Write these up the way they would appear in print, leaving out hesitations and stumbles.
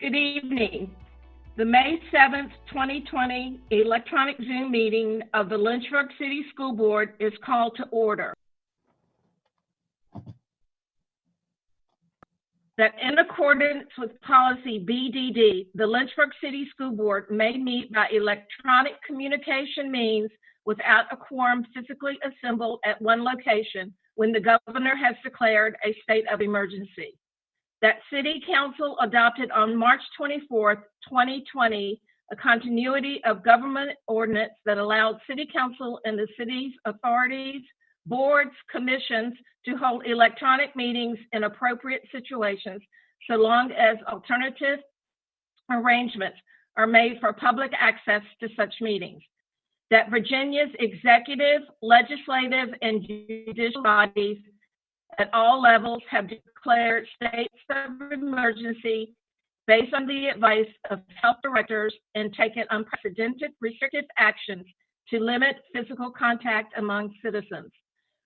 Good evening. The May 7th, 2020 electronic Zoom meeting of the Lynchburg City School Board is called to order. That in accordance with policy BDD, the Lynchburg City School Board may meet by electronic communication means without a quorum physically assembled at one location when the governor has declared a state of emergency. That City Council adopted on March 24th, 2020, a continuity of government ordinance that allowed City Council and the city's authorities, boards, commissions to hold electronic meetings in appropriate situations, so long as alternative arrangements are made for public access to such meetings. That Virginia's executive, legislative, and judicial bodies at all levels have declared states of emergency based on the advice of health directors and taken unprecedented restrictive actions to limit physical contact among citizens.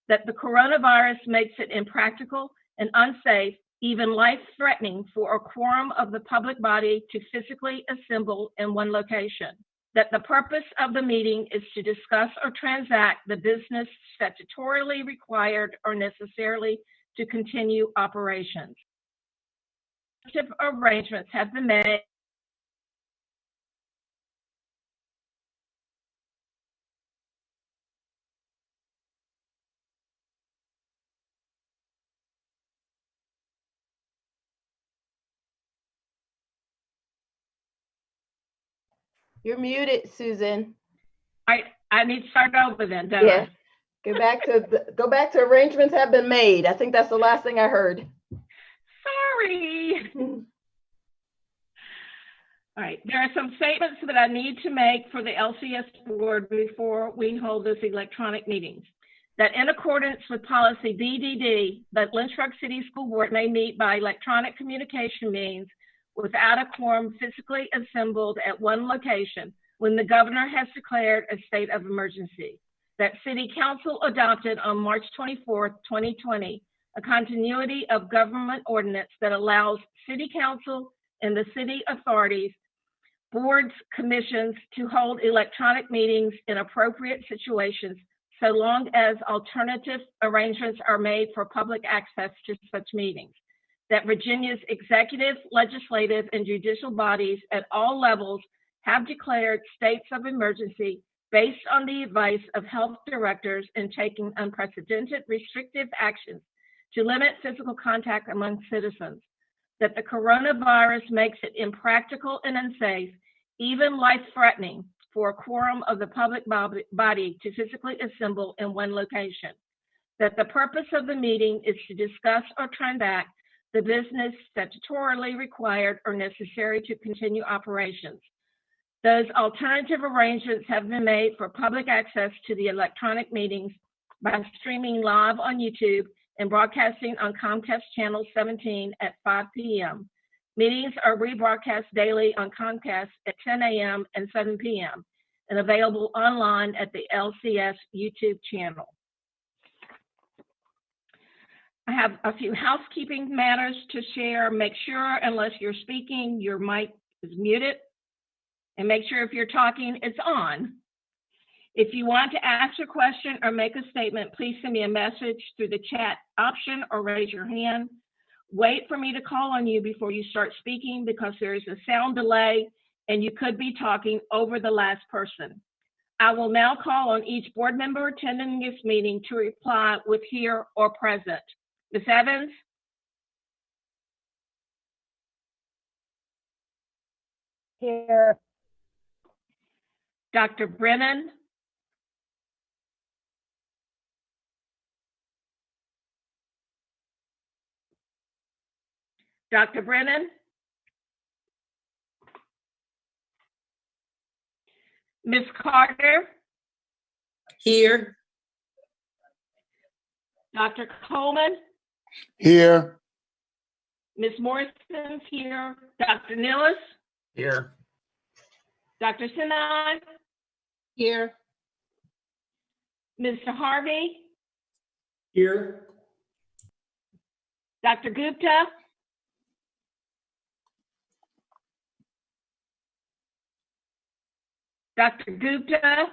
That the coronavirus makes it impractical and unsafe, even life-threatening for a quorum of the public body to physically assemble in one location. That the purpose of the meeting is to discuss or transact the business statutorily required or necessarily to continue operations. Arrangements have been made. You're muted, Susan. I need to start over then, don't I? Go back to arrangements have been made. I think that's the last thing I heard. Sorry. All right, there are some statements that I need to make for the LCS board before we hold this electronic meetings. That in accordance with policy BDD, that Lynchburg City School Board may meet by electronic communication means without a quorum physically assembled at one location when the governor has declared a state of emergency. That City Council adopted on March 24th, 2020, a continuity of government ordinance that allows City Council and the city authorities, boards, commissions to hold electronic meetings in appropriate situations, so long as alternative arrangements are made for public access to such meetings. That Virginia's executive, legislative, and judicial bodies at all levels have declared states of emergency based on the advice of health directors and taking unprecedented restrictive actions to limit physical contact among citizens. That the coronavirus makes it impractical and unsafe, even life-threatening, for a quorum of the public body to physically assemble in one location. That the purpose of the meeting is to discuss or transact the business statutorily required or necessary to continue operations. Those alternative arrangements have been made for public access to the electronic meetings by streaming live on YouTube and broadcasting on Comcast Channel 17 at 5 p.m. Meetings are rebroadcast daily on Comcast at 10 a.m. and 7 p.m. and available online at the LCS YouTube channel. I have a few housekeeping matters to share. Make sure, unless you're speaking, your mic is muted. And make sure if you're talking, it's on. If you want to ask a question or make a statement, please send me a message through the chat option or raise your hand. Wait for me to call on you before you start speaking because there is a sound delay and you could be talking over the last person. I will now call on each board member attending this meeting to reply with here or present. Ms. Evans? Here. Dr. Brennan? Dr. Brennan? Ms. Carter? Here. Dr. Coleman? Here. Ms. Morrison's here. Dr. Nillis? Here. Dr. Sinai? Here. Mr. Harvey? Here. Dr. Gupta? Dr. Gupta,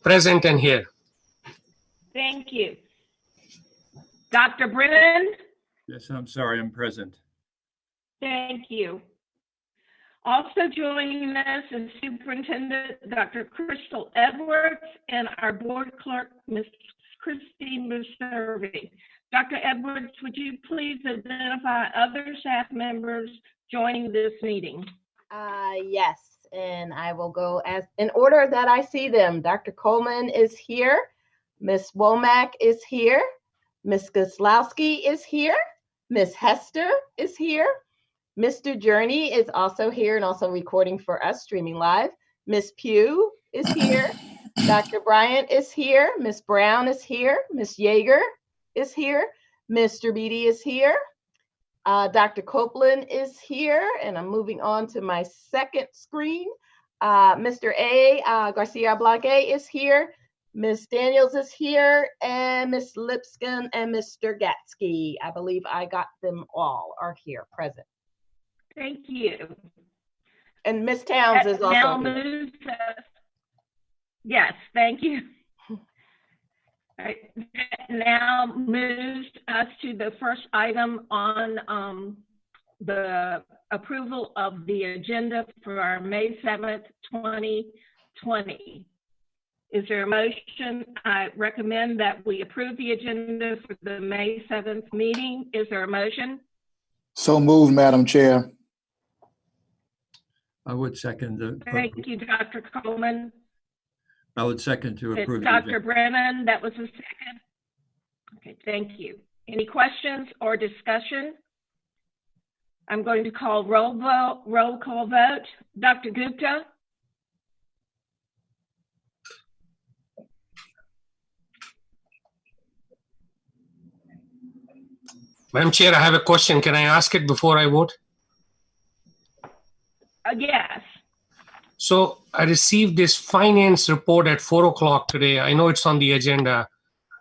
Present and here. thank you. Dr. Brennan, Yes, I'm sorry, I'm present. thank you. Also joining us is Superintendent Dr. Crystal Edwards and our board clerk, Ms. Christine Muservi. Dr. Edwards, would you please identify other staff members joining this meeting? Yes, and I will go as in order that I see them. Dr. Coleman is here. Miss Womack is here. Miss Goslowski is here. Miss Hester is here. Mr. Journey is also here and also recording for us, streaming live. Miss Pugh is here. Dr. Bryant is here. Miss Brown is here. Miss Yeager is here. Mr. Beatty is here. Dr. Copeland is here, and I'm moving on to my second screen. Mr. Garcia Blanque is here. Miss Daniels is here, and Miss Lipscomb and Mr. Gatsky. I believe I got them all are here present. Thank you. And Miss Towns is That now also here. moves us. Yes, thank you. All right, that now moves us to the first item on the approval of the agenda for our May 7th, 2020. Is there a motion? I recommend that we approve the agenda for the May 7th meeting. Is there a motion? So moved, Madam Chair. I would second the. Thank you, Dr. Coleman. I would second to approve. the Dr. agenda. Brennan, that was a second. Okay, thank you. Any questions or discussion? I'm going to call roll call vote. Dr. Gupta? Madam Chair, I have a question. Can I ask it before I vote? Yes. So I received this finance report at 4 o'clock today. I know it's on the agenda.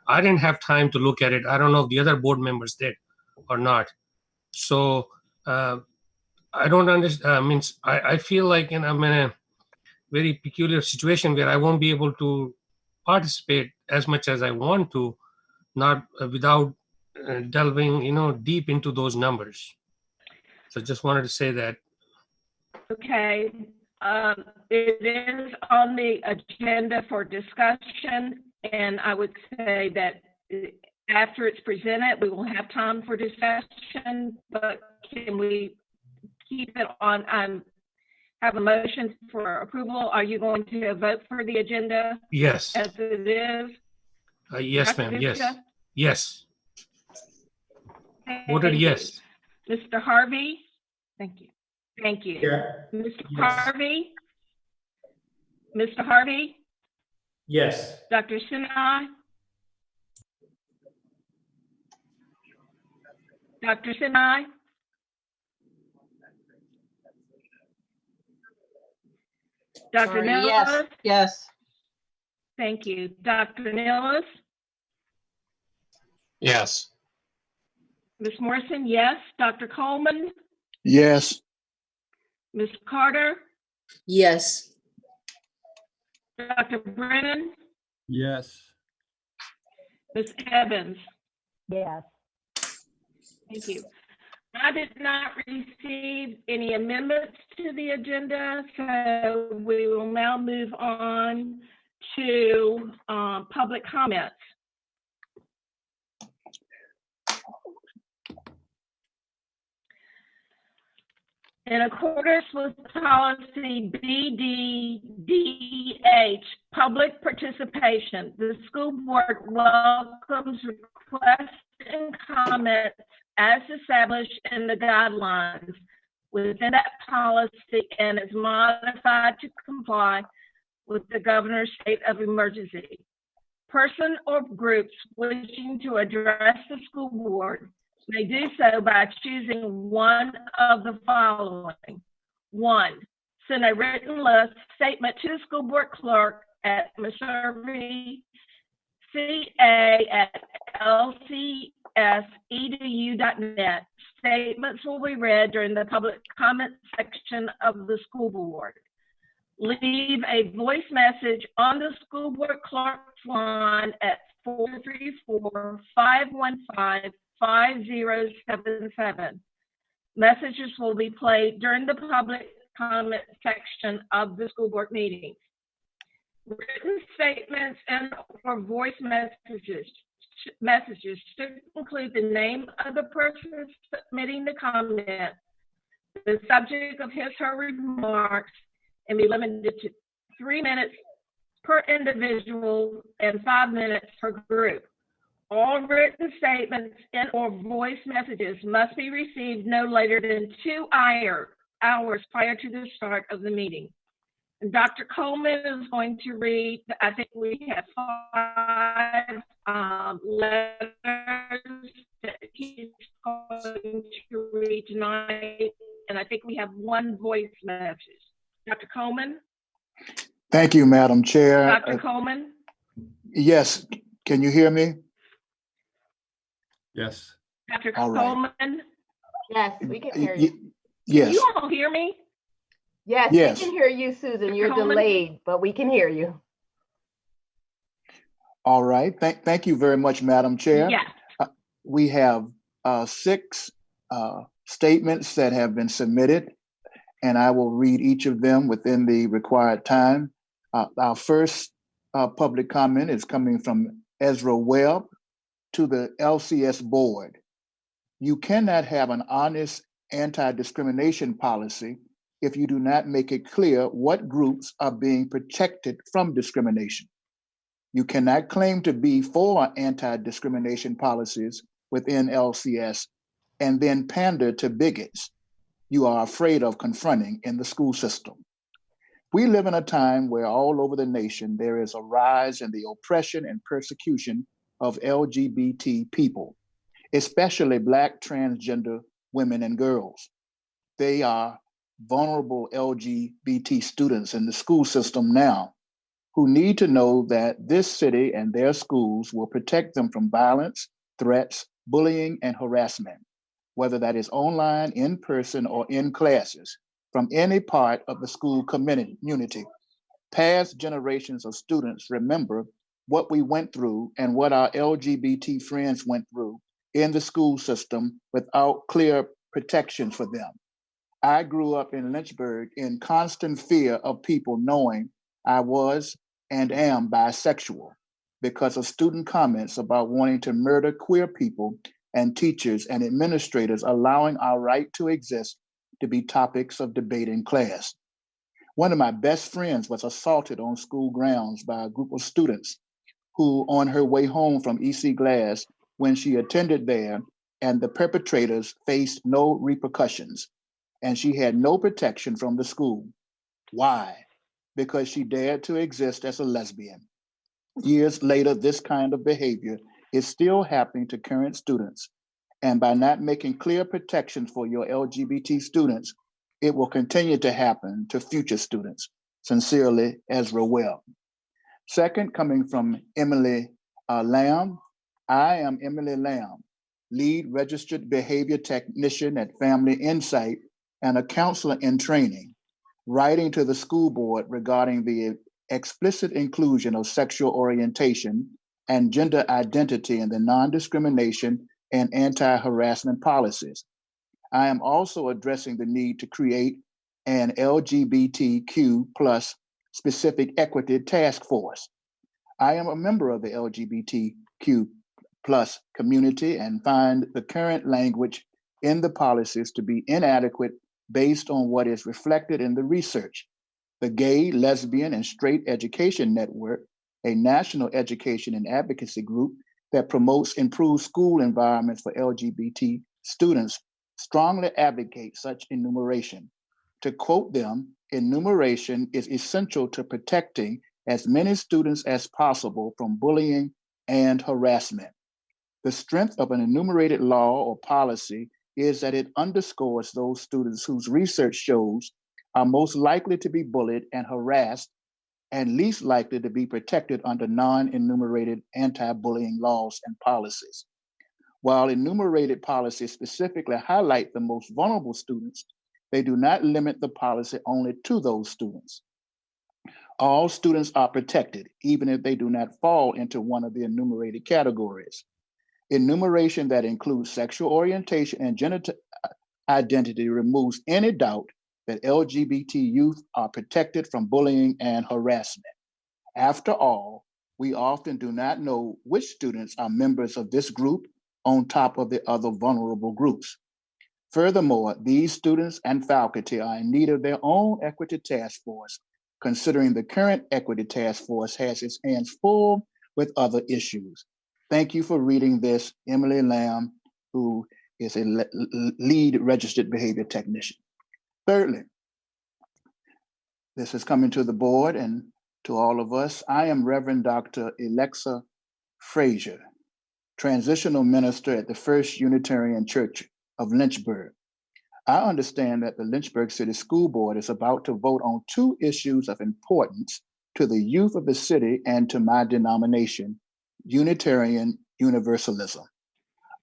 I didn't have time to look at it. I don't know if the other board members did or not. So I don't understand. I feel like I'm in a very peculiar situation where I won't be able to participate as much as I want to, not without delving, deep into those numbers. So just wanted to say that. Okay. It is on the agenda for discussion, and I would say that after it's presented, we will have time for discussion, but can we keep it on, have a motion for approval? Are you going to vote for the agenda Yes. as it is? Yes, Dr. ma'am. Yes. Gupta? Yes. Thank Voted you. yes. Mr. Harvey? Thank you. Thank you. Here. Mr. Yes. Harvey? Mr. Harvey? Yes. Dr. Sinai? Dr. Sinai? Dr. Nillis? Yes, yes. Thank you. Dr. Nillis? Yes. Ms. Morrison, yes. Dr. Coleman? Yes. Ms. Carter? Yes. Dr. Brennan? Yes. Ms. Evans? yes. Thank you. I did not receive any amendments to the agenda, so we will now move on to public comments. In accordance with policy BDDH, public participation, the school board welcomes requests and comments as established in the guidelines within that policy and is modified to comply with the governor's state of emergency. Person or groups wishing to address the school board may do so by choosing one of the following. 1, send a written list statement to the school board clerk at Muservi CA at LCS lcs.edu.net. Statements will be read during the public comment section of the school board. Leave a voice message on the school board clerk's line at 434-515-5077. Messages will be played during the public comment section of the school board meetings. Written statements and or voice messages should include the name of the person submitting the comment, the subject of his or her remarks, and be limited to 3 minutes per individual and 5 minutes per group. All written statements and or voice messages must be received no later than 2 hours prior to the start of the meeting. And Dr. Coleman is going to read, I think we have 5 letters that he's going to read tonight, and I think we have 1 voice message. Dr. Coleman? Thank you, Madam Chair. Dr. Coleman? Yes, can you hear me? Yes. Dr. All right. Coleman? Yes, we can hear you. Yes. Can you all hear me? Yes, Yes. we can hear you, Susan. You're Coleman? delayed, but we can hear you. All right. Thank you very much, Madam Chair. Yes. We have 6 statements that have been submitted, and I will read each of them within the required time. Our first public comment is coming from Ezra Webb to the LCS board. You cannot have an honest anti-discrimination policy if you do not make it clear what groups are being protected from discrimination. You cannot claim to be for anti-discrimination policies within LCS and then pander to bigots you are afraid of confronting in the school system. We live in a time where all over the nation there is a rise in the oppression and persecution of LGBT people, especially Black transgender women and girls. They are vulnerable LGBT students in the school system now who need to know that this city and their schools will protect them from violence, threats, bullying, and harassment, whether that is online, in person, or in classes, from any part of the school community. Past generations of students remember what we went through and what our LGBT friends went through in the school system without clear protections for them. I grew up in Lynchburg in constant fear of people knowing I was and am bisexual because of student comments about wanting to murder queer people and teachers and administrators allowing our right to exist to be topics of debate in class. One of my best friends was assaulted on school grounds by a group of students who, on her way home from EC Glass, when she attended there, and the perpetrators faced no repercussions, and she had no protection from the school. Why? Because she dared to exist as a lesbian. Years later, this kind of behavior is still happening to current students. And by not making clear protections for your LGBT students, it will continue to happen to future students. Sincerely, Ezra Webb. Second, coming from Emily Lamb. I am Emily Lamb, lead registered behavior technician at Family Insight and a counselor in training, writing to the school board regarding the explicit inclusion of sexual orientation and gender identity in the non-discrimination and anti-harassment policies. I am also addressing the need to create an LGBTQ plus specific equity task force. I am a member of the LGBTQ plus community and find the current language in the policies to be inadequate based on what is reflected in the research. The Gay, Lesbian, and Straight Education Network, a national education and advocacy group that promotes improved school environments for LGBT students, strongly advocate such enumeration. To quote them, enumeration is essential to protecting as many students as possible from bullying and harassment. The strength of an enumerated law or policy is that it underscores those students whose research shows are most likely to be bullied and harassed and least likely to be protected under non-enumerated anti-bullying laws and policies. While enumerated policies specifically highlight the most vulnerable students, they do not limit the policy only to those students. All students are protected, even if they do not fall into one of the enumerated categories. Enumeration that includes sexual orientation and gender identity removes any doubt that LGBT youth are protected from bullying and harassment. After all, we often do not know which students are members of this group on top of the other vulnerable groups. Furthermore, these students and faculty are in need of their own equity task force, considering the current equity task force has its hands full with other issues. Thank you for reading this, Emily Lamb, who is a lead registered behavior technician. Thirdly, this is coming to the board and to all of us. I am Reverend Dr. Alexa Frazier, transitional minister at the First Unitarian Church of Lynchburg. I understand that the Lynchburg City School Board is about to vote on two issues of importance to the youth of the city and to my denomination, Unitarian Universalism.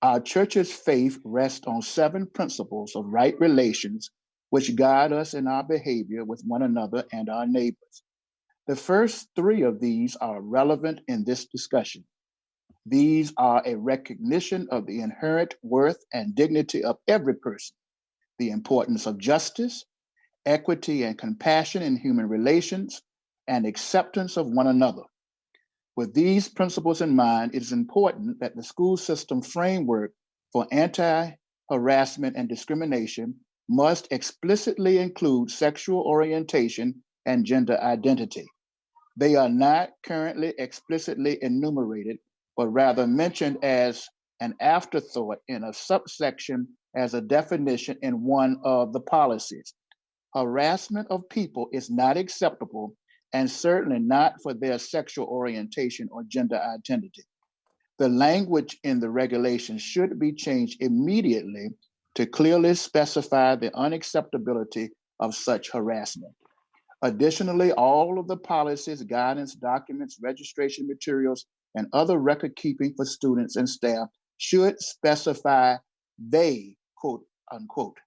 Our church's faith rests on 7 principles of right relations, which guide us in our behavior with one another and our neighbors. The first 3 of these are relevant in this discussion. These are a recognition of the inherent worth and dignity of every person, the importance of justice, equity and compassion in human relations, and acceptance of one another. With these principles in mind, it is important that the school system framework for anti-harassment and discrimination must explicitly include sexual orientation and gender identity. They are not currently explicitly enumerated, but rather mentioned as an afterthought in a subsection as a definition in one of the policies. Harassment of people is not acceptable and certainly not for their sexual orientation or gender identity. The language in the regulations should be changed immediately to clearly specify the unacceptability of such harassment. Additionally, all of the policies, guidance, documents, registration materials, and other record keeping for students and staff should specify they, quote unquote,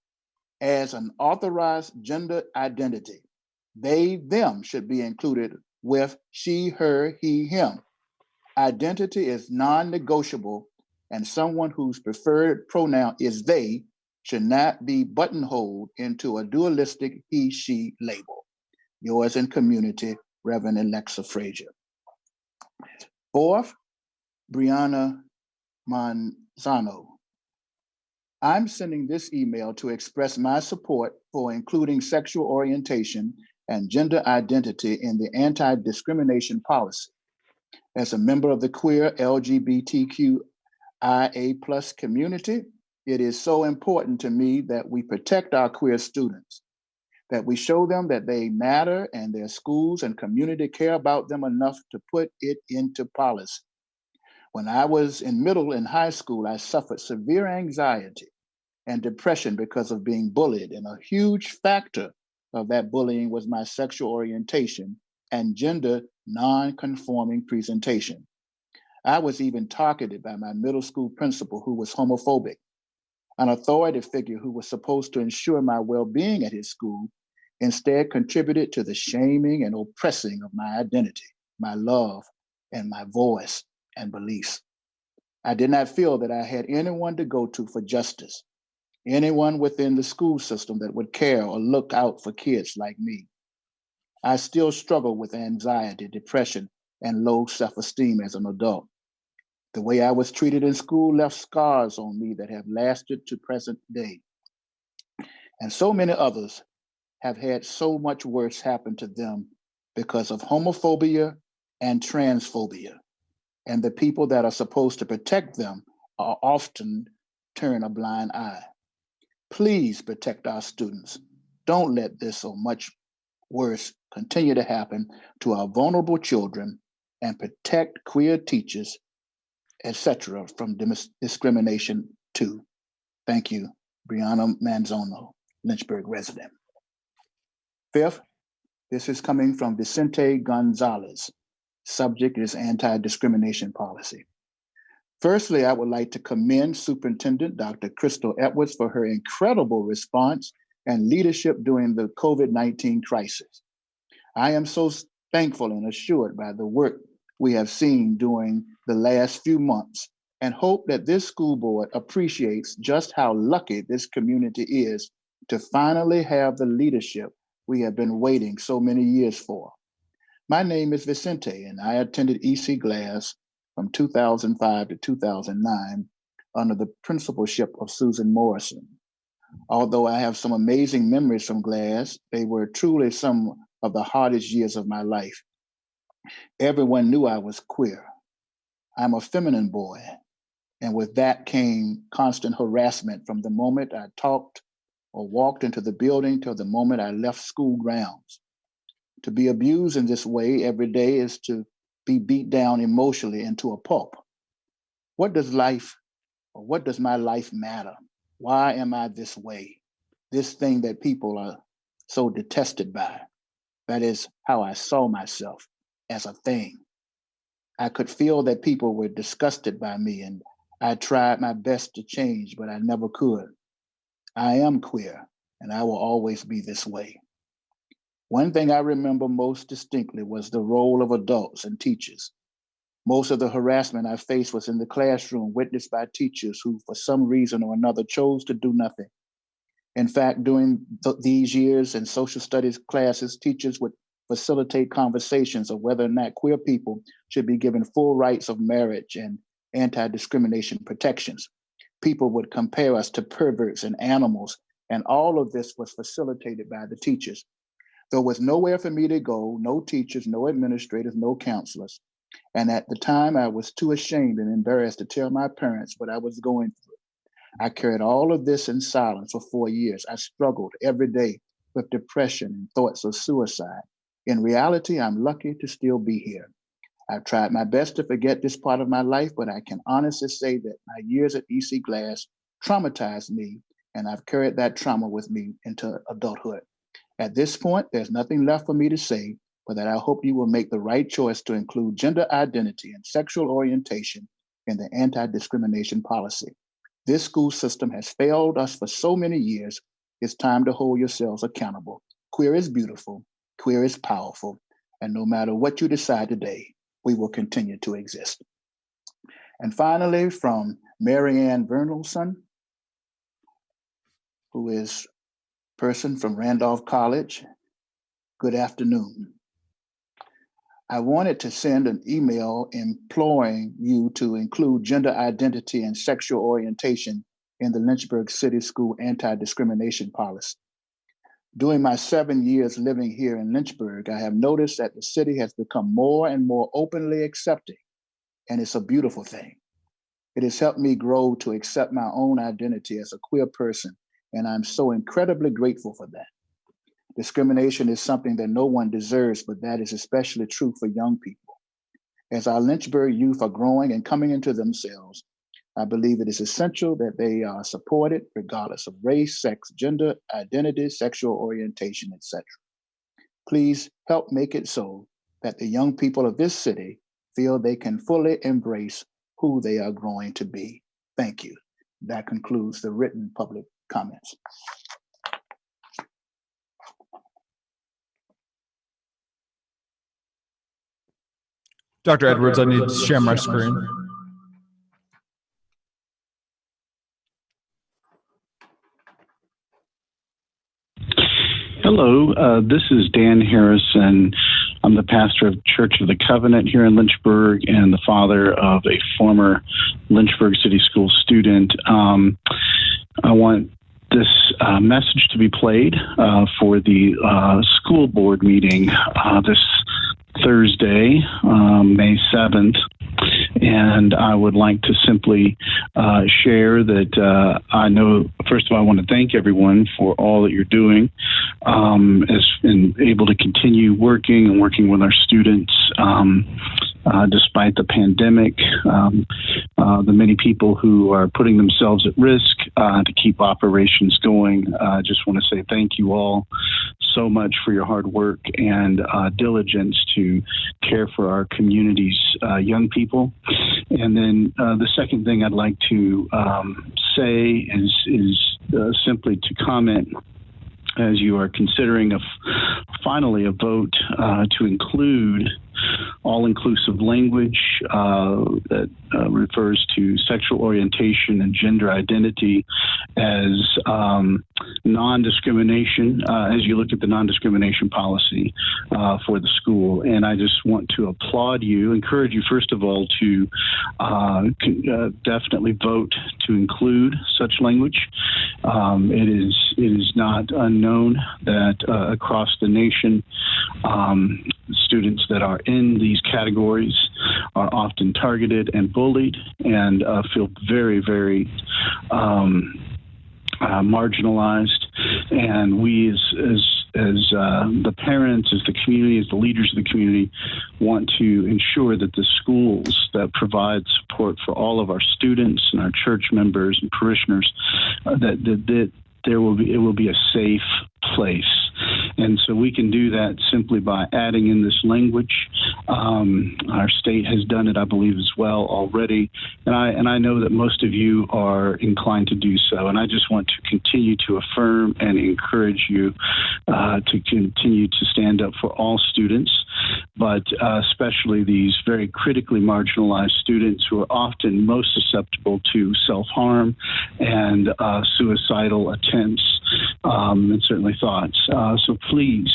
as an authorized gender identity. They, them should be included with she, her, he, him. Identity is non-negotiable, and someone whose preferred pronoun is they should not be buttonholed into a dualistic he, she label. Yours in community, Reverend Alexa Frazier. 4th, Brianna Manzano. I'm sending this email to express my support for including sexual orientation and gender identity in the anti-discrimination policy. As a member of the queer LGBTQIA+ community, it is so important to me that we protect our queer students, that we show them that they matter and their schools and community care about them enough to put it into policy. When I was in middle and high school, I suffered severe anxiety and depression because of being bullied, and a huge factor of that bullying was my sexual orientation and gender non-conforming presentation. I was even targeted by my middle school principal, who was homophobic. An authority figure who was supposed to ensure my well-being at his school instead contributed to the shaming and oppressing of my identity, my love, and my voice and beliefs. I did not feel that I had anyone to go to for justice, anyone within the school system that would care or look out for kids like me. I still struggle with anxiety, depression, and low self-esteem as an adult. The way I was treated in school left scars on me that have lasted to present day. And so many others have had so much worse happen to them because of homophobia and transphobia. And the people that are supposed to protect them are often turn a blind eye. Please protect our students. Don't let this or much worse continue to happen to our vulnerable children, and protect queer teachers, etc., from discrimination too. Thank you, Brianna Manzano, Lynchburg resident. 5th, this is coming from Vicente Gonzalez. Subject is anti-discrimination policy. Firstly, I would like to commend Superintendent Dr. Crystal Edwards for her incredible response and leadership during the COVID-19 crisis. I am so thankful and assured by the work we have seen during the last few months and hope that this school board appreciates just how lucky this community is to finally have the leadership we have been waiting so many years for. My name is Vicente, and I attended EC Glass from 2005 to 2009 under the principalship of Susan Morrison. Although I have some amazing memories from Glass, they were truly some of the hardest years of my life. Everyone knew I was queer. I'm a feminine boy, and with that came constant harassment from the moment I talked or walked into the building till the moment I left school grounds. To be abused in this way every day is to be beat down emotionally into a pulp. What does my life matter? Why am I this way? This thing that people are so detested by. That is how I saw myself, as a thing. I could feel that people were disgusted by me, and I tried my best to change, but I never could. I am queer, and I will always be this way. One thing I remember most distinctly was the role of adults and teachers. Most of the harassment I faced was in the classroom, witnessed by teachers who, for some reason or another, chose to do nothing. In fact, during these years in social studies classes, teachers would facilitate conversations of whether or not queer people should be given full rights of marriage and anti-discrimination protections. People would compare us to perverts and animals, and all of this was facilitated by the teachers. There was nowhere for me to go, no teachers, no administrators, no counselors. And at the time, I was too ashamed and embarrassed to tell my parents what I was going through. I carried all of this in silence for 4 years. I struggled every day with depression and thoughts of suicide. In reality, I'm lucky to still be here. I've tried my best to forget this part of my life, but I can honestly say that my years at EC Glass traumatized me, and I've carried that trauma with me into adulthood. At this point, there's nothing left for me to say, but that I hope you will make the right choice to include gender identity and sexual orientation in the anti-discrimination policy. This school system has failed us for so many years. It's time to hold yourselves accountable. Queer is beautiful, queer is powerful, and no matter what you decide today, we will continue to exist. And finally, from Marianne Vernelson, who is person from Randolph College, good afternoon. I wanted to send an email imploring you to include gender identity and sexual orientation in the Lynchburg City School anti-discrimination policy. During my 7 years living here in Lynchburg, I have noticed that the city has become more and more openly accepting, and it's a beautiful thing. It has helped me grow to accept my own identity as a queer person, and I'm so incredibly grateful for that. Discrimination is something that no one deserves, but that is especially true for young people. As our Lynchburg youth are growing and coming into themselves, I believe it is essential that they are supported regardless of race, sex, gender, identity, sexual orientation, etc. Please help make it so that the young people of this city feel they can fully embrace who they are growing to be. Thank you. That concludes the written public comments. Dr. Edwards, I need to share my screen. Hello, this is Dan Harrison. I'm the pastor of Church of the Covenant here in Lynchburg and the father of a former Lynchburg City School student. I want this message to be played for the school board meeting this Thursday, May 7th. And I would like to simply share that I know, first of all, I want to thank everyone for all that you're doing as in able to continue working with our students despite the pandemic, the many people who are putting themselves at risk to keep operations going. I just want to say thank you all so much for your hard work and diligence to care for our community's young people And then the second thing I'd like to say is simply to comment, as you are considering finally a vote to include all-inclusive language that refers to sexual orientation and gender identity as non-discrimination, as you look at the non-discrimination policy for the school. And I just want to applaud you, encourage you, first of all, to definitely vote to include such language. It is not unknown that across the nation, students that are in these categories are often targeted and bullied and feel very, very marginalized. And we as the parents, as the community, as the leaders of the community, want to ensure that the schools that provide support for all of our students and our church members and parishioners, that it will be a safe place. And so we can do that simply by adding in this language. Our state has done it, I believe, as well already. And I know that most of you are inclined to do so. And I just want to continue to affirm and encourage you to continue to stand up for all students, but especially these very critically marginalized students who are often most susceptible to self-harm and suicidal attempts and certainly thoughts. So please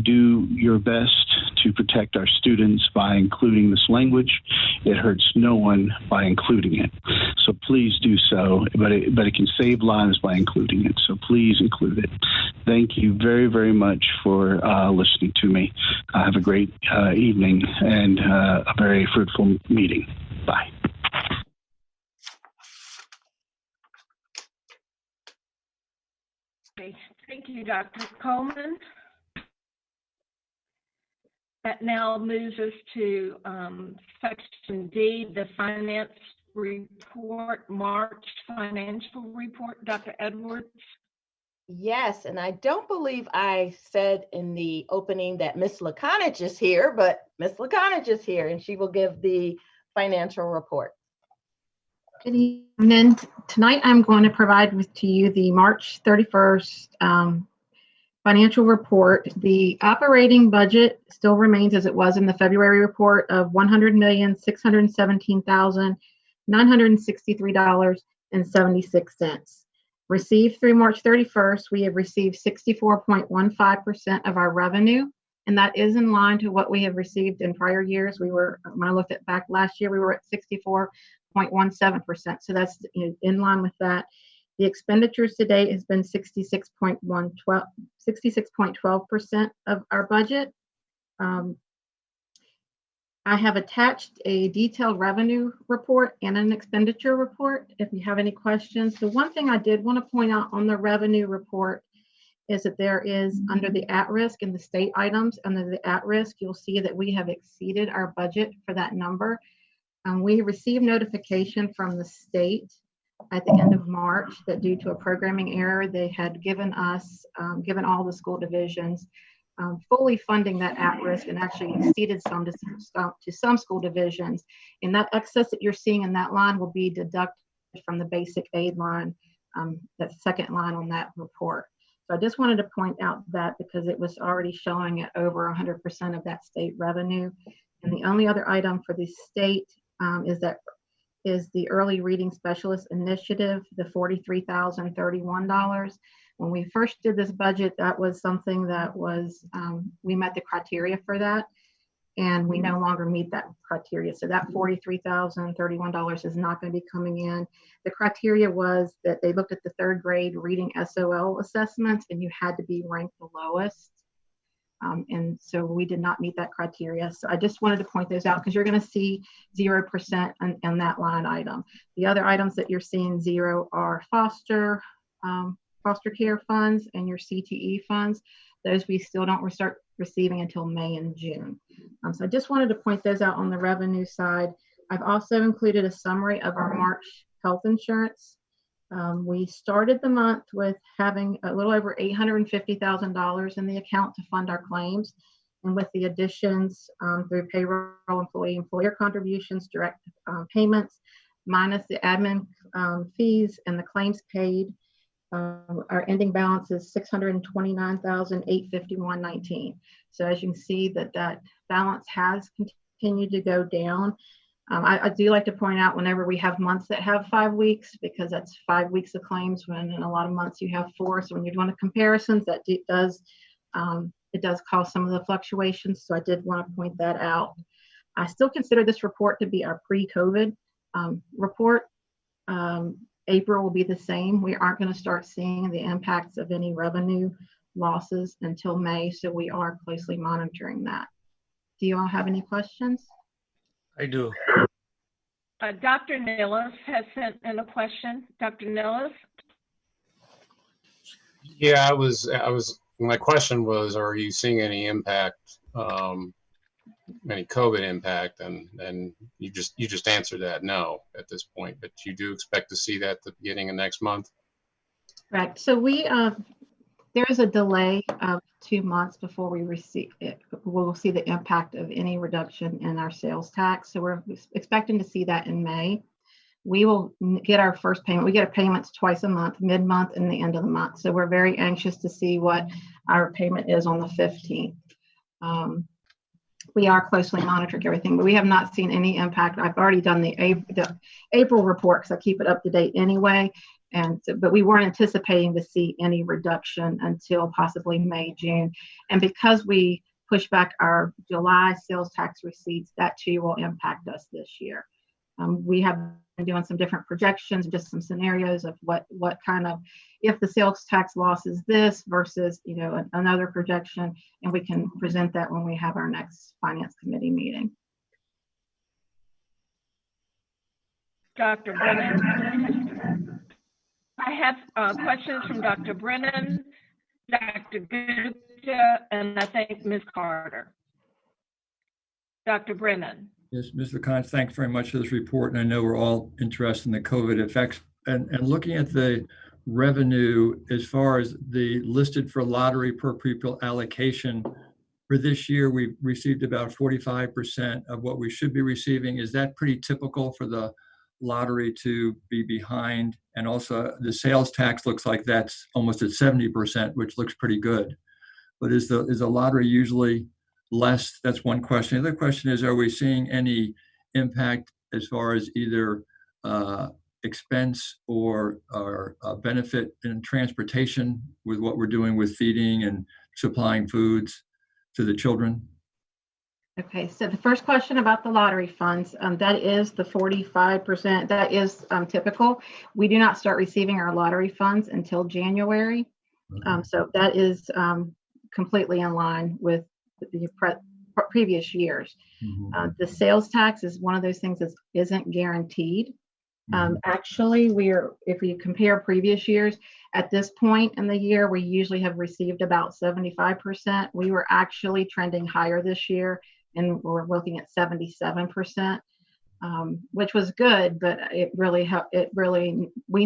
do your best to protect our students by including this language. It hurts no one by including it. So please do so, but it can save lives by including it. So please include it. Thank you very, very much for listening to me. Have a great evening and a very fruitful meeting. Bye. Thank you, Dr. Coleman. That now moves us to section D, the finance report, March financial report. Dr. Edwards. Yes, and I don't believe I said in the opening that Ms. Laconich is here, but Ms. Laconich is here and she will give the financial report. Good evening. Tonight I'm going to provide to you the March 31st financial report. The operating budget still remains as it was in the February report of $100,617,963.76. Received through March 31st, we have received 64.15% of our revenue, and that is in line to what we have received in prior years. We were, when I looked at back last year, we were at 64.17%. So that's in line with that. The expenditures to date has been 66.12% of our budget. I have attached a detailed revenue report and an expenditure report if you have any questions. The one thing I did want to point out on the revenue report is that there is, under the at-risk and the state items, under the at-risk, you'll see that we have exceeded our budget for that number. We received notification from the state at the end of March that due to a programming error, they had given us, given all the school divisions, fully funding that at-risk and actually exceeded some to some school divisions. And that excess that you're seeing in that line will be deducted from the basic aid line, that second line on that report. So I just wanted to point out that because it was already showing at over 100% of that state revenue. And the only other item for the state is the early reading specialist initiative, the $43,031. When we first did this budget, that was something that was, we met the criteria for that, and we no longer meet that criteria. So that $43,031 is not going to be coming in. The criteria was that they looked at the third grade reading SOL assessments, and you had to be ranked the lowest. And so we did not meet that criteria. So I just wanted to point those out because you're going to see 0% in that line item. The other items that you're seeing zero are foster care funds and your CTE funds. Those we still don't start receiving until May and June. So I just wanted to point those out on the revenue side. I've also included a summary of our March health insurance. We started the month with having a little over $850,000 in the account to fund our claims. And with the additions through payroll, employer contributions, direct payments, minus the admin fees and the claims paid, our ending balance is $629,851.19. So as you can see that balance has continued to go down. I do like to point out whenever we have months that have 5 weeks, because that's 5 weeks of claims, when in a lot of months you have 4. So when you're doing the comparisons, that it does cause some of the fluctuations. So I did want to point that out. I still consider this report to be our pre-COVID report. April will be the same. We aren't going to start seeing the impacts of any revenue losses until May. So we are closely monitoring that. Do you all have any questions? I do. Dr. Nillis has sent in a question. Dr. Nillis? Yeah, my question was, are you seeing any impact, any COVID impact? And you just answered that no at this point, but you do expect to see that at the beginning of next month? Correct. So there is a delay of 2 months before we receive it. We'll see the impact of any reduction in our sales tax. So we're expecting to see that in May. We will get our first payment. We get our payments twice a month, mid-month and the end of the month. So we're very anxious to see what our payment is on the 15th. We are closely monitoring everything, but we have not seen any impact. I've already done the April report because I keep it up to date anyway. But we weren't anticipating to see any reduction until possibly May, June. And because we pushed back our July sales tax receipts, that too will impact us this year. We have been doing some different projections, just some scenarios of what kind of, if the sales tax loss is this versus, another projection, and we can present that when we have our next finance committee meeting. Dr. Brennan? I have questions from Dr. Brennan, Dr. Gupta, and I think Ms. Carter. Dr. Brennan. Yes, Mr. Khan, thanks very much for this report. And I know we're all interested in the COVID effects. And looking at the revenue as far as the listed for lottery per pupil allocation, for this year, we received about 45% of what we should be receiving. Is that pretty typical for the lottery to be behind? And also the sales tax looks like that's almost at 70%, which looks pretty good. But is the lottery usually less? That's one question. The other question is, are we seeing any impact as far as either expense or benefit in transportation with what we're doing with feeding and supplying foods to the children? Okay, so the first question about the lottery funds, that is the 45%. That is typical. We do not start receiving our lottery funds until January. So that is completely in line with the previous years. The sales tax is one of those things that isn't guaranteed. Actually, if we compare previous years, at this point in the year, we usually have received about 75%. We were actually trending higher this year, and we're looking at 77%, which was good, but we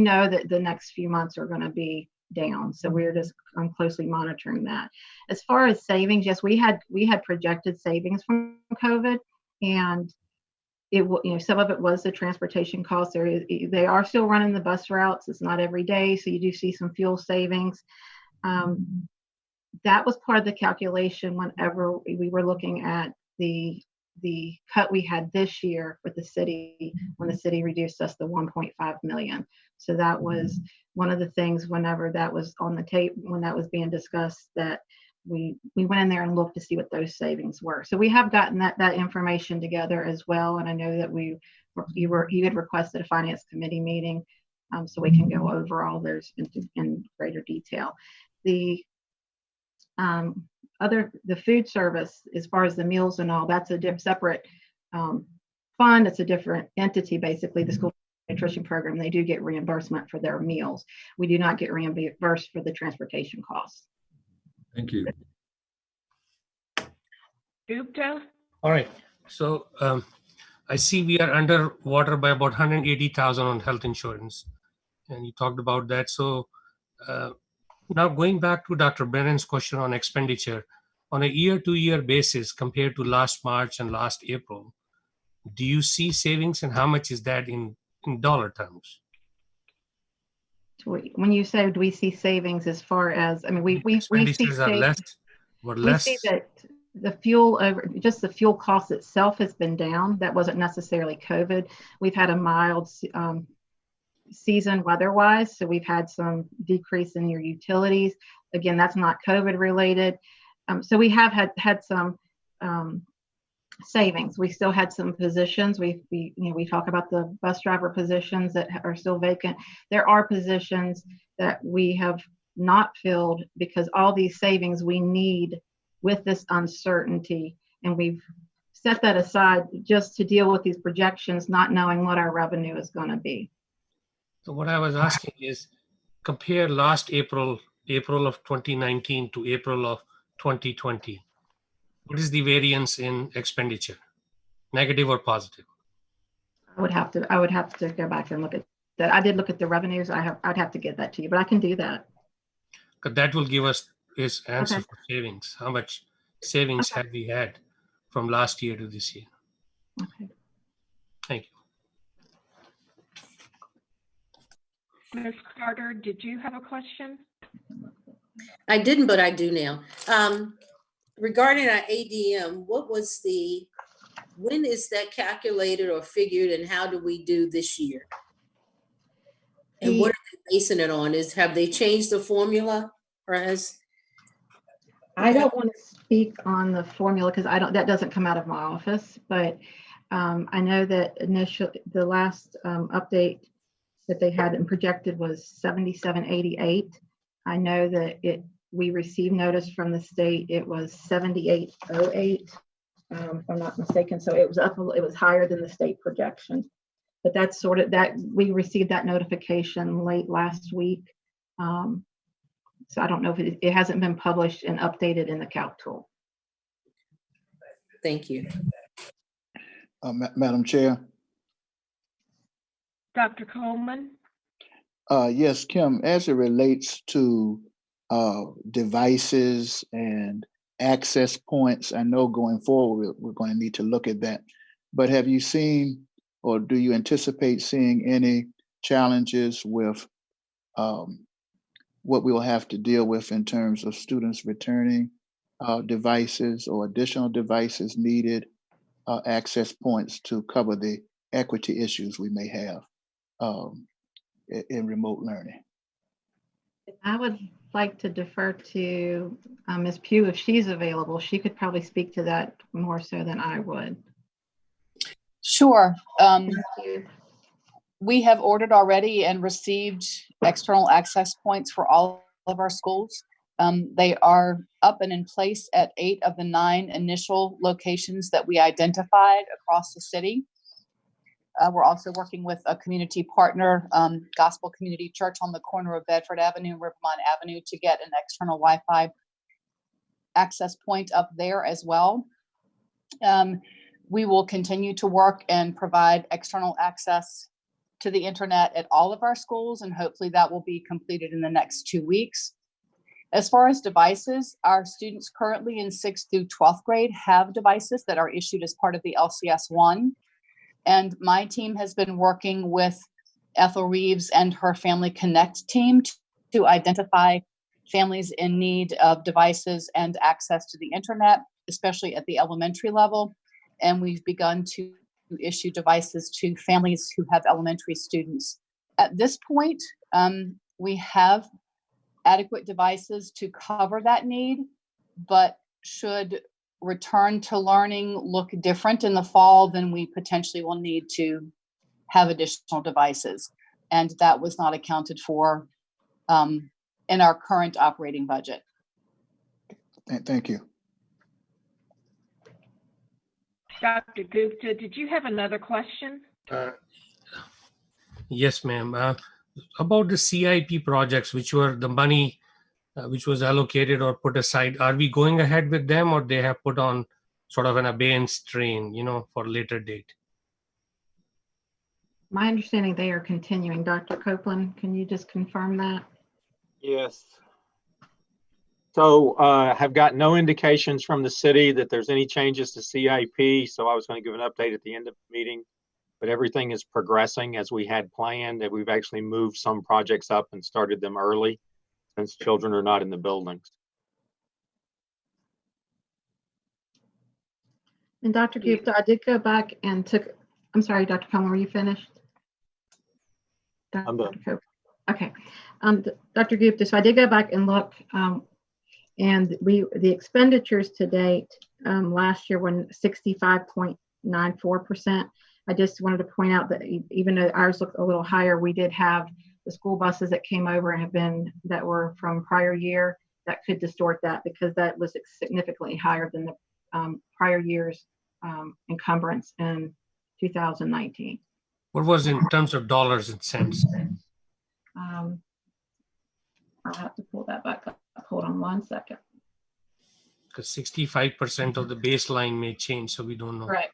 know that the next few months are going to be down. So we're just closely monitoring that. As far as savings, yes, we had projected savings from COVID, and some of it was the transportation costs. They are still running the bus routes. It's not every day, so you do see some fuel savings. That was part of the calculation whenever we were looking at the cut we had this year with the city, when the city reduced us the 1.5 million. So that was one of the things whenever that was on the tape, when that was being discussed, that we went in there and looked to see what those savings were. So we have gotten that information together as well. And I know that you had requested a finance committee meeting, so we can go over all those in greater detail. The food service, as far as the meals and all, that's a separate fund. It's a different entity, basically. The school nutrition program, they do get reimbursement for their meals. We do not get reimbursed for the transportation costs. Thank you. Gupta? All right. So I see we are underwater by about 180,000 on health insurance, and you talked about that. So now going back to Dr. Brennan's question on expenditure, on a year-to-year basis compared to last March and last April, do you see savings, and how much is that in dollar terms? When you say, do we see savings as far as, I mean, we see Expenditures are less, were we less. see that the fuel just the fuel cost itself has been down. That wasn't necessarily COVID. We've had a mild season weather-wise, so we've had some decrease in your utilities. Again, that's not COVID related. So we have had some savings. We still had some positions. We talk about the bus driver positions that are still vacant. There are positions that we have not filled because all these savings we need with this uncertainty, and we've set that aside just to deal with these projections, not knowing what our revenue is going to be. So what I was asking is, compare last April of 2019 to April of 2020. What is the variance in expenditure, negative or positive? I would have to go back and look at that. I did look at the revenues. I'd have to get that to you, but I can do that. Because that will give us his answer Okay. for savings. How much savings have we had from last year to this year? Okay. Thank you. Ms. Carter, did you have a question? I didn't, but I do now. Regarding our ADM, when is that calculated or figured, and how do we do this year? And what are they basing it on? Have they changed the formula, or has? I don't want to speak on the formula because that doesn't come out of my office, but I know that the last update that they had and projected was 7788. I know that we received notice from the state, it was 7808, if I'm not mistaken. So it was higher than the state projection. But that's sort of that, we received that notification late last week. So I don't know if it hasn't been published and updated in the calc tool. Thank you. Madam Chair. Dr. Coleman? Yes, Kim, as it relates to devices and access points, I know going forward, we're going to need to look at that. But have you seen, or do you anticipate seeing any challenges with what we will have to deal with in terms of students returning devices or additional devices needed, access points to cover the equity issues we may have in remote learning? I would like to defer to Ms. Pugh if she's available. She could probably speak to that more so than I would. Sure. We have ordered already and received external access points for all of our schools. They are up and in place at 8 of the 9 initial locations that we identified across the city. We're also working with a community partner, Gospel Community Church on the corner of Bedford Avenue and Rivermont Avenue, to get an external Wi-Fi access point up there as well. We will continue to work and provide external access to the internet at all of our schools, and hopefully that will be completed in the next 2 weeks. As far as devices, our students currently in 6th through 12th grade have devices that are issued as part of the LCS 1. And my team has been working with Ethel Reeves and her Family Connect team to identify families in need of devices and access to the internet, especially at the elementary level. And we've begun to issue devices to families who have elementary students. At this point, we have adequate devices to cover that need, but should return to learning look different in the fall, then we potentially will need to have additional devices. And that was not accounted for in our current operating budget. Thank you. Dr. Gupta, did you have another question? Yes, ma'am. About the CIP projects, which were the money which was allocated or put aside, are we going ahead with them, or they have put on sort of an abeyance train, for later date? My understanding they are continuing. Dr. Copeland, can you just confirm that? Yes. So have got no indications from the city that there's any changes to CIP. So I was going to give an update at the end of the meeting, but everything is progressing as we had planned. And we've actually moved some projects up and started them early since children are not in the buildings. And Dr. Gupta, I did go back and took, I'm sorry, Dr. Coleman, were you finished? I'm done. Okay. Dr. Gupta, so I did go back and look, and the expenditures to date last year were 65.94%. I just wanted to point out that even though ours looked a little higher, we did have the school buses that came over and that were from prior year that could distort that, because that was significantly higher than the prior year's encumbrance in 2019. What was in terms of dollars and cents? I'll have to pull that back up. Hold on one second. Because 65% of the baseline may change, so we don't know. Right.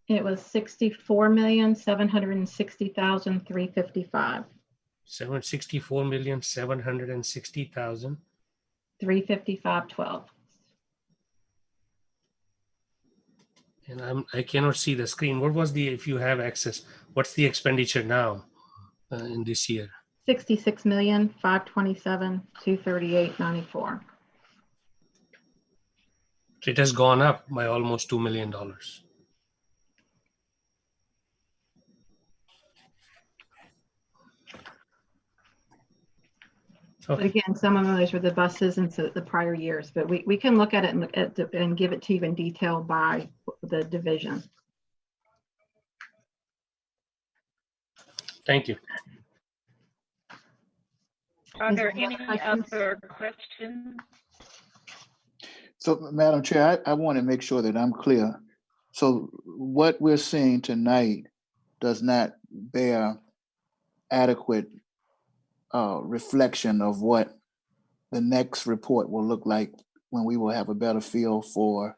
It was 64,760,355. 764,760,000. 355.12. And I cannot see the screen. What was if you have access, what's the expenditure now in this year? 66,527,238.94. It has gone up by almost $2 million. But again, some of those were the buses and so the prior years, but we can look at it and give it to you in detail by the division. Thank you. Are there any other questions? So, Madam Chair, I want to make sure that I'm clear. So what we're seeing tonight does not bear adequate reflection of what the next report will look like, when we will have a better feel for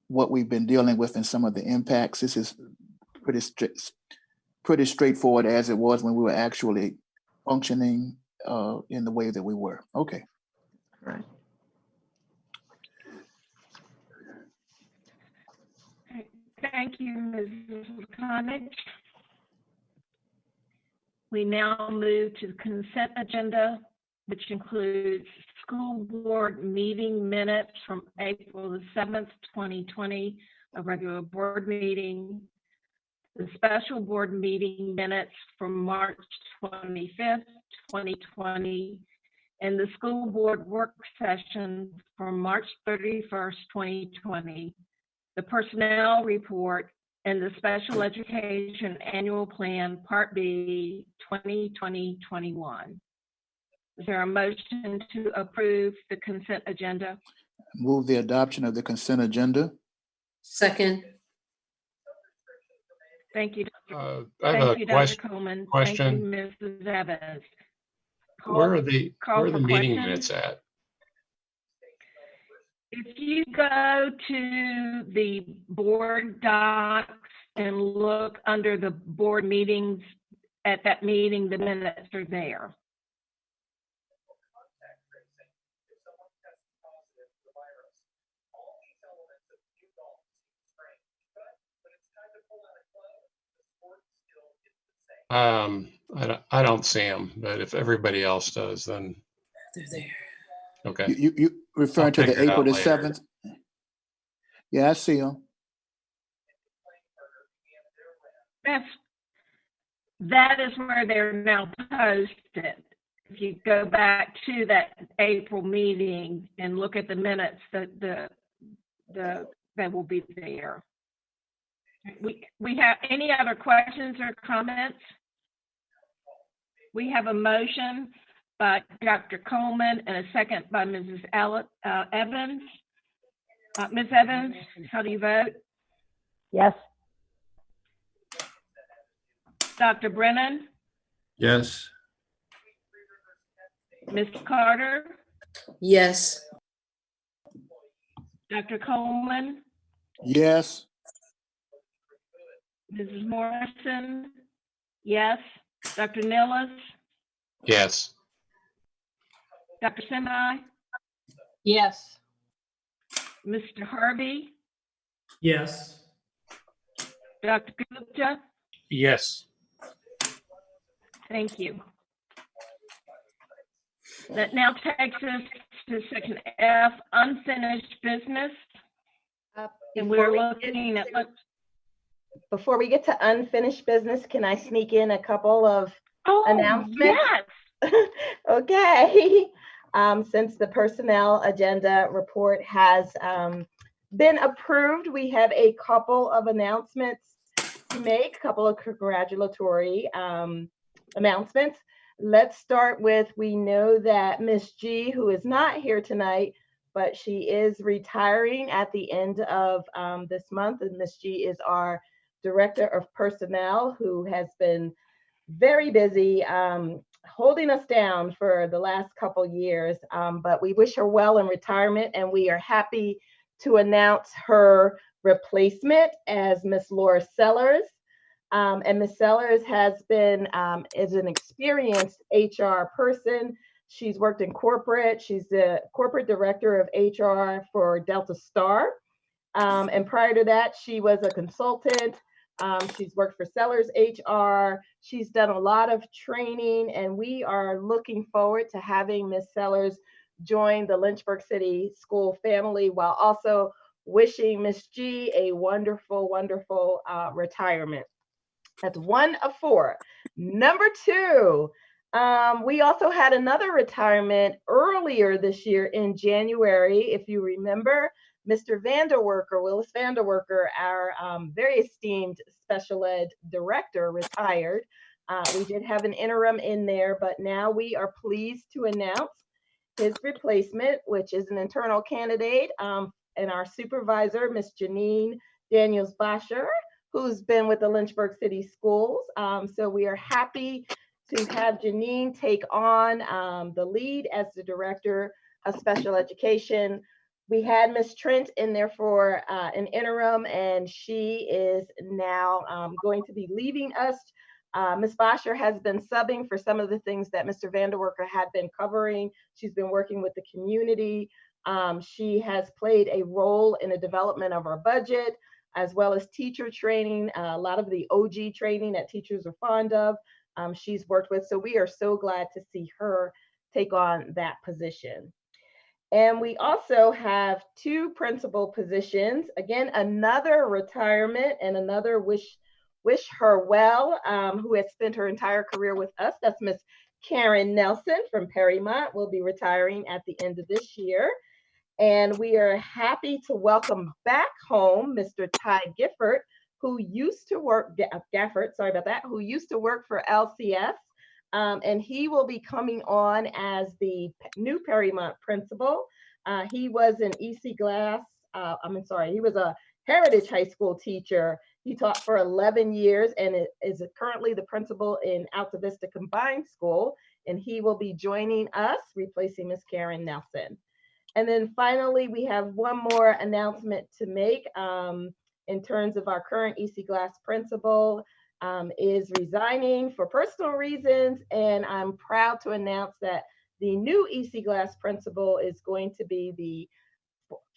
what we've been dealing with and some of the impacts. This is pretty straightforward, as it was when we were actually functioning in the way that we were. Okay. Right. Thank you, Mrs. Connick. We now move to the consent agenda, which includes school board meeting minutes from April the 7th, 2020, a regular board meeting, the special board meeting minutes from March 25th, 2020, and the school board work session from March 31st, 2020, the personnel report, and the special education annual plan, Part B, 2020-21. Is there a motion to approve the consent agenda? Move the adoption of the consent agenda. Second. Thank you. I have Thank you, Dr. Coleman. question. Thank you, Mrs. Evans. Where are the meeting questions? minutes at? If you go to the board docs and look under the board meetings, at that meeting, the minutes are there. I don't see them, but if everybody else does, then They're there. okay. You referring to the April the 7th? Yeah, I see them. That is where they're now posted. If you go back to that April meeting and look at the minutes, that will be there. We have any other questions or comments? We have a motion by Dr. Coleman and a second by Mrs. Evans. Ms. Evans, how do you vote? Yes. Dr. Brennan? Yes. Ms. Carter? Yes. Dr. Coleman, Yes. Mrs. Morrison, yes. Dr. Nillis, Yes. Dr. Sinai, Yes. Mr. Harvey, Yes. Dr. Gupta. Yes. Thank you. That now takes us to section F, unfinished business. And we're looking at, Before we get to unfinished business, can I sneak in a couple of oh, announcements? yes. Okay. Since the personnel agenda report has been approved, we have a couple of announcements to make, a couple of congratulatory announcements. Let's start with, we know that Miss G, who is not here tonight, but she is retiring at the end of this month. And Miss G is our Director of Personnel, who has been very busy holding us down for the last couple years. But we wish her well in retirement, and we are happy to announce her replacement as Miss Laura Sellers. And Ms. Sellers has been, is an experienced HR person. She's worked in corporate. She's the corporate director of HR for Delta Star. And prior to that, she was a consultant. She's worked for Sellers HR. She's done a lot of training, and we are looking forward to having Ms. Sellers join the Lynchburg City School family, while also wishing Ms. G a wonderful, wonderful retirement. That's one of four. Number two, we also had another retirement earlier this year in January. If you remember, Mr. Vanderwerker, Willis Vanderwerker, our very esteemed special ed director, retired. We did have an interim in there, but now we are pleased to announce his replacement, which is an internal candidate, and our supervisor, Ms. Janine Daniels-Basher, who's been with the Lynchburg City Schools. So we are happy to have Janine take on the lead as the Director of Special Education. We had Ms. Trent in there for an interim, and she is now going to be leaving us. Ms. Basher has been subbing for some of the things that Mr. Vanderwerker had been covering. She's been working with the community. She has played a role in the development of our budget, as well as teacher training, a lot of the OG training that teachers are fond of, she's worked with. So we are so glad to see her take on that position. And we also have two principal positions. Again, another retirement and another wish her well, who has spent her entire career with us. That's Miss Karen Nelson from Perrymont, will be retiring at the end of this year. And we are happy to welcome back home Mr. Ty Gifford, who used to work, who used to work for LCS. And he will be coming on as the new Perrymont principal. He was an EC Glass, he was a Heritage High School teacher. He taught for 11 years and is currently the principal in Alta Vista Combined School. And he will be joining us, replacing Miss Karen Nelson. And then finally, we have one more announcement to make in terms of our current EC Glass principal is resigning for personal reasons. And I'm proud to announce that the new EC Glass principal is going to be the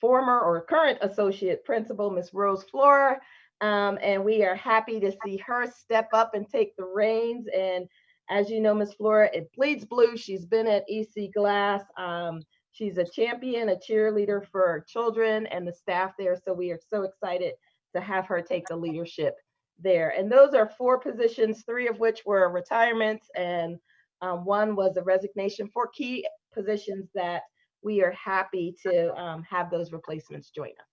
former or current associate principal, Ms. Rose Flora. And we are happy to see her step up and take the reins. And as you know, Ms. Flora, it bleeds blue. She's been at EC Glass. She's a champion, a cheerleader for children and the staff there. So we are so excited to have her take the leadership there. And those are four positions, three of which were retirements, and one was a resignation, for key positions that we are happy to have those replacements join us.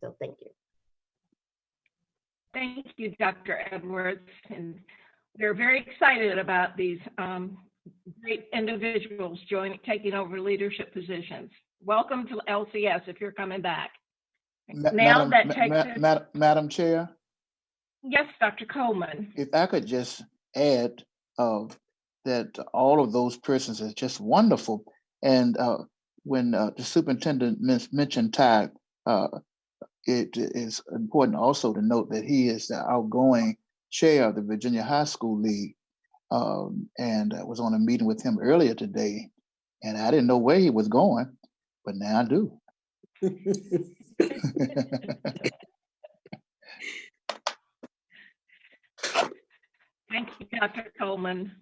So thank you. Thank you, Dr. Edwards. And we're very excited about these great individuals taking over leadership positions. Welcome to LCS if you're coming back. Madam Chair? Yes, Dr. Coleman. If I could just add that all of those persons is just wonderful. And when the superintendent mentioned Ty it is important also to note that he is the outgoing chair of the Virginia High School League. And I was on a meeting with him earlier today, and I didn't know where he was going, but now I do. Thank you, Dr. Coleman.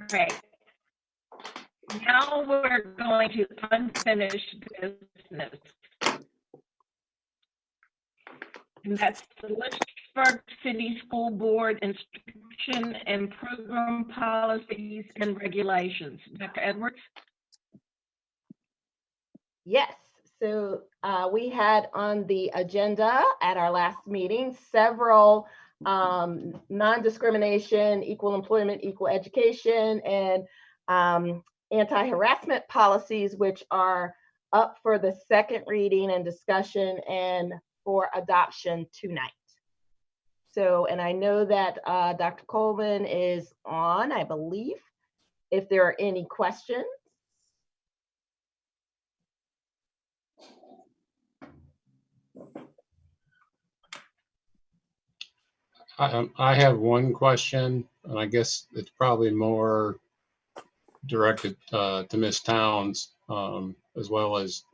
Great. Now we're going to unfinished business. And that's the Lynchburg City School Board instruction and program policies and regulations. Dr. Edwards? Yes, so we had on the agenda at our last meeting several non-discrimination, equal employment, equal education, and anti-harassment policies, which are up for the second reading and discussion and for adoption tonight. So, and I know that Dr. Coleman is on, I believe, if there are any questions. I have one question, and I guess it's probably more directed to Ms. Towns, as well as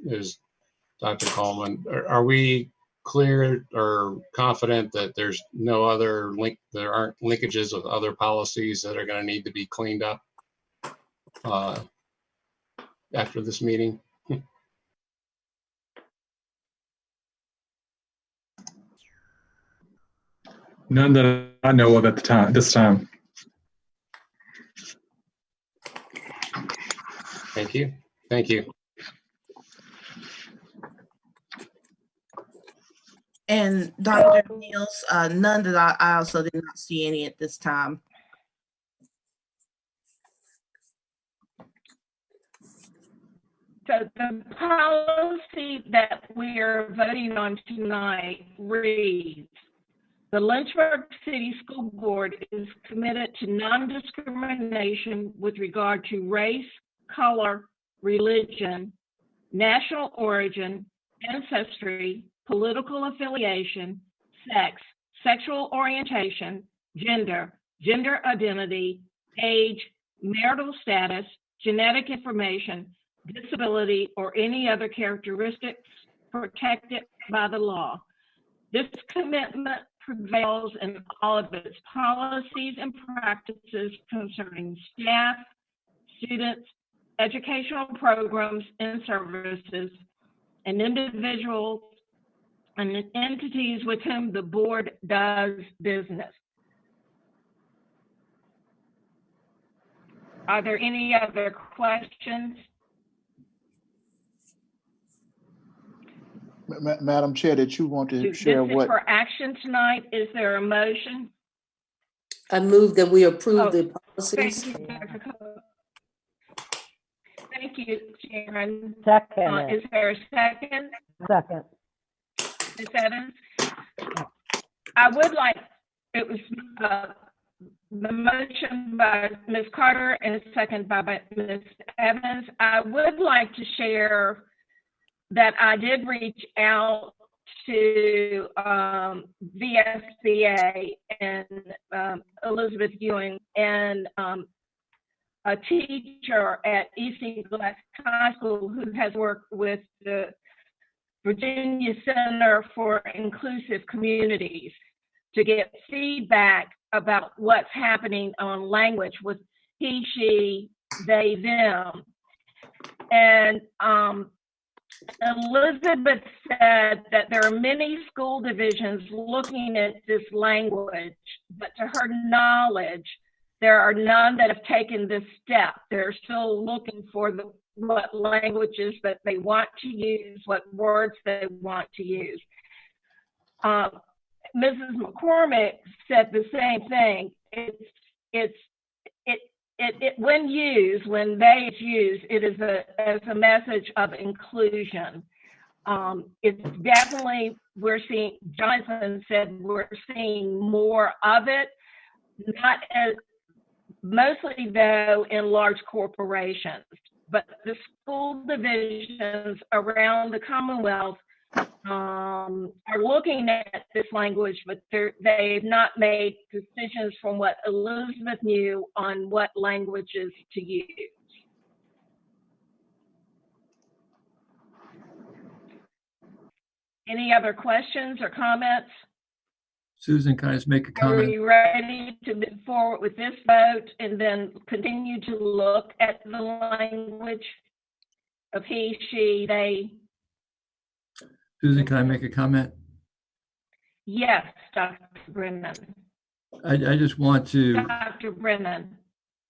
Dr. Coleman. Are we clear or confident that there's no other there aren't linkages with other policies that are going to need to be cleaned up after this meeting? None that I know of at this time. Thank you. Thank you. And Dr. Niels, none that I also did not see any at this time. So the policy that we are voting on tonight reads, the Lynchburg City School Board is committed to non-discrimination with regard to race, color, religion, national origin, ancestry, political affiliation, sex, sexual orientation, gender, gender identity, age, marital status, genetic information, disability, or any other characteristics protected by the law. This commitment prevails in all of its policies and practices concerning staff, students, educational programs and services, and individuals and entities with whom the board does business. Are there any other questions? Madam Chair, did you want to share This is what? for action tonight. Is there a motion? I move that we approve the policies. Thank you, Dr. Cook. Thank you, Sharon. Second. Is there a second? Second. Ms. Evans? I would like, it was the motion by Ms. Carter and a second by Ms. Evans. I would like to share that I did reach out to VSBA and Elizabeth Ewing and a teacher at East Glass High School who has worked with the Virginia Center for Inclusive Communities to get feedback about what's happening on language with he, she, they, them. And Elizabeth said that there are many school divisions looking at this language, but to her knowledge, there are none that have taken this step. They're still looking for what languages that they want to use, what words they want to use. Mrs. McCormick said the same thing. When they use, it is as a message of inclusion. It's definitely, we're seeing, Jonathan said, we're seeing more of it, not as, mostly though in large corporations. but the school divisions around the Commonwealth are looking at this language, but they've not made decisions from what Elizabeth knew on what languages to use. Any other questions or comments? Susan, can I just make a Are comment? we ready to move forward with this vote and then continue to look at the language of he, she, they? Susan, can I make a comment? Yes, Dr. Brennan. I just want to, Dr. Brennan.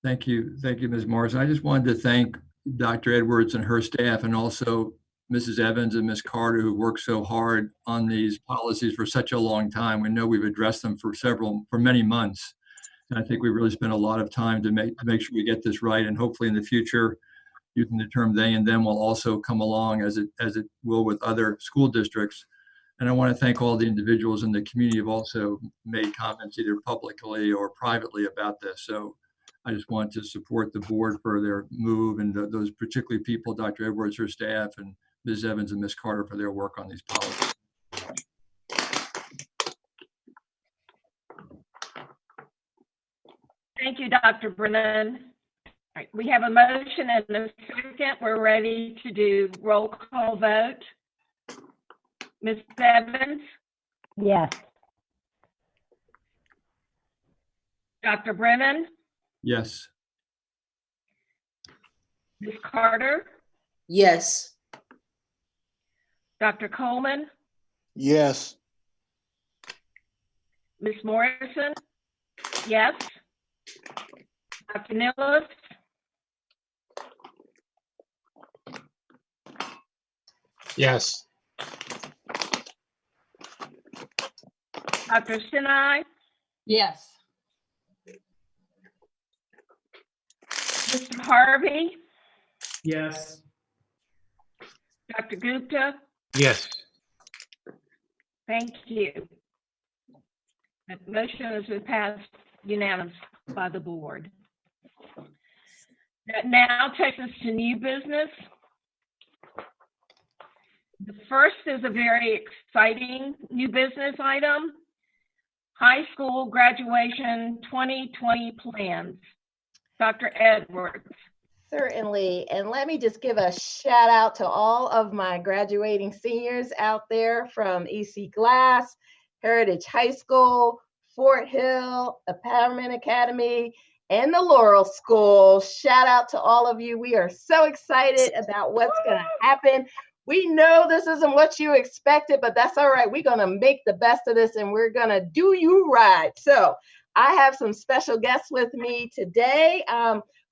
thank you, Ms. Morrison. I just wanted to thank Dr. Edwards and her staff, and also Mrs. Evans and Ms. Carter, who worked so hard on these policies for such a long time. We know we've addressed them for many months. And I think we really spent a lot of time to make sure we get this right. And hopefully in the future, using the term they and them will also come along as it will with other school districts. And I want to thank all the individuals in the community who've also made comments either publicly or privately about this. So I just want to support the board for their move, and those particularly people, Dr. Edwards, her staff, and Ms. Evans and Ms. Carter for their work on these policies. Thank you, Dr. Brennan. All right, we have a motion and a second. We're ready to do roll call vote. Ms. Evans? Yes. Dr. Brennan? Yes. Ms. Carter? Yes. Dr. Coleman? Yes. Ms. Morrison? Yes. Dr. Nicholas? Yes. Dr. Sinai? Yes. Mr. Harvey? Yes. Dr. Gupta? Yes. Thank you. The motion has been passed unanimously by the board. That now takes us to new business. The first is a very exciting new business item. High school graduation 2020 plans. Dr. Edwards. Certainly. And let me just give a shout out to all of my graduating seniors out there from EC Glass, Heritage High School, Fort Hill, Empowerment Academy, and the Laurel School. Shout out to all of you. We are so excited about what's going to happen. We know this isn't what you expected, but that's all right. We're going to make the best of this, and we're going to do you right. So I have some special guests with me today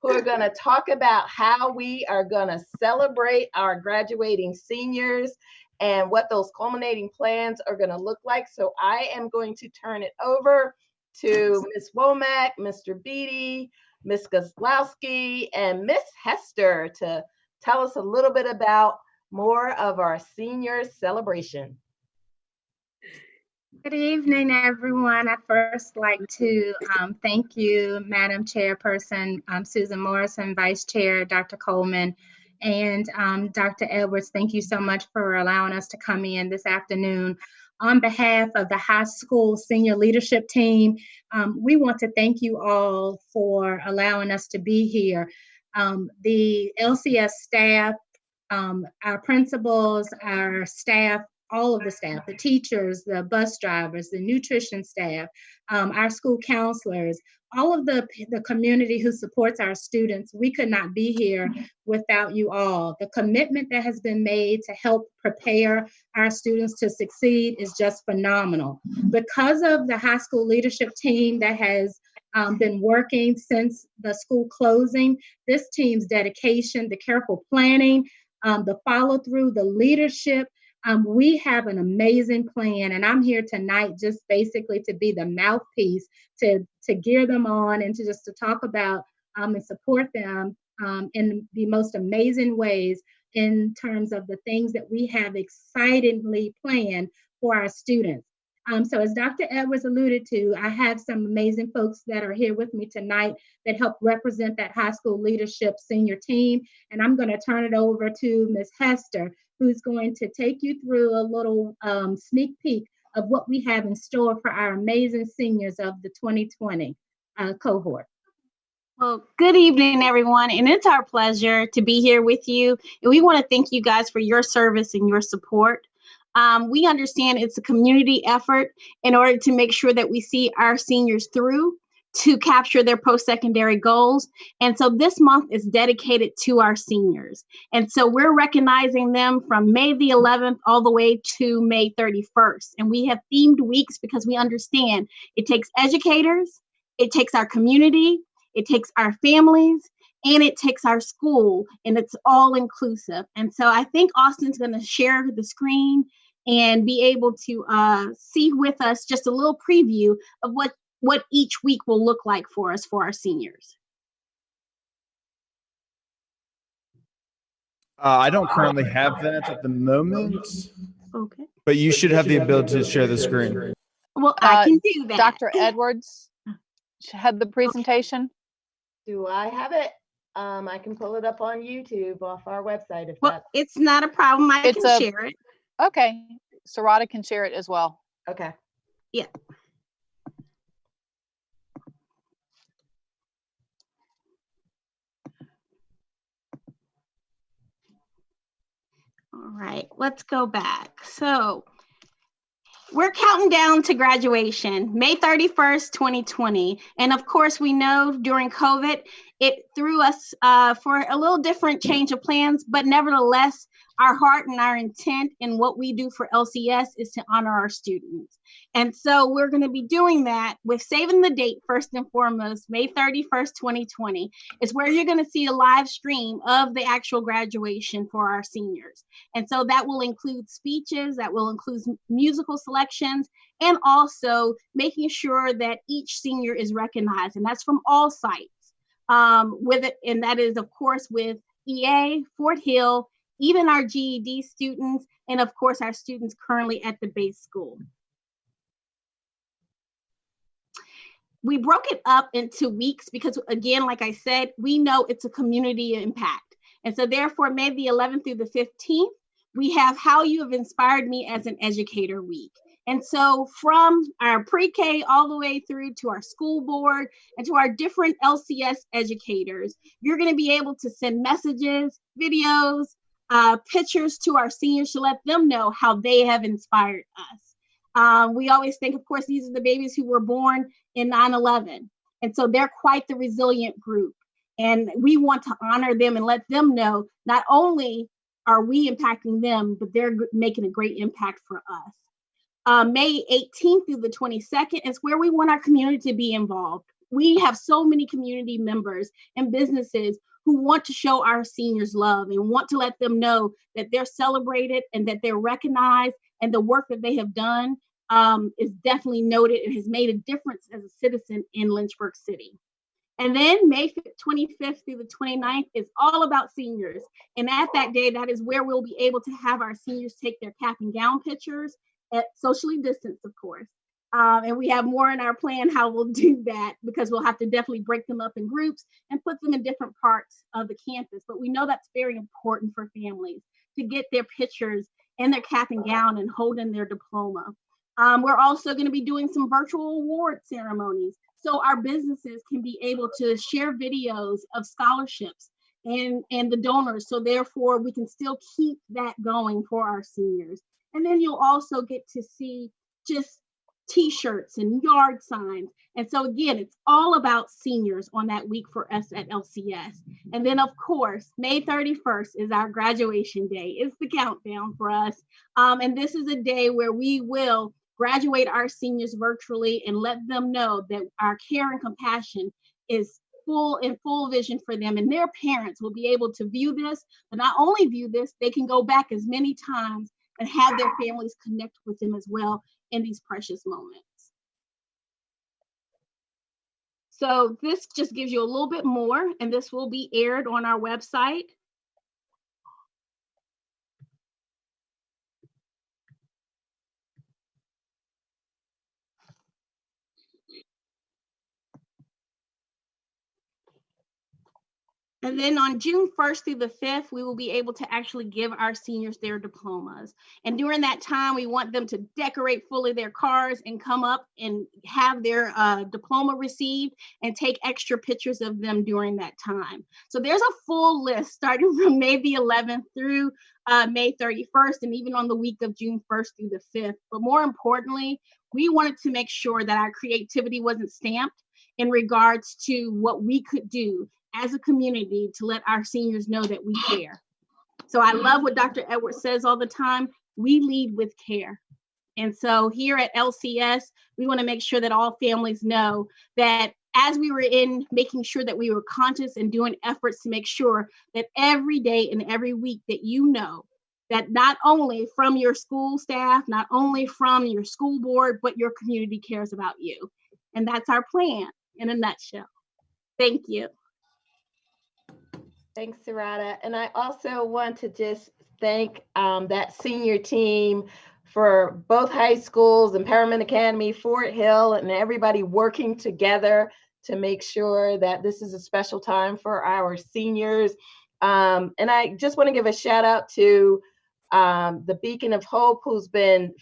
who are going to talk about how we are going to celebrate our graduating seniors and what those culminating plans are going to look like. So I am going to turn it over to Ms. Womack, Mr. Beatty, Ms. Goslowski, and Ms. Hester to tell us a little bit about more of our senior celebration. Good evening, everyone. I'd first like to thank you, Madam Chairperson Susan Morrison, Vice Chair Dr. Coleman, and Dr. Edwards. Thank you so much for allowing us to come in this afternoon. On behalf of the high school senior leadership team, we want to thank you all for allowing us to be here. The LCS staff, our principals, our staff, all of the staff, the teachers, the bus drivers, the nutrition staff, our school counselors, all of the community who supports our students. We could not be here without you all. The commitment that has been made to help prepare our students to succeed is just phenomenal. Because of the high school leadership team that has been working since the school closing, this team's dedication, the careful planning, the follow through, the leadership, we have an amazing plan, and I'm here tonight just basically to be the mouthpiece to gear them on and to talk about and support them in the most amazing ways in terms of the things that we have excitedly planned for our students. So as Dr. Edwards alluded to, I have some amazing folks that are here with me tonight that help represent that high school leadership senior team. And I'm going to turn it over to Ms. Hester, who's going to take you through a little sneak peek of what we have in store for our amazing seniors of the 2020 cohort. Well, good evening, everyone, and it's our pleasure to be here with you. And we want to thank you guys for your service and your support. We understand it's a community effort in order to make sure that we see our seniors through to capture their post-secondary goals. And so this month is dedicated to our seniors. And so we're recognizing them from May the 11th all the way to May 31st. And we have themed weeks because we understand it takes educators, it takes our community, it takes our families, and it takes our school, and it's all inclusive. And so I think Austin's going to share the screen and be able to see with us just a little preview of what each week will look like for us, for our seniors. I don't currently have that at the moment. Okay. But you should have the ability to share the screen. Well, I can do that. Dr. Edwards had the presentation. Do I have it? I can pull it up on YouTube off our website if Well, it's not a problem. I can share it. Okay. Sarada can share it as well. Okay. Yeah. All right, let's go back. So we're counting down to graduation, May 31st, 2020. And of course, we know during COVID, it threw us for a little different change of plans, but nevertheless, our heart and our intent in what we do for LCS is to honor our students. And so we're going to be doing that with saving the date first and foremost, May 31st, 2020 is where you're going to see a live stream of the actual graduation for our seniors. And so that will include speeches, that will include musical selections, and also making sure that each senior is recognized. And that's from all sites with it. And that is, of course, with EA, Fort Hill, even our GED students, and of course, our students currently at the base school. We broke it up into weeks because, again, like I said, we know it's a community impact. And so therefore, May the 11th through the 15th, we have How You Have Inspired Me as an Educator Week. And so from our pre-K all the way through to our school board and to our different LCS educators, you're going to be able to send messages, videos, pictures to our seniors to let them know how they have inspired us. We always think, of course, these are the babies who were born in 9/11. And so they're quite the resilient group. And we want to honor them and let them know not only are we impacting them, but they're making a great impact for us. May 18th through the 22nd is where we want our community to be involved. We have so many community members and businesses who want to show our seniors love and want to let them know that they're celebrated and that they're recognized, and the work that they have done is definitely noted and has made a difference as a citizen in Lynchburg City. And then May 25th through the 29th is all about seniors. And at that day, that is where we'll be able to have our seniors take their cap and gown pictures, at socially distanced, of course. And we have more in our plan how we'll do that, because we'll have to definitely break them up in groups and put them in different parts of the campus. But we know that's very important for families to get their pictures in their cap and gown and holding their diploma. We're also going to be doing some virtual award ceremonies, so our businesses can be able to share videos of scholarships and the donors. So therefore, we can still keep that going for our seniors. And then you'll also get to see just T-shirts and yard signs. And so again, it's all about seniors on that week for us at LCS. And then of course, May 31st is our graduation day. It's the countdown for us. And this is a day where we will graduate our seniors virtually and let them know that our care and compassion is full vision for them, and their parents will be able to view this, but not only view this, they can go back as many times and have their families connect with them as well in these precious moments. So this just gives you a little bit more, and this will be aired on our website. And then on June 1st through the 5th, we will be able to actually give our seniors their diplomas. And during that time, we want them to decorate fully their cars and come up and have their diploma received and take extra pictures of them during that time. So there's a full list starting from May the 11th through May 31st, and even on the week of June 1st through the 5th. But more importantly, we wanted to make sure that our creativity wasn't stamped in regards to what we could do as a community to let our seniors know that we care. So I love what Dr. Edwards says all the time, we lead with care. And so here at LCS, we want to make sure that all families know that as we were in making sure that we were conscious and doing efforts to make sure that every day and every week that you know that not only from your school staff, not only from your school board, but your community cares about you. And that's our plan in a nutshell. Thank you. Thanks, Sarada. And I also want to just thank that senior team for both high schools, Empowerment Academy, Fort Hill, and everybody working together to make sure that this is a special time for our seniors. And I just want to give a shout out to the Beacon of Hope, who's been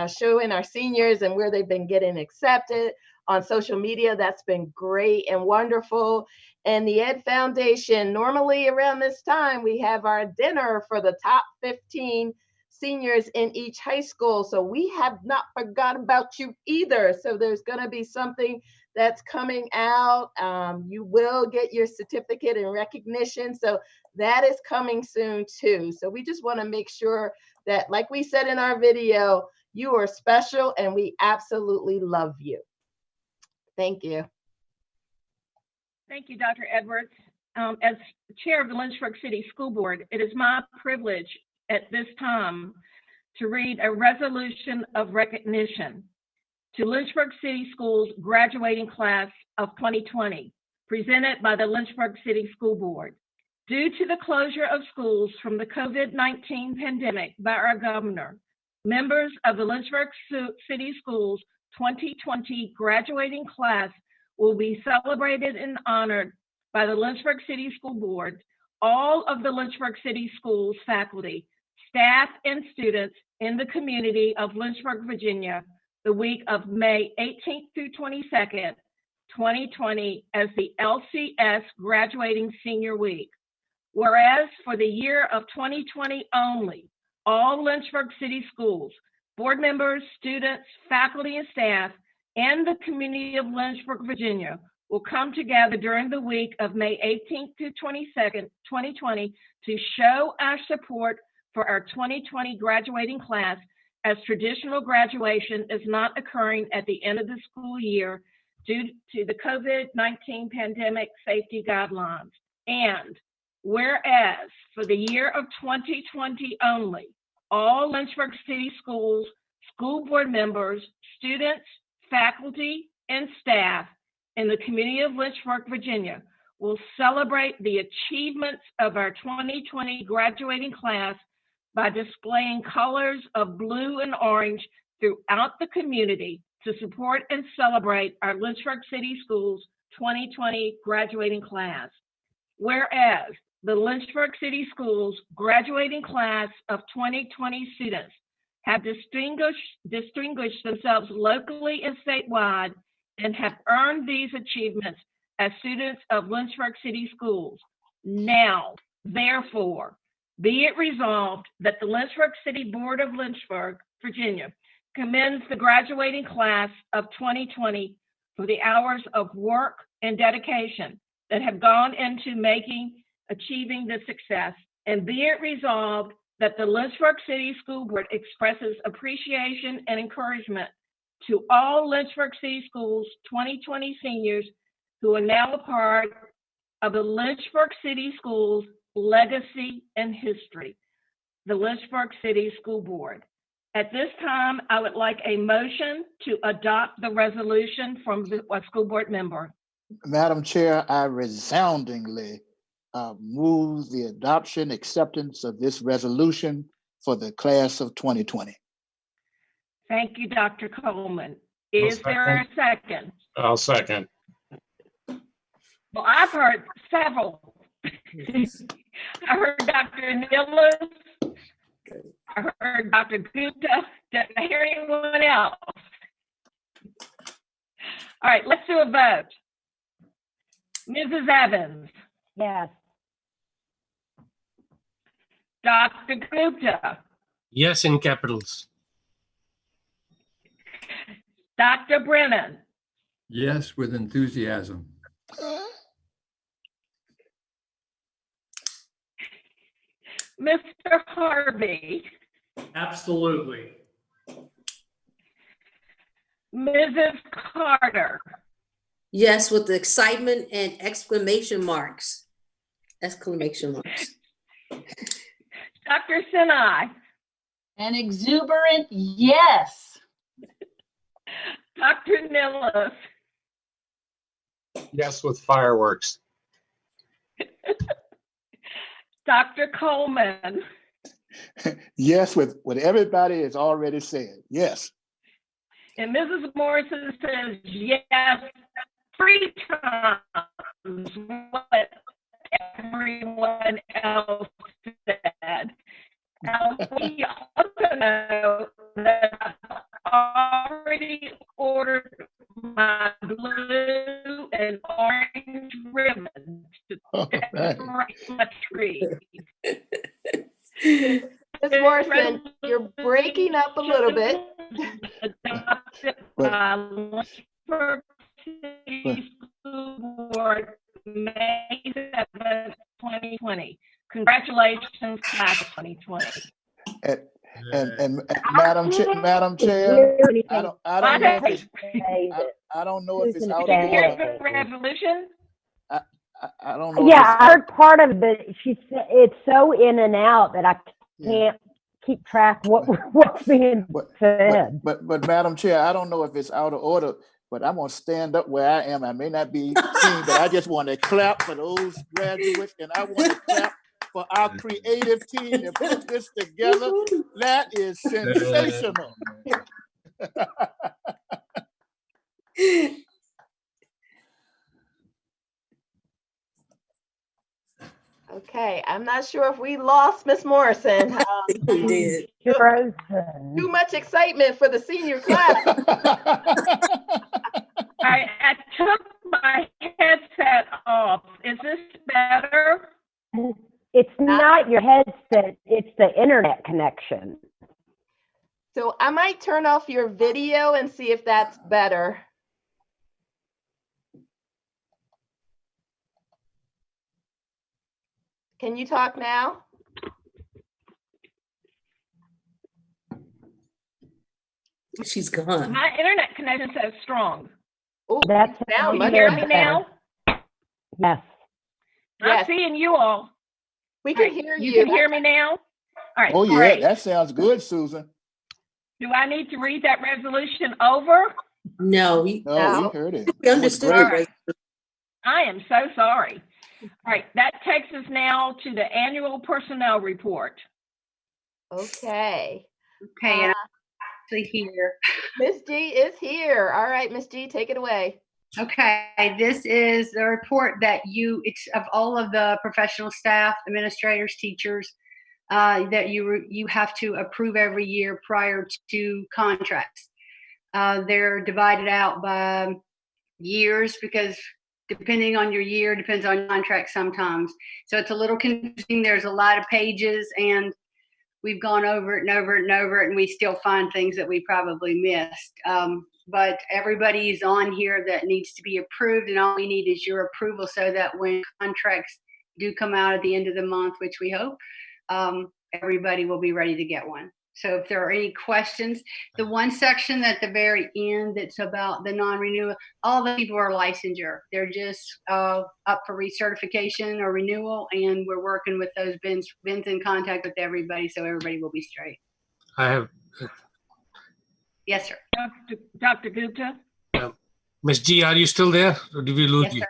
showing our seniors and where they've been getting accepted on social media. That's been great and wonderful. And the Ed Foundation, normally around this time, we have our dinner for the top 15 seniors in each high school. So we have not forgot about you either. So there's going to be something that's coming out. You will get your certificate and recognition. So that is coming soon too. So we just want to make sure that, like we said in our video, you are special and we absolutely love you. Thank you. Thank you, Dr. Edwards. As chair of the Lynchburg City School Board, it is my privilege at this time to read a resolution of recognition to Lynchburg City Schools graduating class of 2020, presented by the Lynchburg City School Board. Due to the closure of schools from the COVID-19 pandemic by our governor, members of the Lynchburg City Schools 2020 graduating class will be celebrated and honored by the Lynchburg City School Board, all of the Lynchburg City Schools faculty, staff, and students in the community of Lynchburg, Virginia, the week of May 18th through 22nd, 2020, as the LCS Graduating Senior Week. Whereas for the year of 2020 only, all Lynchburg City Schools, board members, students, faculty, and staff, and the community of Lynchburg, Virginia, will come together during the week of May 18th to 22nd, 2020, to show our support for our 2020 graduating class, as traditional graduation is not occurring at the end of the school year due to the COVID-19 pandemic safety guidelines. And whereas for the year of 2020 only, all Lynchburg City Schools, school board members, students, faculty, and staff in the community of Lynchburg, Virginia, will celebrate the achievements of our 2020 graduating class by displaying colors of blue and orange throughout the community to support and celebrate our Lynchburg City Schools 2020 graduating class. Whereas the Lynchburg City Schools graduating class of 2020 students have distinguished themselves locally and statewide and have earned these achievements as students of Lynchburg City Schools. Now, therefore, be it resolved that the Lynchburg City Board of Lynchburg, Virginia, commends the graduating class of 2020 for the hours of work and dedication that have gone into achieving this success, and be it resolved that the Lynchburg City School Board expresses appreciation and encouragement to all Lynchburg City Schools 2020 seniors who are now a part of the Lynchburg City Schools legacy and history, the Lynchburg City School Board. At this time, I would like a motion to adopt the resolution from a school board member. Madam Chair, I resoundingly move the adoption, acceptance of this resolution for the class of 2020. Thank you, Dr. Coleman. Is there a second? I'll second. Well, I've heard several I heard Dr. Nicholas. I heard Dr. Gupta. Did I hear anyone else? All right, let's do a vote. Mrs. Evans. Yes. Dr. Gupta. Yes, in capitals. Dr. Brennan. Yes, with enthusiasm. Mr. Harvey. Absolutely. Mrs. Carter. Yes, with the excitement and exclamation marks. Exclamation marks. Dr. Sinai. An exuberant yes. Dr. Nicholas. Yes, with fireworks. Dr. Coleman. Yes, with what everybody has already said. Yes. And Mrs. Morrison says yes 3 times what everyone else said. Now, we also know that I've already ordered my blue and orange ribbon to decorate my tree. Ms. Morrison, you're breaking up a little bit. Adopted by Lynchburg City School Board, May 7th, 2020. Congratulations, class of 2020. And Madam Chair, I don't know if it's out of order. Resolution? I don't know. Yeah, I heard part of it. She said it's so in and out that I can't keep track what's being said. But Madam Chair, I don't know if it's out of order, but I'm gonna stand up where I am. I may not be seen, but I just want to clap for those graduates, and I want to clap for our creative team that put this together. That is sensational. Okay, I'm not sure if we lost Miss Morrison. We did. Too much excitement for the senior class. I took my headset off. Is this better? It's not your headset, it's the internet connection. So I might turn off your video and see if that's better. Can you talk now? She's gone. My internet connection says strong. Oh, That's can you hear me now? Yes. I'm seeing you all. We can hear you. You can hear me now? All right. Oh, yeah, great. that sounds good, Susan. Do I need to read that resolution over? No, we heard it. We understood it. I am so sorry. All right, that takes us now to the annual personnel report. Okay. Okay, and I'm actually here. Miss G is here. All right, Miss G, take it away. Okay, this is the report that it's of all of the professional staff, administrators, teachers, that you have to approve every year prior to contracts. They're divided out by years because depending on your year, depends on contract sometimes. So it's a little confusing. There's a lot of pages and we've gone over it and over it and over it, and we still find things that we probably missed. But everybody's on here that needs to be approved, and all we need is your approval so that when contracts do come out at the end of the month, which we hope, everybody will be ready to get one. So if there are any questions, the one section at the very end that's about the non-renewal, all the people are licensure. They're just up for recertification or renewal, and we're working with those bins in contact with everybody, so everybody will be straight. I have. Yes, sir. Dr. Gupta? Ms. G, are you still there? Or did we lose Yes, you? sir.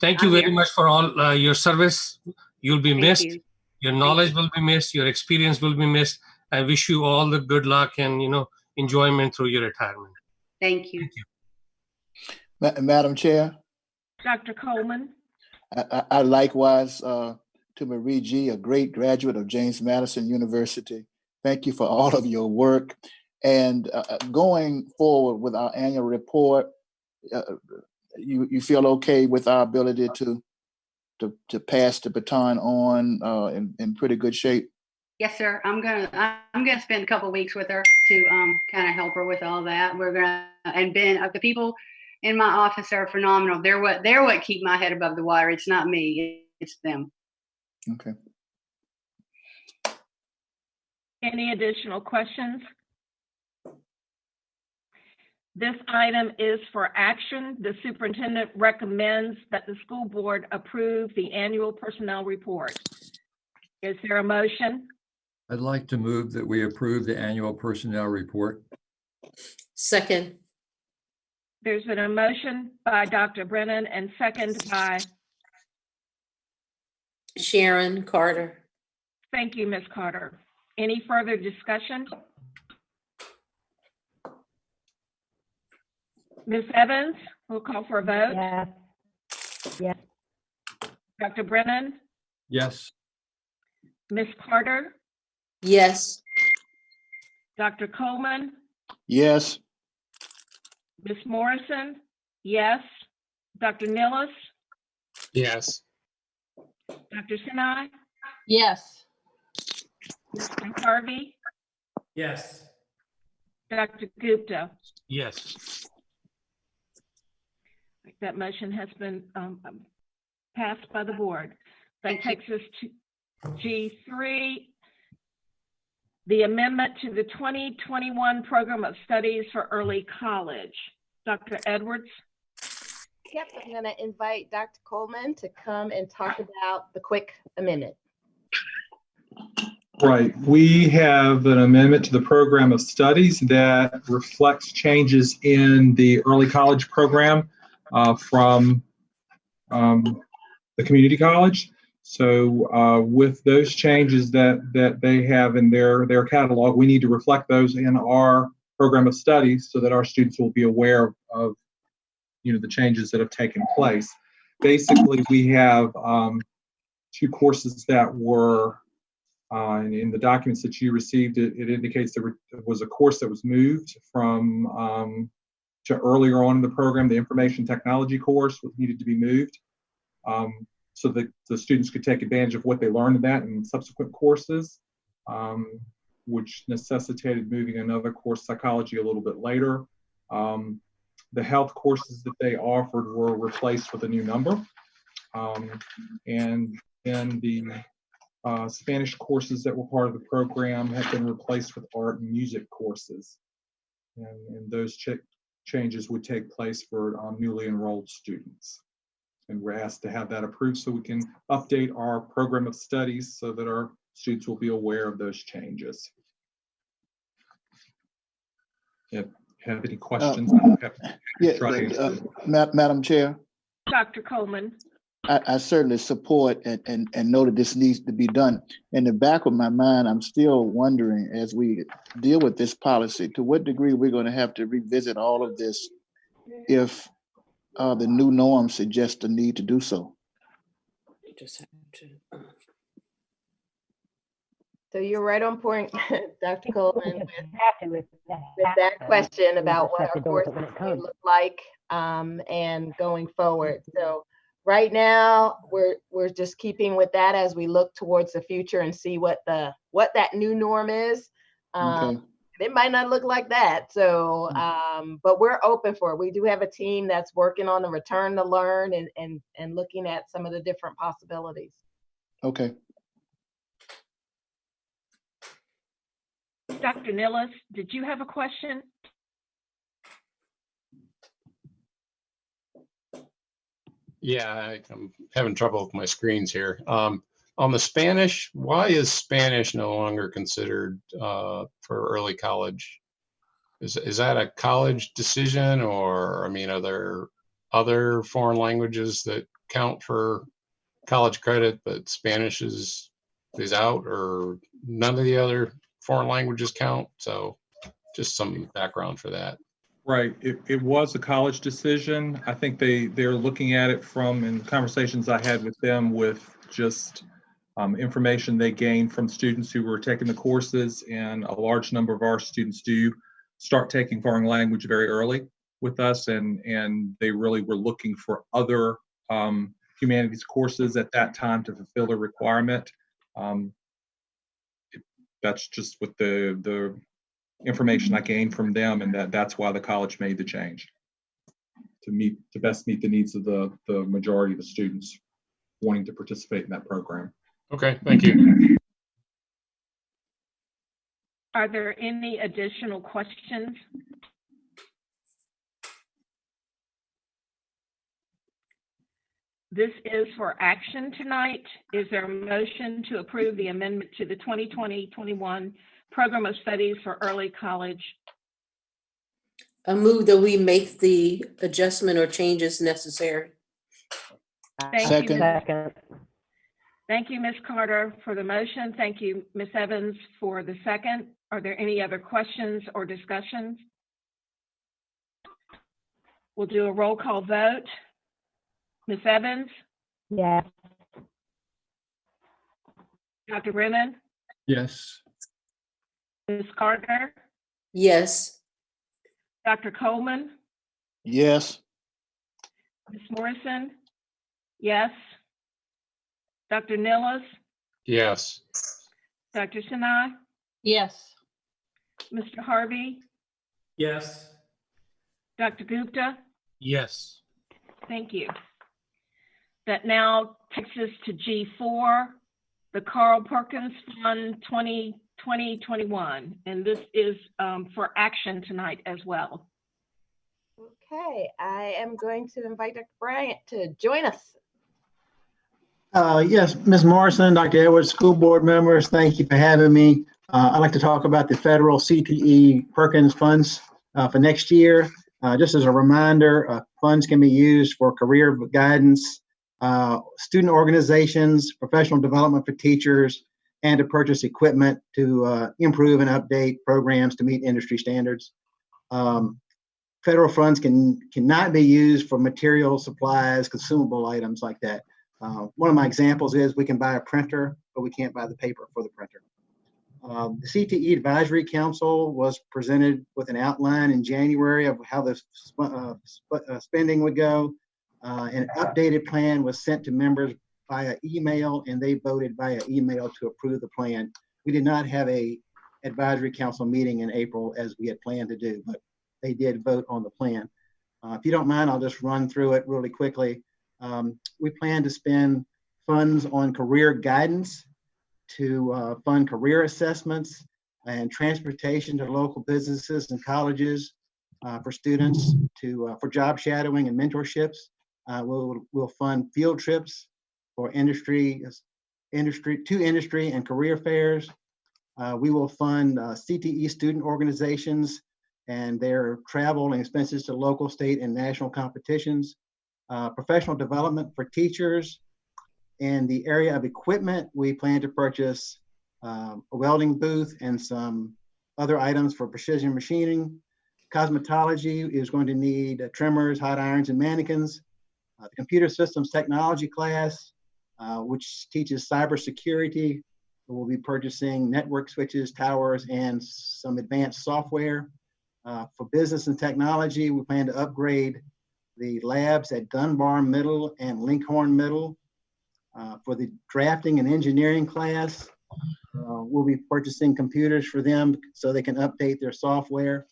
Thank you I'm very here. much for all your service. You'll be missed. you. Your knowledge will be missed. Your experience will be missed. I wish you all the good luck and, enjoyment through your retirement. Thank you. Madam Chair? Dr. Coleman? I likewise to Marie G., a great graduate of James Madison University. Thank you for all of your work. And going forward with our annual report, you feel okay with our ability to pass the baton on in pretty good shape? Yes, sir. I'm gonna spend a couple of weeks with her to kind of help her with all that. And Ben, the people in my office are phenomenal. They're what keep my head above the water. It's not me, it's them. Okay. Any additional questions? This item is for action. The superintendent recommends that the school board approve the annual personnel report. Is there a motion? I'd like to move that we approve the annual personnel report. Second. There's been a motion by Dr. Brennan and second by Sharon Carter. Thank you, Ms. Carter. Any further discussion? Ms. Evans, we'll call for a vote. Yes. Yes. Dr. Brennan, Yes. Ms. Carter, Yes. Dr. Coleman, Yes. Ms. Morrison, yes. Dr. Nilles, Yes. Dr. Sinai, Yes. Mr. Harvey, Yes. Dr. Gupta. Yes. That motion has been passed by the board. That Thank you. takes us to G3, the amendment to the 2021 Program of Studies for Early College. Dr. Edwards? Yep, I'm going to invite Dr. Coleman to come and talk about the quick amendment. Right. We have an amendment to the program of studies that reflects changes in the early college program from the community college. So with those changes that they have in their catalog, we need to reflect those in our program of studies so that our students will be aware of the changes that have taken place. Basically, we have two courses that were in the documents that you received. It indicates there was a course that was moved from to earlier on in the program. The information technology course needed to be moved so that the students could take advantage of what they learned in that in subsequent courses, which necessitated moving another course, psychology, a little bit later. The health courses that they offered were replaced with a new number. And then the Spanish courses that were part of the program have been replaced with art and music courses. And those changes would take place for newly enrolled students. And we're asked to have that approved so we can update our program of studies so that our students will be aware of those changes. If you have any questions? Madam Chair. Dr. Coleman. I certainly support and know that this needs to be done. In the back of my mind, I'm still wondering, as we deal with this policy, to what degree we're going to have to revisit all of this if the new norm suggests the need to do so. So you're right on point, Dr. Coleman, with that question about what our courses may look like and going forward. So right now, we're just keeping with that as we look towards the future and see what that new norm is. Okay. It might not look like that. So, but we're open for it. We do have a team that's working on the return to learn and looking at some of the different possibilities. Okay. Dr. Nilles, did you have a question? Yeah, I'm having trouble with my screens here. On the Spanish, why is Spanish no longer considered for early college? Is that a college decision, or, I mean, are there other foreign languages that count for college credit, but Spanish is out, or none of the other foreign languages count? So just some background for that. Right. It was a college decision. I think they're looking at it from, in conversations I had with them, with just information they gained from students who were taking the courses, and a large number of our students do start taking foreign language very early with us, and they really were looking for other humanities courses at that time to fulfill the requirement. That's just what the information I gained from them, and that's why the college made the change to best meet the needs of the majority of the students wanting to participate in that program. Okay, thank you. Are there any additional questions? This is for action tonight. Is there a motion to approve the amendment to the 2020-21 Program of Studies for Early College? I move that we make the adjustment or changes necessary. Thank you, Ms. Thank you, Ms. Carter, for the motion. Thank you, Ms. Evans, for the second. Are there any other questions or discussions? We'll do a roll call vote. Ms. Evans? Yes. Dr. Brennan? Yes. Ms. Carter? Yes. Dr. Coleman? Yes. Ms. Morrison? Yes. Dr. Nilles? Yes. Dr. Sinai? Yes. Mr. Harvey? Yes. Dr. Gupta? Yes. Thank you. That now takes us to G4, the Carl Perkins Fund 2020-21, and this is for action tonight as well. Okay, I am going to invite Dr. Bryant to join us. Yes, Ms. Morrison, Dr. Edwards, school board members, thank you for having me. I'd like to talk about the federal CTE Perkins funds for next year. Just as a reminder, funds can be used for career guidance, student organizations, professional development for teachers, and to purchase equipment to improve and update programs to meet industry standards. Federal funds cannot be used for material, supplies, consumable items like that. One of my examples is we can buy a printer, but we can't buy the paper for the printer. The CTE Advisory Council was presented with an outline in January of how the spending would go. An updated plan was sent to members via email, and they voted via email to approve the plan. We did not have a advisory council meeting in April as we had planned to do, but they did vote on the plan. If you don't mind, I'll just run through it really quickly. We plan to spend funds on career guidance to fund career assessments and transportation to local businesses and colleges for students for job shadowing and mentorships. We'll fund field trips for industry and career fairs. We will fund CTE student organizations and their travel and expenses to local, state, and national competitions. Professional development for teachers. In the area of equipment, we plan to purchase a welding booth and some other items for precision machining. Cosmetology is going to need trimmers, hot irons, and mannequins. The computer systems technology class, which teaches cybersecurity. We'll be purchasing network switches, towers, and some advanced software. For business and technology, we plan to upgrade the labs at Dunbar Middle and Lincoln Middle. For the drafting and engineering class, we'll be purchasing computers for them so they can update their software.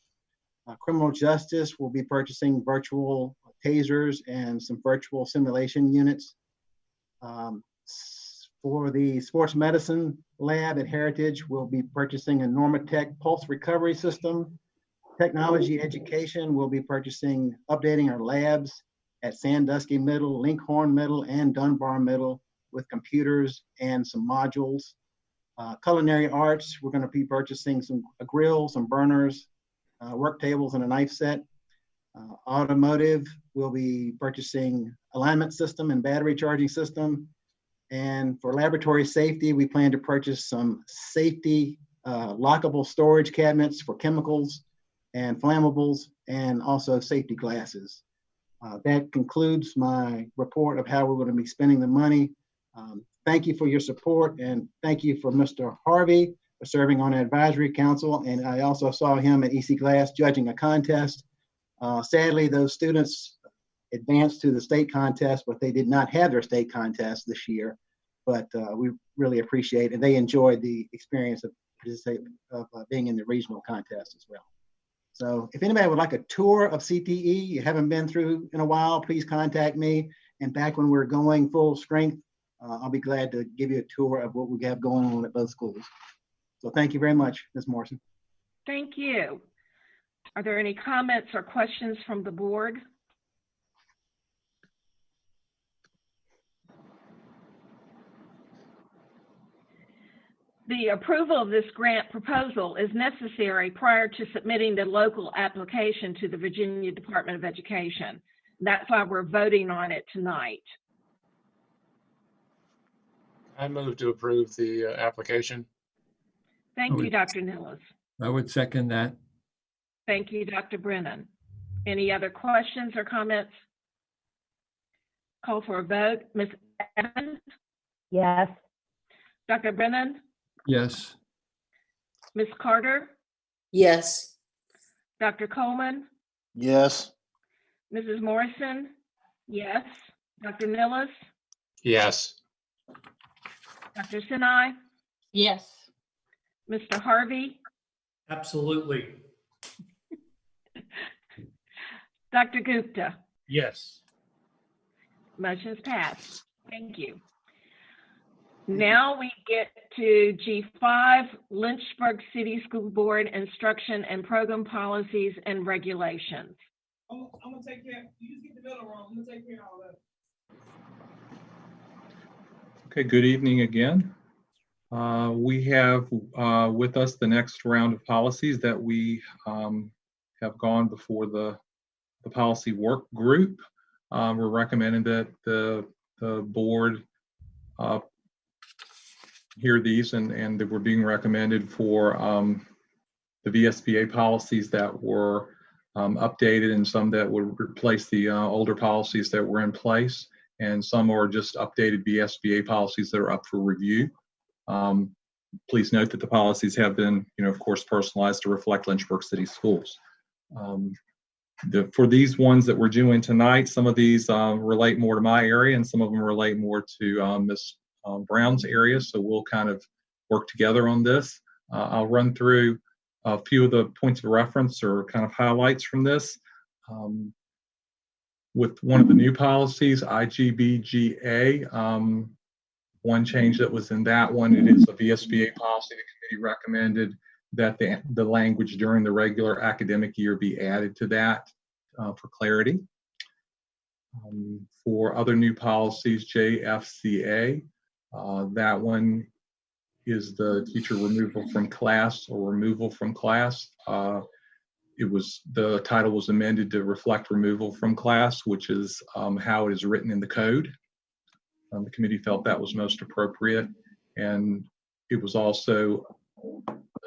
Criminal justice will be purchasing virtual tasers and some virtual simulation units. For the sports medicine lab at Heritage, we'll be purchasing a Normatec pulse recovery system. Technology education, we'll be updating our labs at Sandusky Middle, Lincoln Middle, and Dunbar Middle with computers and some modules. Culinary arts, we're going to be purchasing a grill, some burners, work tables, and a knife set. Automotive, we'll be purchasing alignment system and battery charging system. And for laboratory safety, we plan to purchase some safety lockable storage cabinets for chemicals and flammables and also safety glasses. That concludes my report of how we're going to be spending the money. Thank you for your support, and thank you for Mr. Harvey for serving on the advisory council. And I also saw him at EC Glass judging a contest. Sadly, those students advanced to the state contest, but they did not have their state contest this year. But we really appreciate it. They enjoyed the experience of being in the regional contest as well. So if anybody would like a tour of CTE you haven't been through in a while, please contact me. And back when we're going full strength, I'll be glad to give you a tour of what we have going on at both schools. So thank you very much, Ms. Morrison. Thank you. Are there any comments or questions from the board? The approval of this grant proposal is necessary prior to submitting the local application to the Virginia Department of Education. That's why we're voting on it tonight. I move to approve the application. Thank you, Dr. Nilles. I would second that. Thank you, Dr. Brennan. Any other questions or comments? Call for a vote. Ms. Evans? Yes. Dr. Brennan? Yes. Ms. Carter? Yes. Dr. Coleman? Yes. Mrs. Morrison? Yes. Dr. Nilles? Yes. Dr. Sinai? Yes. Mr. Harvey? Absolutely. Dr. Gupta? Yes. Motion's passed. Thank you. Now we get to G5, Lynchburg City School Board Instruction and Program Policies and Regulations. I'm gonna take care. You just get the middle wrong. I'm gonna take care of all that. Okay, good evening again. We have with us the next round of policies that we have gone before the policy work group. We're recommending that the board hear these, and that we're being recommended for the VSBA policies that were updated, and some that would replace the older policies that were in place, and some are just updated VSBA policies that are up for review. Please note that the policies have been, of course, personalized to reflect Lynchburg City Schools. For these ones that we're doing tonight, some of these relate more to my area, and some of them relate more to Ms. Brown's area, so we'll kind of work together on this. I'll run through a few of the points of reference or kind of highlights from this. With one of the new policies, IGBGA, one change that was in that one, it is a VSBA policy. The committee recommended that the language during the regular academic year be added to that for clarity. For other new policies, JFCA, that one is the teacher removal from class or removal from class. The title was amended to reflect removal from class, which is how it is written in the code. The committee felt that was most appropriate, and it was also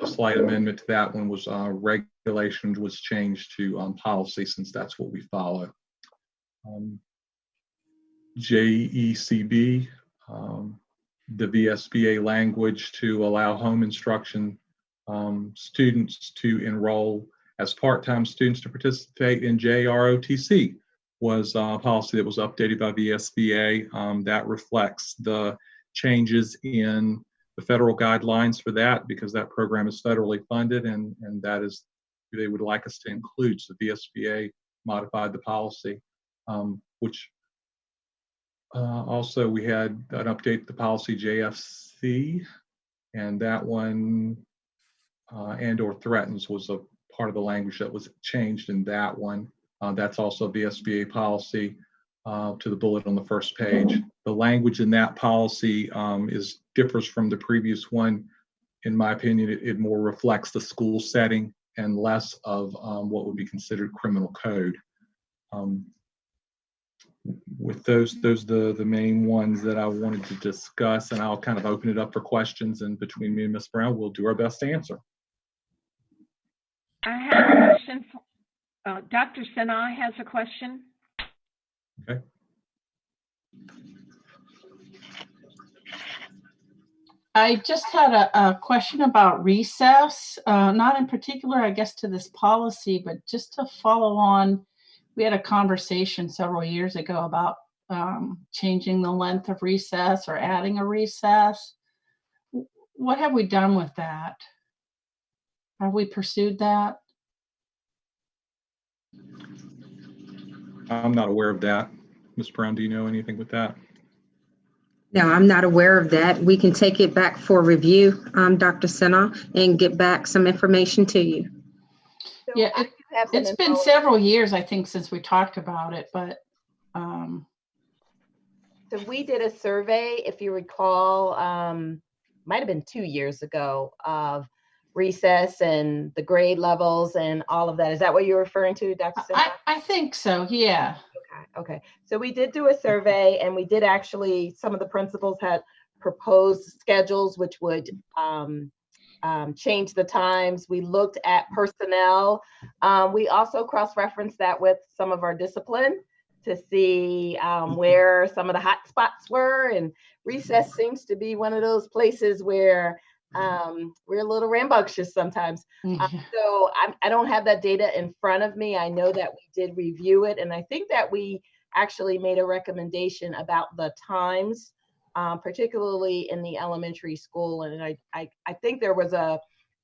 a slight amendment to that one was regulations was changed to policy, since that's what we follow. JECB, the VSBA language to allow home instruction students to enroll as part-time students to participate in JROTC was a policy that was updated by VSBA. That reflects the changes in the federal guidelines for that, because that program is federally funded, and that is who they would like us to include. So VSBA modified the policy, which also we had an update to the policy JFC, and that one and or threatens was a part of the language that was changed in that one. That's also VSBA policy to the bullet on the first page. The language in that policy differs from the previous one. In my opinion, it more reflects the school setting and less of what would be considered criminal code. With those the main ones that I wanted to discuss, and I'll kind of open it up for questions, and between me and Ms. Brown, we'll do our best to answer. I have a question. Dr. Sinai has a question. Okay. I just had a question about recess, not in particular, I guess, to this policy, but just to follow on. We had a conversation several years ago about changing the length of recess or adding a recess. What have we done with that? Have we pursued that? I'm not aware of that. Ms. Brown, do you know anything with that? No, I'm not aware of that. We can take it back for review, Dr. Sinha, and get back some information to you. So Yeah, I do have some it's been info. several years, I think, since we talked about it, but So we did a survey, if you recall, might have been 2 years ago, of recess and the grade levels and all of that. Is that what you're referring to, Dr. Sinha? I think so, yeah. Okay. So we did do a survey, and we did actually, some of the principals had proposed schedules which would change the times. We looked at personnel. We also cross-referenced that with some of our discipline to see where some of the hot spots were. And recess seems to be one of those places where we're a little rambunctious sometimes. So I don't have that data in front of me. I know that we did review it, and I think that we actually made a recommendation about the times, particularly in the elementary school. And I think there was a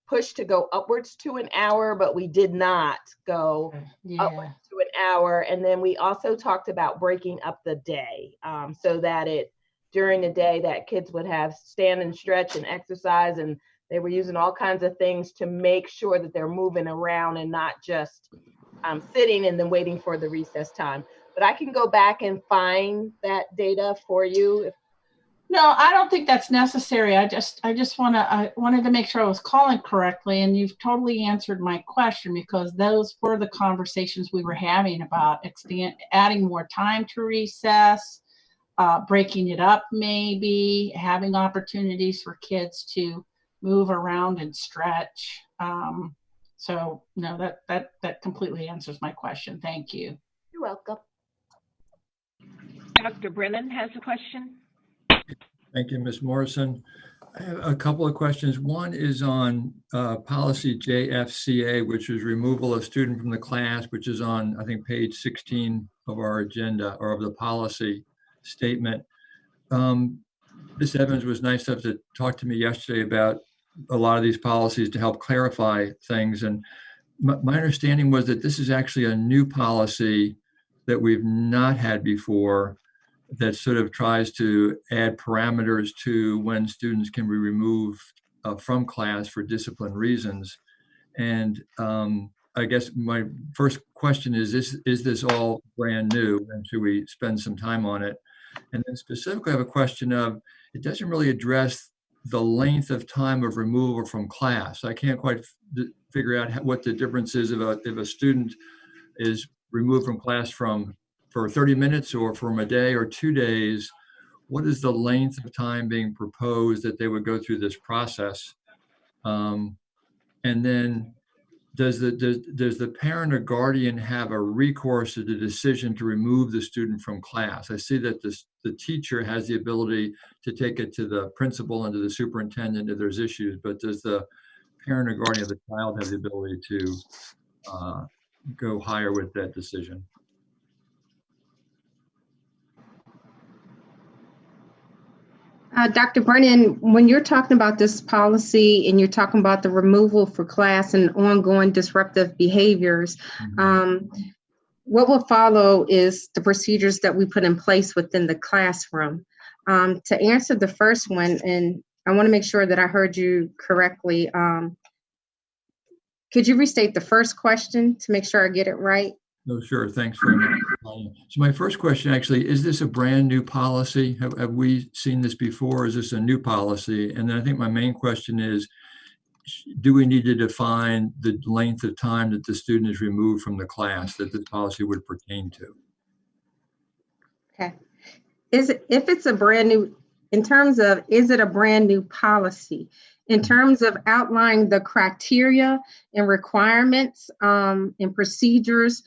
push to go upwards to an hour, but we did not go upwards to an hour. And then we also talked about breaking up the day so that during the day that kids would have stand and stretch and exercise, and they were using all kinds of things to make sure that they're moving around and not just sitting and then waiting for the recess time. But I can go back and find that data for you. No, I don't think that's necessary. I wanted to make sure I was calling correctly, and you've totally answered my question, because those were the conversations we were having about adding more time to recess, breaking it up, maybe having opportunities for kids to move around and stretch. So no, that completely answers my question. Thank you. You're welcome. Dr. Brennan has a question. Thank you, Ms. Morrison. I have a couple of questions. One is on policy JFCA, which is removal of student from the class, which is on, I think, page 16 of our agenda, or of the policy statement. Ms. Evans was nice enough to talk to me yesterday about a lot of these policies to help clarify things. And my understanding was that this is actually a new policy that we've not had before, that sort of tries to add parameters to when students can be removed from class for discipline reasons. And I guess my first question is this all brand new, and should we spend some time on it? And then specifically, I have a question of, it doesn't really address the length of time of removal from class. I can't quite figure out what the difference is if a student is removed from class for 30 minutes or from a day or 2 days. What is the length of time being proposed that they would go through this process? And then does the parent or guardian have a recourse to the decision to remove the student from class? I see that the teacher has the ability to take it to the principal and to the superintendent if there's issues, but does the parent or guardian of the child have the ability to go higher with that decision? Dr. Brennan, when you're talking about this policy and you're talking about the removal for class and ongoing disruptive behaviors, what will follow is the procedures that we put in place within the classroom. To answer the first one, and I want to make sure that I heard you correctly, could you restate the first question to make sure I get it right? No, sure. Thanks very much. So my first question, actually, is this a brand new policy? Have we seen this before? Is this a new policy? And then I think my main question is, do we need to define the length of time that the student is removed from the class that this policy would pertain to? Okay. If it's a brand new, in terms of, is it a brand new policy? In terms of outlining the criteria and requirements and procedures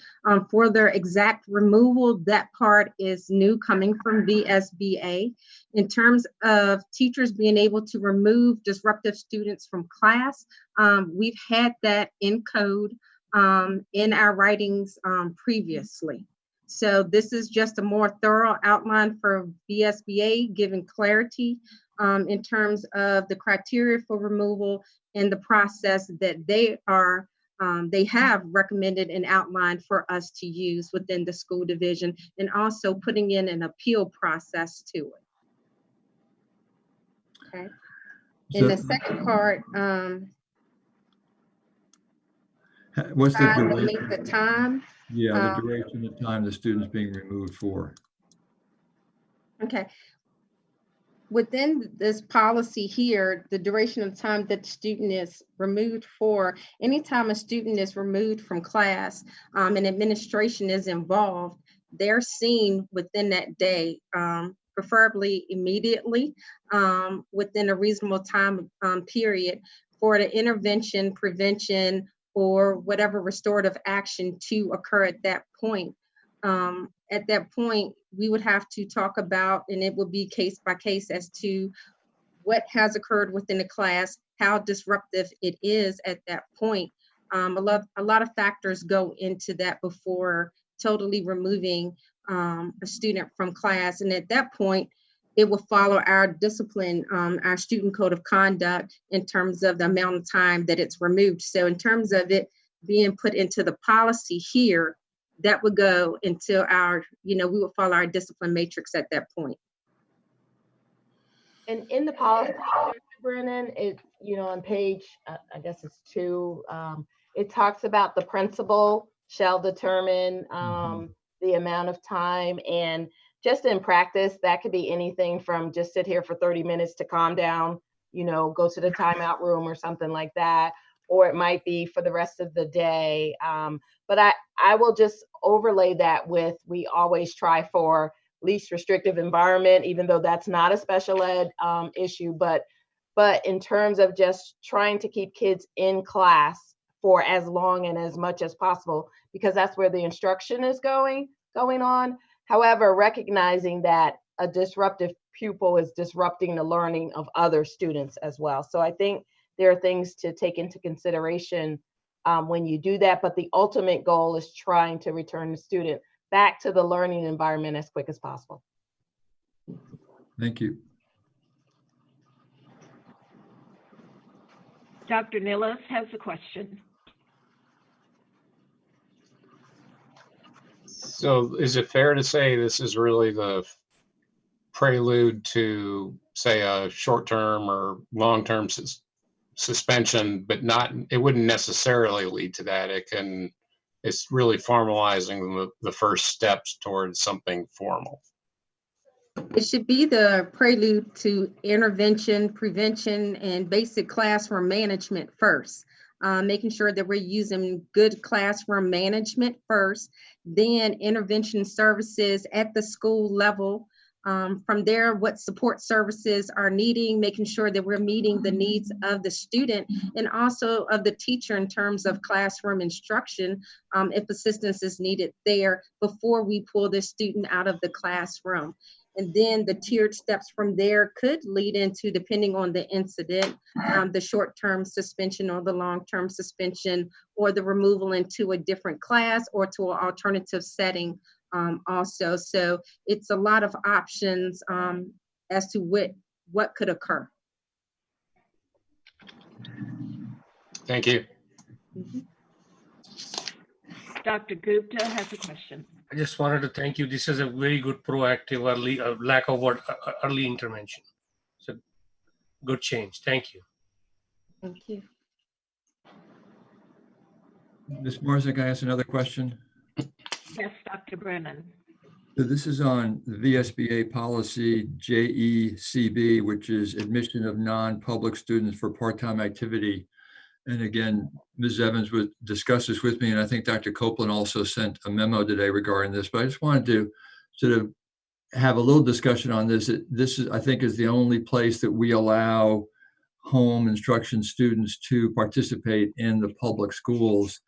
for their exact removal, that part is new coming from VSBA. In terms of teachers being able to remove disruptive students from class, we've had that in code in our writings previously. So this is just a more thorough outline for VSBA, giving clarity in terms of the criteria for removal and the process that they have recommended and outlined for us to use within the school division, and also putting in an appeal process to it. Okay. In the second part, what's the length duration? of time? Yeah, the duration of time the student's being removed for. Okay. Within this policy here, the duration of time that the student is removed for, anytime a student is removed from class and administration is involved, they're seen within that day, preferably immediately, within a reasonable time period for the intervention, prevention, or whatever restorative action to occur at that point. At that point, we would have to talk about, and it would be case by case as to what has occurred within the class, how disruptive it is at that point. A lot of factors go into that before totally removing a student from class. And at that point, it will follow our discipline, our student code of conduct in terms of the amount of time that it's removed. So in terms of it being put into the policy here, that would go until our, we would follow our discipline matrix at that point. And in the policy, Dr. Brennan, on page, I guess it's 2, it talks about the principal shall determine the amount of time. And just in practice, that could be anything from just sit here for 30 minutes to calm down, go to the timeout room or something like that. Or it might be for the rest of the day. But I will just overlay that with, we always try for least restrictive environment, even though that's not a special ed issue, but in terms of just trying to keep kids in class for as long and as much as possible, because that's where the instruction is going on. However, recognizing that a disruptive pupil is disrupting the learning of other students as well. So I think there are things to take into consideration when you do that, but the ultimate goal is trying to return the student back to the learning environment as quick as possible. Thank you. Dr. Nilles has a question. So is it fair to say this is really the prelude to, say, a short-term or long-term suspension, but it wouldn't necessarily lead to that. It's really formalizing the first steps towards something formal. It should be the prelude to intervention, prevention, and basic classroom management first. Making sure that we're using good classroom management first, then intervention services at the school level. From there, what support services are needing, making sure that we're meeting the needs of the student and also of the teacher in terms of classroom instruction, if assistance is needed there before we pull the student out of the classroom. And then the tiered steps from there could lead into, depending on the incident, the short-term suspension or the long-term suspension, or the removal into a different class or to an alternative setting also. So it's a lot of options as to what could occur. Thank you. Dr. Gupta has a question. I just wanted to thank you. This is a very good proactive early intervention. So good change. Thank you. Thank you. Ms. Morrison, can I ask another question? Yes, Dr. Brennan. So this is on the VSBA policy JECB, which is admission of non-public students for part-time activity. And again, Ms. Evans would discuss this with me, and I think Dr. Copeland also sent a memo today regarding this, but I just wanted to sort of have a little discussion on this. This is, I think, is the only place that we allow home instruction students to participate in the public schools,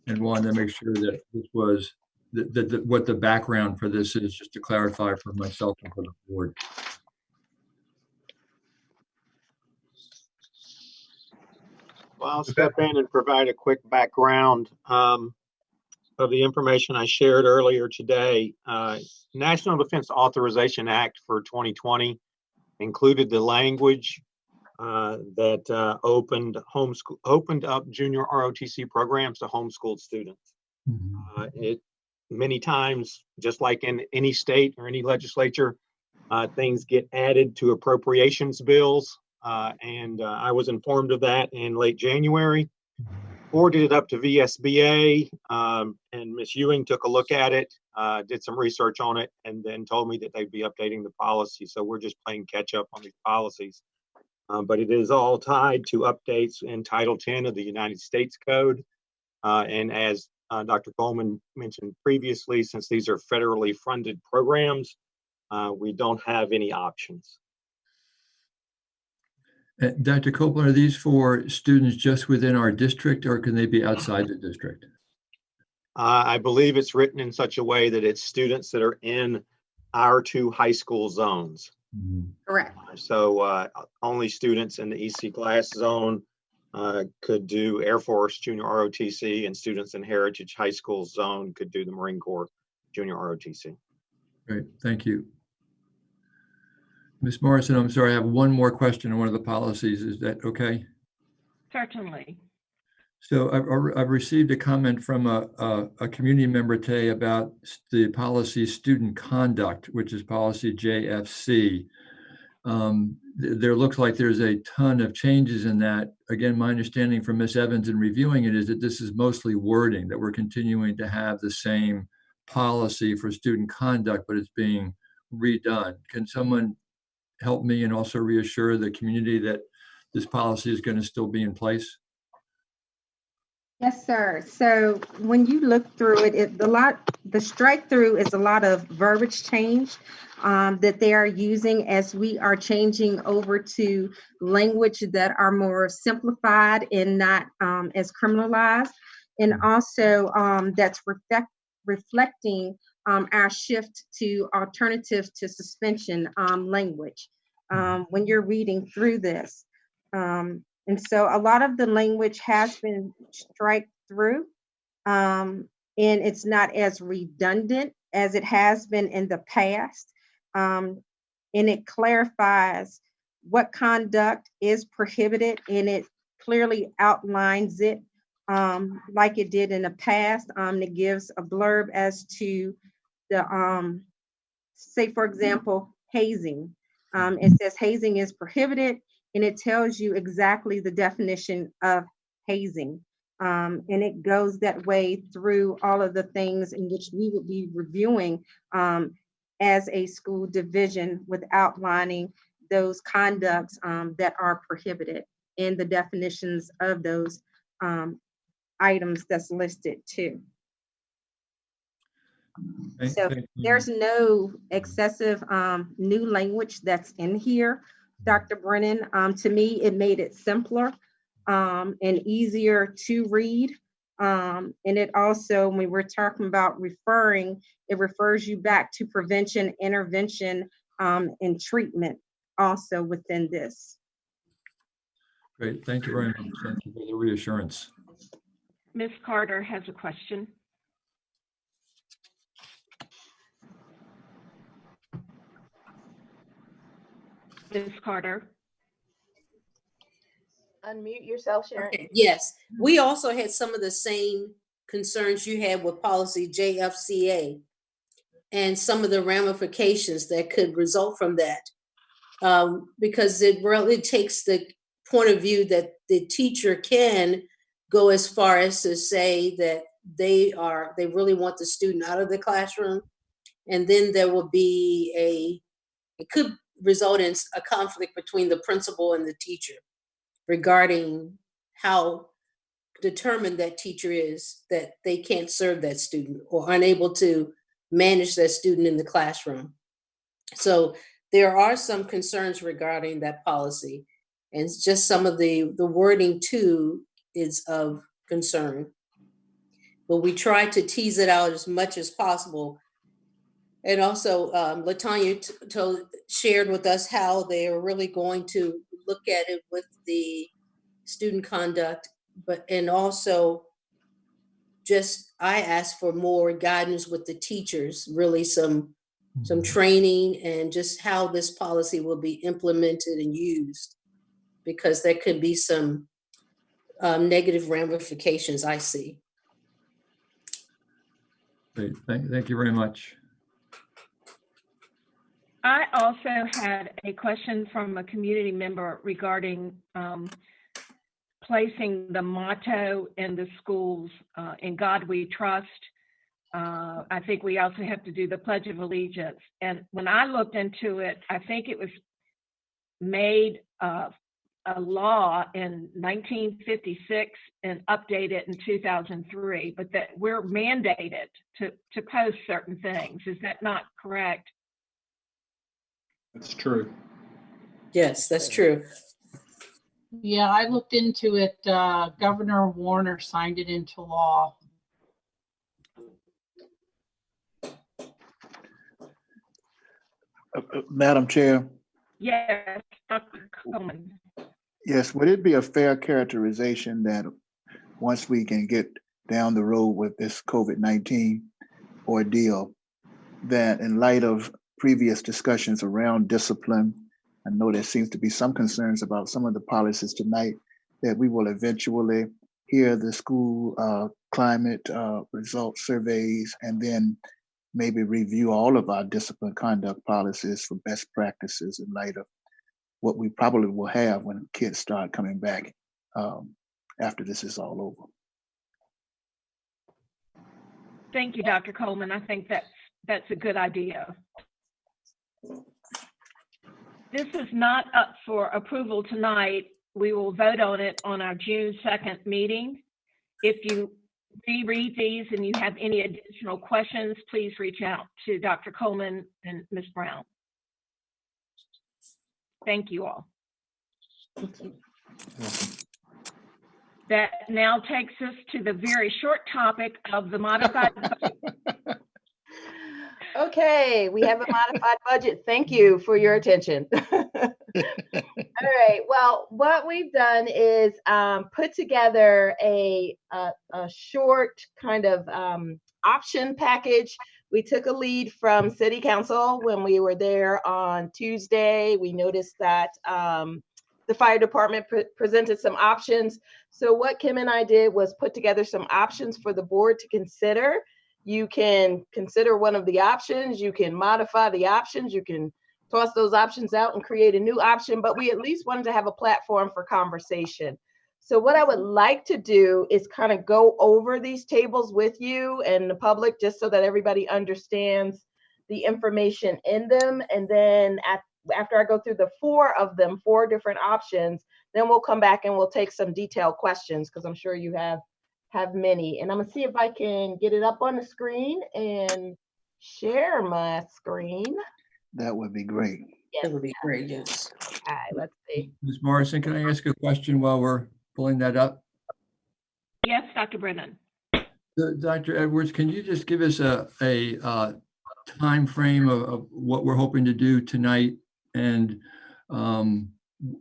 and wanted to make sure that this was what the background for this is, just to clarify for myself and for the board. Well, I'll step in and provide a quick background of the information I shared earlier today. National Defense Authorization Act for 2020 included the language that opened up junior ROTC programs to homeschooled students. It many times, just like in any state or any legislature, things get added to appropriations bills, and I was informed of that in late January. Forwarded it up to VSBA, and Ms. Ewing took a look at it, did some research on it, and then told me that they'd be updating the policy. So we're just playing catch up on these policies. But it is all tied to updates in Title 10 of the United States Code. And as Dr. Coleman mentioned previously, since these are federally funded programs, we don't have any options. Dr. Copeland, are these for students just within our district, or can they be outside the district? I believe it's written in such a way that it's students that are in our 2 high school zones. Correct. So only students in the EC class zone could do Air Force Junior ROTC, and students in Heritage High School zone could do the Marine Corps Junior ROTC. Great, thank you. Ms. Morrison, I'm sorry, I have one more question on one of the policies. Is that okay? Certainly. So I've received a comment from a community member today about the policy student conduct, which is policy JFC. There looks like there's a ton of changes in that. Again, my understanding from Ms. Evans in reviewing it is that this is mostly wording, that we're continuing to have the same policy for student conduct, but it's being redone. Can someone help me and also reassure the community that this policy is going to still be in place? Yes, sir. So when you look through it, the strike through is a lot of verbiage change that they are using as we are changing over to language that are more simplified and not as criminalized. And also that's reflecting our shift to alternative to suspension language when you're reading through this. And so a lot of the language has been striked through, and it's not as redundant as it has been in the past. And it clarifies what conduct is prohibited, and it clearly outlines it like it did in the past. It gives a blurb as to the, say for example, hazing. It says hazing is prohibited, and it tells you exactly the definition of hazing. And it goes that way through all of the things in which we would be reviewing as a school division, with outlining those conducts that are prohibited and the definitions of those items that's listed too. So there's no excessive new language that's in here, Dr. Brennan. To me, it made it simpler and easier to read. And it also, when we're talking about referring, it refers you back to prevention, intervention, and treatment also within this. Great, thank you very much. Thank you for the reassurance. Ms. Carter has a question. Ms. Carter. Unmute yourself, Sharon. Okay, yes, we also had some of the same concerns you had with policy JFCA and some of the ramifications that could result from that. Because it really takes the point of view that the teacher can go as far as to say that they really want the student out of the classroom. And then there will be it could result in a conflict between the principal and the teacher regarding how determined that teacher is that they can't serve that student or unable to manage that student in the classroom. So there are some concerns regarding that policy. And it's just some of the wording too is of concern. But we try to tease it out as much as possible. And also, LaTanya shared with us how they are really going to look at it with the student conduct, and also just I asked for more guidance with the teachers, really some training and just how this policy will be implemented and used, because there could be some negative ramifications I see. Great. Thank you very much. I also had a question from a community member regarding placing the motto in the schools, "In God We Trust." I think we also have to do the Pledge of Allegiance. And when I looked into it, I think it was made a law in 1956 and updated in 2003, but that we're mandated to post certain things. Is that not correct? That's true. Yes, that's true. Yeah, I looked into it. Governor Warner signed it into law. Madam Chair. Yes, Dr. Coleman. Yes, would it be a fair characterization that once we can get down the road with this COVID-19 ordeal, that in light of previous discussions around discipline, I know there seems to be some concerns about some of the policies tonight, that we will eventually hear the school climate results surveys and then maybe review all of our discipline conduct policies for best practices in light of what we probably will have when kids start coming back after this is all over. Thank you, Dr. Coleman. I think that's a good idea. This is not up for approval tonight. We will vote on it on our June 2nd meeting. If you reread these and you have any additional questions, please reach out to Dr. Coleman and Ms. Brown. Thank you all. Thank you. That now takes us to the very short topic of the modified budget. Okay, we have a modified budget. Thank you for your attention. All right, well, what we've done is put together a short kind of option package. We took a lead from City Council when we were there on Tuesday. We noticed that the fire department presented some options. So what Kim and I did was put together some options for the board to consider. You can consider one of the options, you can modify the options, you can toss those options out and create a new option, but we at least wanted to have a platform for conversation. So what I would like to do is kind of go over these tables with you and the public, just so that everybody understands the information in them. And then after I go through the four different options, then we'll come back and we'll take some detailed questions, because I'm sure you have many. And I'm gonna see if I can get it up on the screen and share my screen. That would be great. Yes. That would be great, yes. All right, let's see. Ms. Morrison, can I ask a question while we're pulling that up? Yes, Dr. Brennan. Dr. Edwards, can you just give us a time frame of what we're hoping to do tonight and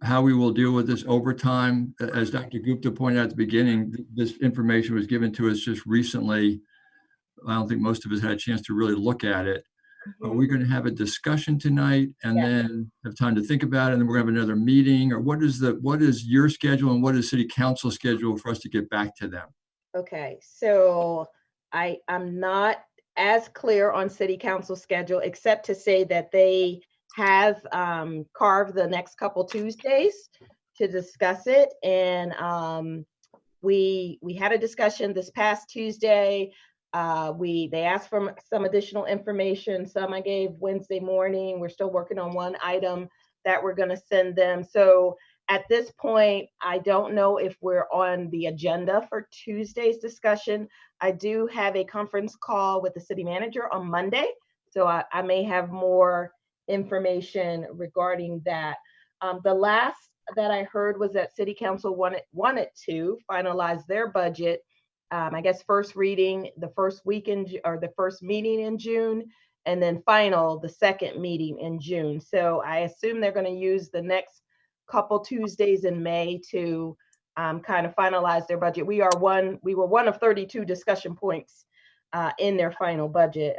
how we will deal with this overtime? As Dr. Gupta pointed out at the beginning, this information was given to us just recently. I don't think most of us had a chance to really look at it. Are we going to have a discussion tonight and then have time to think about it, and then we're going to have another meeting? Or what is your schedule and what is City Council schedule for us to get back to them? Okay, so I'm not as clear on City Council schedule, except to say that they have carved the next couple Tuesdays to discuss it. And we had a discussion this past Tuesday. They asked for some additional information. Some I gave Wednesday morning. We're still working on one item that we're going to send them. So at this point, I don't know if we're on the agenda for Tuesday's discussion. I do have a conference call with the city manager on Monday, so I may have more information regarding that. The last that I heard was that City Council wanted to finalize their budget. I guess first reading the first week or the first meeting in June, and then final the second meeting in June. So I assume they're going to use the next couple Tuesdays in May to kind of finalize their budget. We were one of 32 discussion points in their final budget.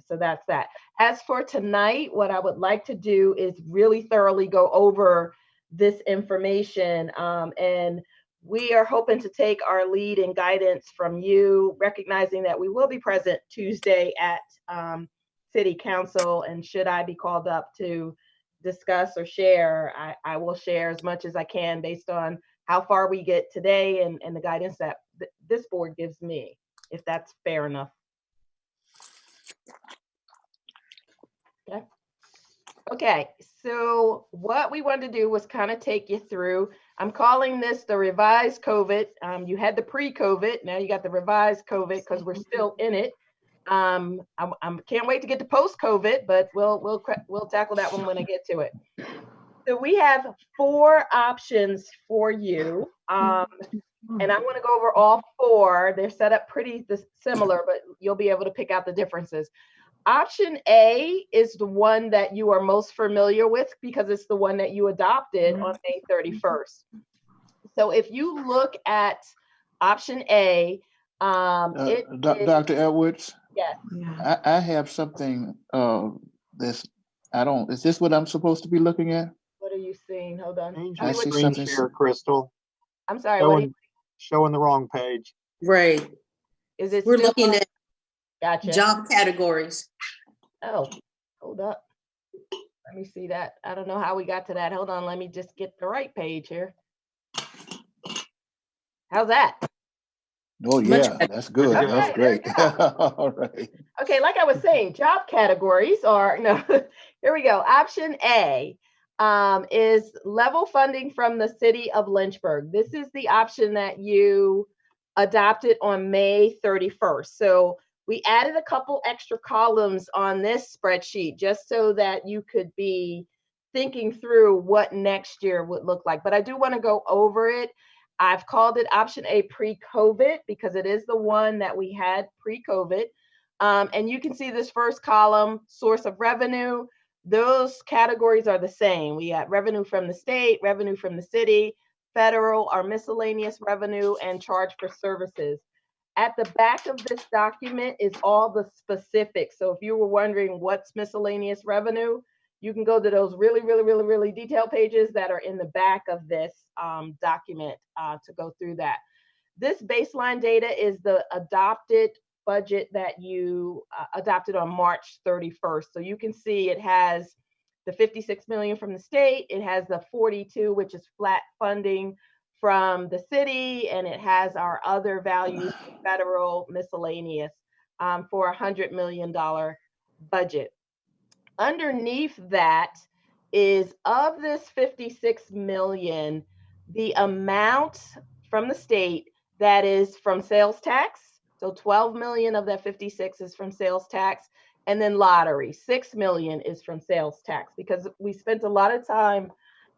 So that's that. As for tonight, what I would like to do is really thoroughly go over this information. And we are hoping to take our lead and guidance from you, recognizing that we will be present Tuesday at City Council. And should I be called up to discuss or share, I will share as much as I can based on how far we get today and the guidance that this board gives me, if that's fair enough. Okay, so what we wanted to do was kind of take you through, I'm calling this the revised COVID. You had the pre-COVID, now you got the revised COVID because we're still in it. I can't wait to get to post-COVID, but we'll tackle that one when I get to it. So we have 4 options for you. And I'm going to go over all 4. They're set up pretty similar, but you'll be able to pick out the differences. Option A is the one that you are most familiar with because it's the one that you adopted on May 31st. So if you look at option A, Dr. Edwards? Yes. I have something is this what I'm supposed to be looking at? What are you seeing? Hold on. I see Screen something. share, Crystal. I'm sorry. Showing the wrong page. Right. Is it? We're looking at Gotcha. job categories. Oh, hold up. Let me see that. I don't know how we got to that. Hold on. Let me just get the right page here. How's that? Oh, yeah, that's good. Okay, That's great. All right. Okay, like I was saying, job categories are, no, here we go. Option A is level funding from the city of Lynchburg. This is the option that you adopted on May 31st. So we added a couple extra columns on this spreadsheet just so that you could be thinking through what next year would look like. But I do want to go over it. I've called it option A pre-COVID because it is the one that we had pre-COVID. And you can see this first column, source of revenue. Those categories are the same. We got revenue from the state, revenue from the city, federal or miscellaneous revenue, and charge for services. At the back of this document is all the specifics. So if you were wondering what's miscellaneous revenue, you can go to those really detailed pages that are in the back of this document to go through that. This baseline data is the adopted budget that you adopted on March 31st. So you can see it has the 56 million from the state, it has the 42, which is flat funding from the city, and it has our other values, federal miscellaneous, for $100 million budget. Underneath that is, of this 56 million, the amount from the state that is from sales tax. So 12 million of that 56 is from sales tax, and then lottery, 6 million is from sales tax, because we spent a lot of time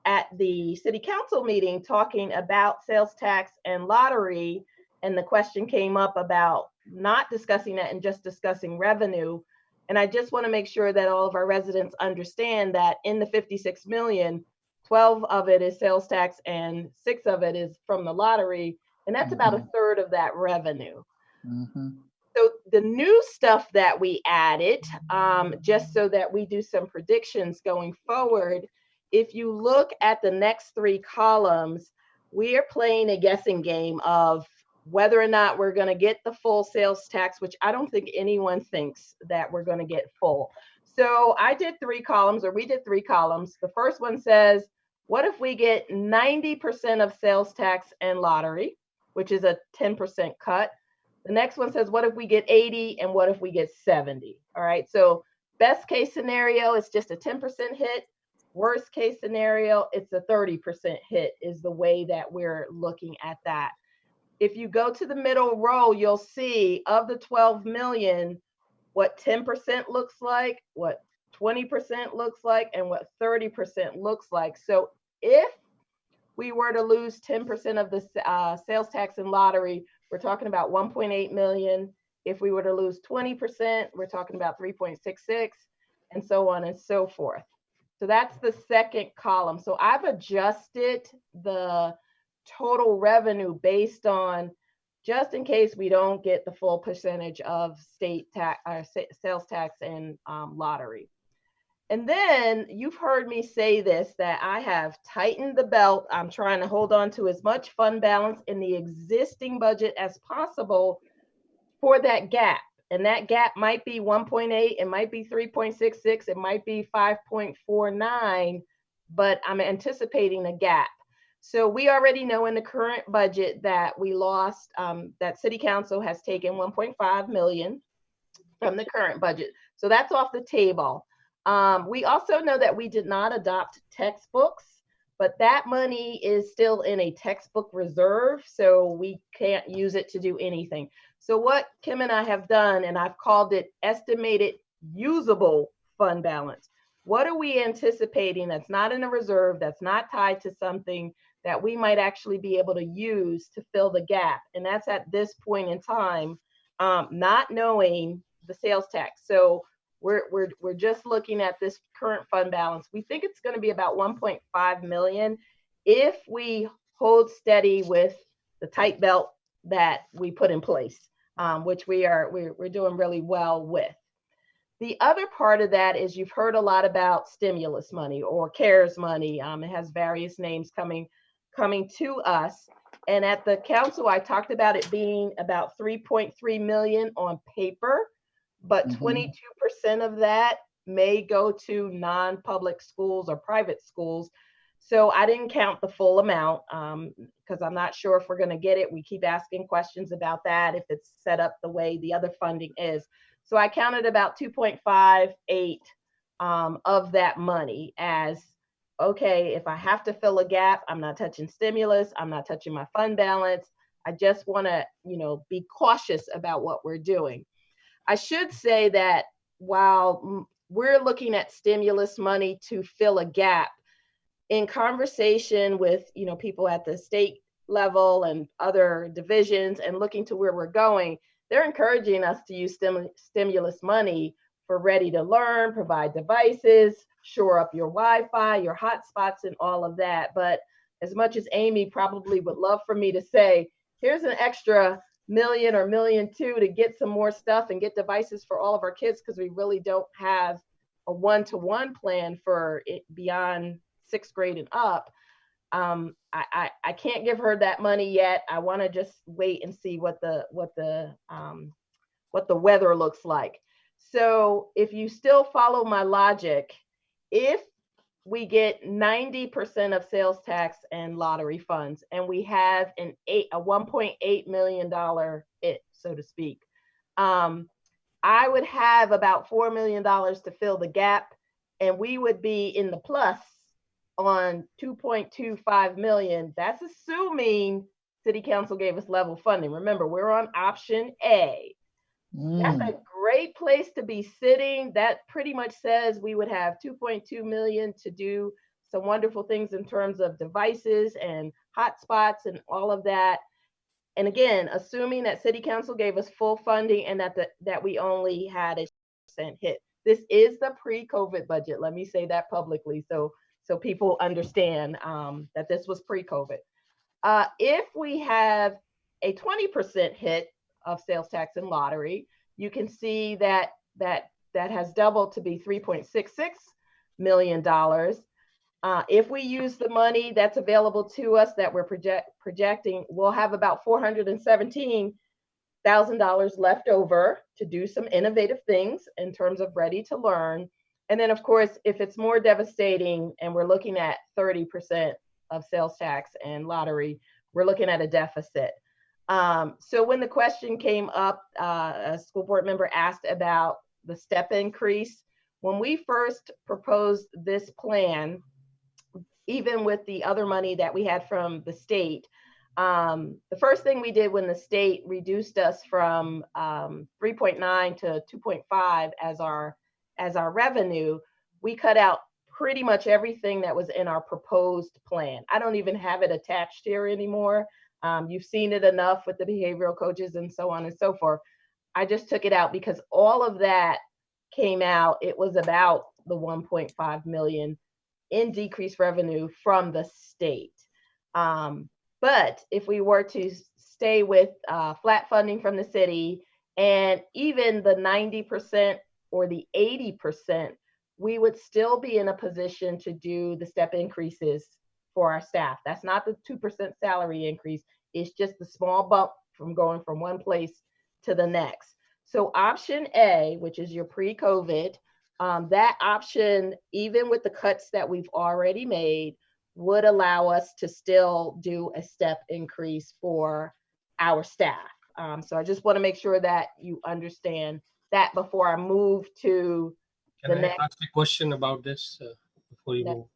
at the city council meeting talking about sales tax and lottery. And the question came up about not discussing that and just discussing revenue. And I just want to make sure that all of our residents understand that in the 56 million, 12 of it is sales tax and 6 of it is from the lottery. And that's about a third of that revenue. So the new stuff that we added, just so that we do some predictions going forward, if you look at the next 3 columns, we are playing a guessing game of whether or not we're going to get the full sales tax, which I don't think anyone thinks that we're going to get full. So I did 3 columns, or we did 3 columns. The first one says, what if we get 90% of sales tax and lottery, which is a 10% cut? The next one says, what if we get 80 and what if we get 70? All right, so best case scenario, it's just a 10% hit. Worst case scenario, it's a 30% hit is the way that we're looking at that. If you go to the middle row, you'll see of the 12 million, what 10% looks like, what 20% looks like, and what 30% looks like. So if we were to lose 10% of the sales tax and lottery, we're talking about 1.8 million. If we were to lose 20%, we're talking about 3.66, and so on and so forth. So that's the second column. So I've adjusted the total revenue based on, just in case we don't get the full percentage of state tax or sales tax and lottery. And then you've heard me say this, that I have tightened the belt. I'm trying to hold on to as much fund balance in the existing budget as possible for that gap. And that gap might be 1.8, it might be 3.66, it might be 5.49, but I'm anticipating a gap. So we already know in the current budget that we lost, that City Council has taken 1.5 million from the current budget. So that's off the table. We also know that we did not adopt textbooks, but that money is still in a textbook reserve, so we can't use it to do anything. So what Kim and I have done, and I've called it estimated usable fund balance. What are we anticipating that's not in a reserve, that's not tied to something that we might actually be able to use to fill the gap? And that's at this point in time, not knowing the sales tax. So we're just looking at this current fund balance. We think it's going to be about 1.5 million if we hold steady with the tight belt that we put in place, which we're doing really well with. The other part of that is you've heard a lot about stimulus money or CARES money. It has various names coming to us. And at the council, I talked about it being about 3.3 million on paper, but 22% of that may go to non-public schools or private schools. So I didn't count the full amount because I'm not sure if we're going to get it. We keep asking questions about that, if it's set up the way the other funding is. So I counted about 2.58 of that money as, okay, if I have to fill a gap, I'm not touching stimulus, I'm not touching my fund balance. I just want to, be cautious about what we're doing. I should say that while we're looking at stimulus money to fill a gap, in conversation with people at the state level and other divisions and looking to where we're going, they're encouraging us to use stimulus money for ready to learn, provide devices, shore up your Wi-Fi, your hotspots, and all of that. But as much as Amy probably would love for me to say, here's an extra million or $1.2 million to get some more stuff and get devices for all of our kids, because we really don't have a one-to-one plan for it beyond 6th grade and up. I can't give her that money yet. I want to just wait and see what the weather looks like. So if you still follow my logic, if we get 90% of sales tax and lottery funds, and we have a $1.8 million hit, so to speak, I would have about $4 million to fill the gap, and we would be in the plus on 2.25 million. That's assuming City Council gave us level funding. Remember, we're on option A. That's a great place to be sitting. That pretty much says we would have 2.2 million to do some wonderful things in terms of devices and hotspots and all of that. And again, assuming that City Council gave us full funding and that we only had a 6% hit. This is the pre-COVID budget. Let me say that publicly so people understand that this was pre-COVID. If we have a 20% hit of sales tax and lottery, you can see that has doubled to be $3.66 million. If we use the money that's available to us that we're projecting, we'll have about $417,000 left over to do some innovative things in terms of ready to learn. And then of course, if it's more devastating and we're looking at 30% of sales tax and lottery, we're looking at a deficit. So when the question came up, a school board member asked about the step increase. When we first proposed this plan, even with the other money that we had from the state, the first thing we did when the state reduced us from 3.9 to 2.5 as our revenue, we cut out pretty much everything that was in our proposed plan. I don't even have it attached here anymore. You've seen it enough with the behavioral coaches and so on and so forth. I just took it out because all of that came out. It was about the 1.5 million in decreased revenue from the state. But if we were to stay with flat funding from the city and even the 90% or the 80%, we would still be in a position to do the step increases for our staff. That's not the 2% salary increase. It's just the small bump from going from one place to the next. So option A, which is your pre-COVID, that option, even with the cuts that we've already made, would allow us to still do a step increase for our staff. So I just want to make sure that you understand that before I move to the next. Can I ask a question about this before you move?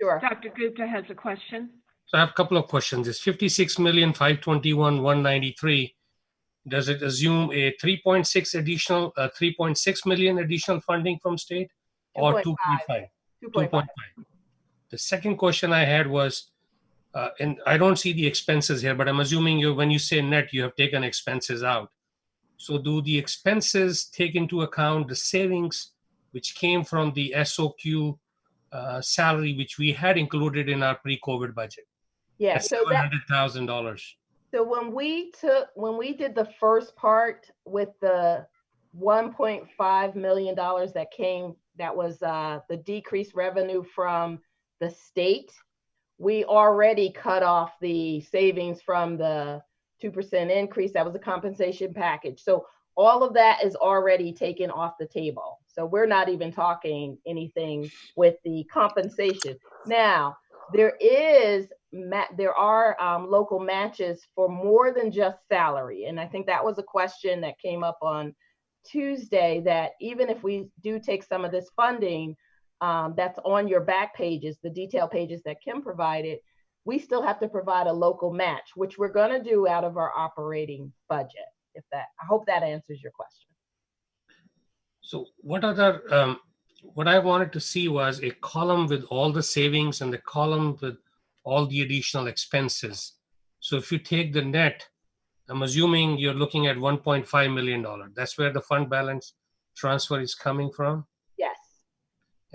Sure. Dr. Gupta has a question. So I have a couple of questions. It's 56,521,193. Does it assume a 3.6 million additional funding from state or 2.5? 2.5. The second question I had was, and I don't see the expenses here, but I'm assuming when you say net, you have taken expenses out. So do the expenses take into account the savings which came from the SOQ salary, which we had included in our pre-COVID budget? Yeah, that's so $700,000. So when we did the first part with the $1.5 million that was the decreased revenue from the state, we already cut off the savings from the 2% increase. That was a compensation package. So all of that is already taken off the table. So we're not even talking anything with the compensation. Now, there are local matches for more than just salary. And I think that was a question that came up on Tuesday, that even if we do take some of this funding that's on your back pages, the detail pages that Kim provided, we still have to provide a local match, which we're going to do out of our operating budget. I hope that answers your question. So what I wanted to see was a column with all the savings and the column with all the additional expenses. So if you take the net, I'm assuming you're looking at $1.5 million. That's where the fund balance transfer is coming from? Yes.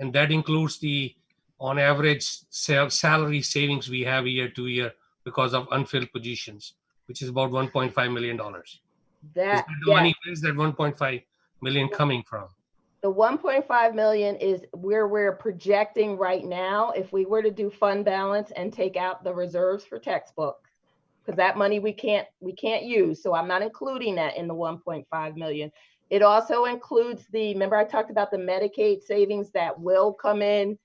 And that includes the, on average, salary savings we have year to year because of unfilled positions, which is about $1.5 million. Where's that 1.5 million coming from? The 1.5 million is where we're projecting right now. If we were to do fund balance and take out the reserves for textbooks, because that money we can't use. So I'm not including that in the 1.5 million. It also includes remember I talked about the Medicaid savings that will come in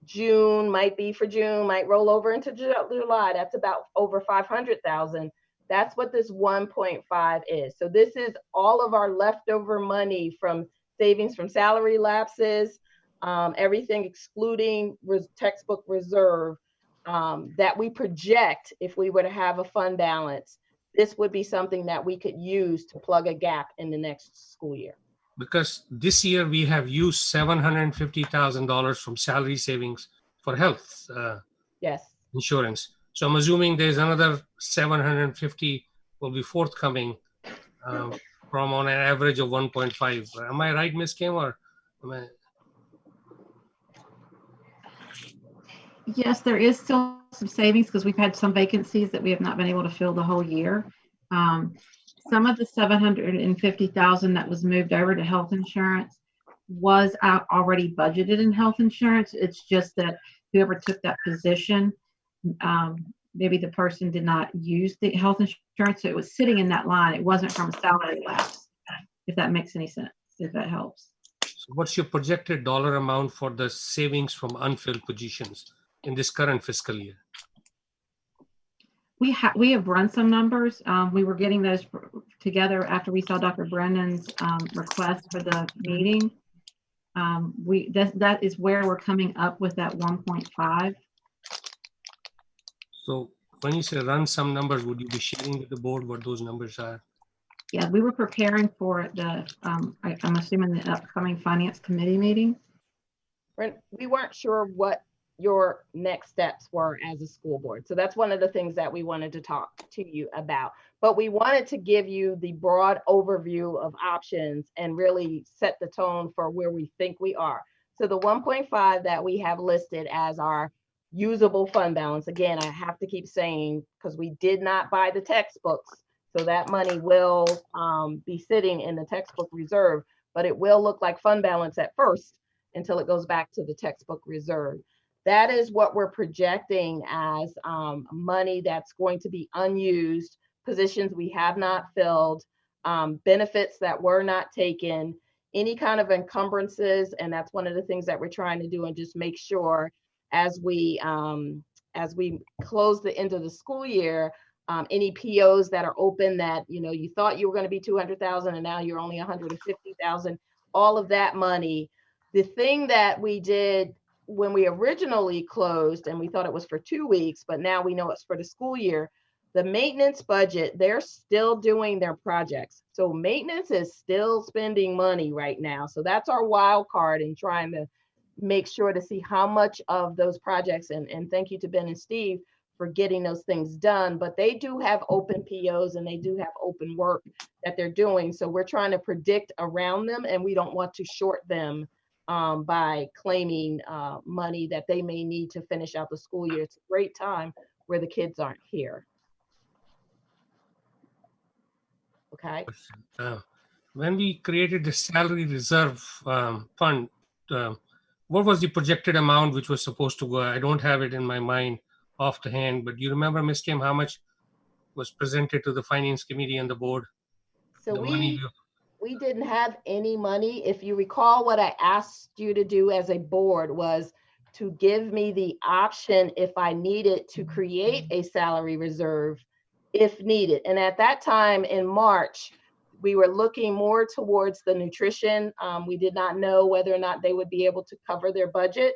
June, might be for June, might roll over into July. That's about over 500,000. That's what this 1.5 is. So this is all of our leftover money from savings from salary lapses, everything excluding textbook reserve that we project if we were to have a fund balance. This would be something that we could use to plug a gap in the next school year. Because this year we have used $750,000 from salary savings for health insurance. So I'm assuming there's another 750 will be forthcoming from on an average of 1.5. Am I right, Ms. Kim, or am I? Yes, there is still some savings because we've had some vacancies that we have not been able to fill the whole year. Some of the 750,000 that was moved over to health insurance was already budgeted in health insurance. It's just that whoever took that position, maybe the person did not use the health insurance, so it was sitting in that line. It wasn't from a salary lapse, if that makes any sense, if that helps. So what's your projected dollar amount for the savings from unfilled positions in this current fiscal year? We have run some numbers. We were getting those together after we saw Dr. Brennan's request for the meeting. That is where we're coming up with that 1.5. So when you say run some numbers, would you be sharing with the board what those numbers are? Yeah, we were preparing for the, I'm assuming the upcoming finance committee meeting. we weren't sure what your next steps were as a school board. So that's one of the things that we wanted to talk to you about. But we wanted to give you the broad overview of options and really set the tone for where we think we are. So the 1.5 that we have listed as our usable fund balance, again, I have to keep saying, because we did not buy the textbooks, so that money will be sitting in the textbook reserve, but it will look like fund balance at first until it goes back to the textbook reserve. That is what we're projecting as money that's going to be unused, positions we have not filled, benefits that were not taken, any kind of encumbrances. And that's one of the things that we're trying to do, and just make sure as we close the end of the school year, any POs that are open that, you know, you thought you were going to be 200,000 and now you're only 150,000, all of that money. The thing that we did when we originally closed, and we thought it was for 2 weeks, but now we know it's for the school year, the maintenance budget, they're still doing their projects. So maintenance is still spending money right now. So that's our wild card in trying to make sure to see how much of those projects, and thank you to Ben and Steve for getting those things done, but they do have open POs and they do have open work that they're doing. So we're trying to predict around them, and we don't want to short them by claiming money that they may need to finish out the school year. It's a great time where the kids aren't here. Okay. When we created the salary reserve fund, what was the projected amount which was supposed to go? I don't have it in my mind off the hand, but you remember, Ms. Kim, how much was presented to the finance committee and the board? So we didn't have any money. If you recall, what I asked you to do as a board was to give me the option if I needed to create a salary reserve if needed. And at that time in March, we were looking more towards the nutrition. We did not know whether or not they would be able to cover their budget.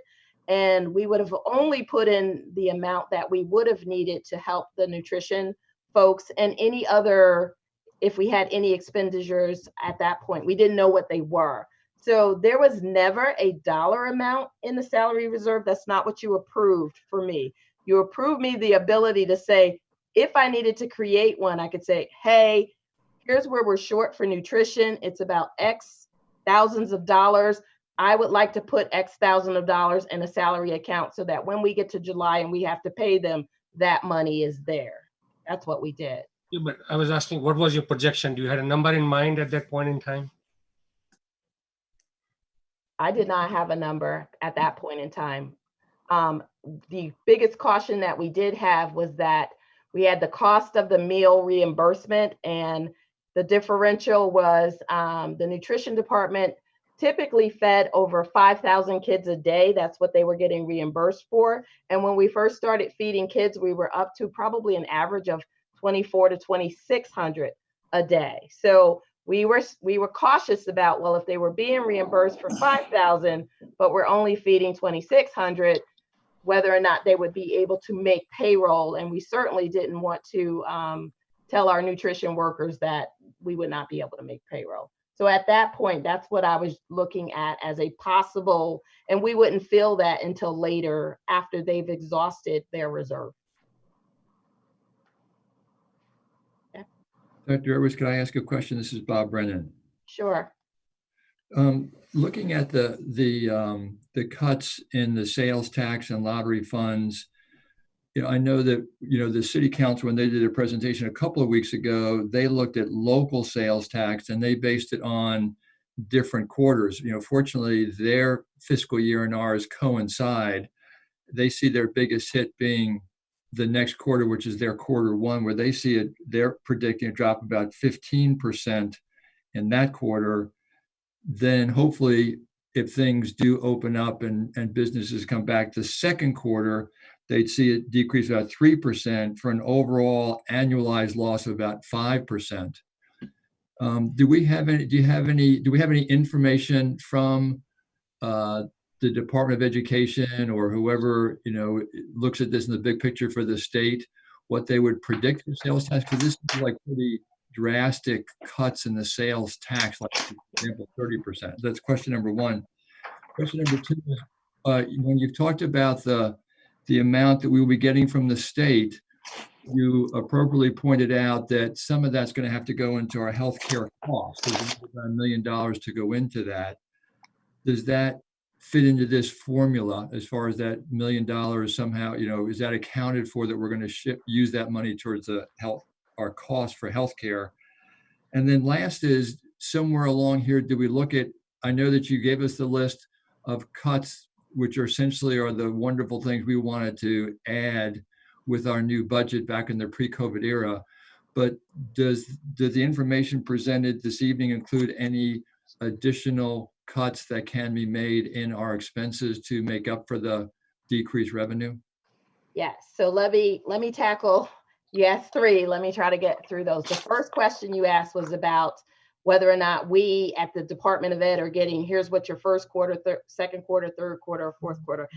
And we would have only put in the amount that we would have needed to help the nutrition folks, and any other, if we had any expenditures at that point, we didn't know what they were. So there was never a dollar amount in the salary reserve. That's not what you approved for me. You approved me the ability to say, if I needed to create one, I could say, hey, here's where we're short for nutrition. It's about X thousands of dollars. I would like to put X thousand of dollars in a salary account so that when we get to July and we have to pay them, that money is there. That's what we did. Yeah, but I was asking, what was your projection? Do you have a number in mind at that point in time? I did not have a number at that point in time. The biggest caution that we did have was that we had the cost of the meal reimbursement, and the differential was the nutrition department typically fed over 5,000 kids a day. That's what they were getting reimbursed for. And when we first started feeding kids, we were up to probably an average of 2,400 to 2,600 a day. So we were cautious about, well, if they were being reimbursed for 5,000, but we're only feeding 2,600, whether or not they would be able to make payroll. And we certainly didn't want to tell our nutrition workers that we would not be able to make payroll. So at that point, that's what I was looking at as a possible, and we wouldn't feel that until later after they've exhausted their reserve. Yeah. Dr. Edwards, can I ask a question? This is Bob Brennan. Sure. Looking at the cuts in the sales tax and lottery funds, I know that, the city council, when they did a presentation a couple of weeks ago, they looked at local sales tax and they based it on different quarters. Fortunately, their fiscal year and ours coincide. They see their biggest hit being the next quarter, which is their quarter one, where they see it, they're predicting a drop about 15% in that quarter. Then hopefully, if things do open up and businesses come back the second quarter, they'd see it decrease about 3% for an overall annualized loss of about 5%. Do we have any information from the Department of Education or whoever looks at this in the big picture for the state, what they would predict for sales tax? Because this is like pretty drastic cuts in the sales tax, like for example 30%. That's question number one. Question number two is, When you've talked about the amount that we will be getting from the state, you appropriately pointed out that some of that's going to have to go into our healthcare costs. There's about $1 million to go into that. Does that fit into this formula as far as that $1 million somehow, is that accounted for, that we're going to use that money towards our cost for healthcare? And then last is, somewhere along here, do we look at, I know that you gave us the list of cuts, which are essentially the wonderful things we wanted to add with our new budget back in the pre-COVID era. But does the information presented this evening include any additional cuts that can be made in our expenses to make up for the decreased revenue? Yes. So let me tackle, you asked three. Let me try to get through those. The first question you asked was about whether or not we at the Department of Ed are getting, here's what your first quarter, second quarter, third quarter, or fourth quarter.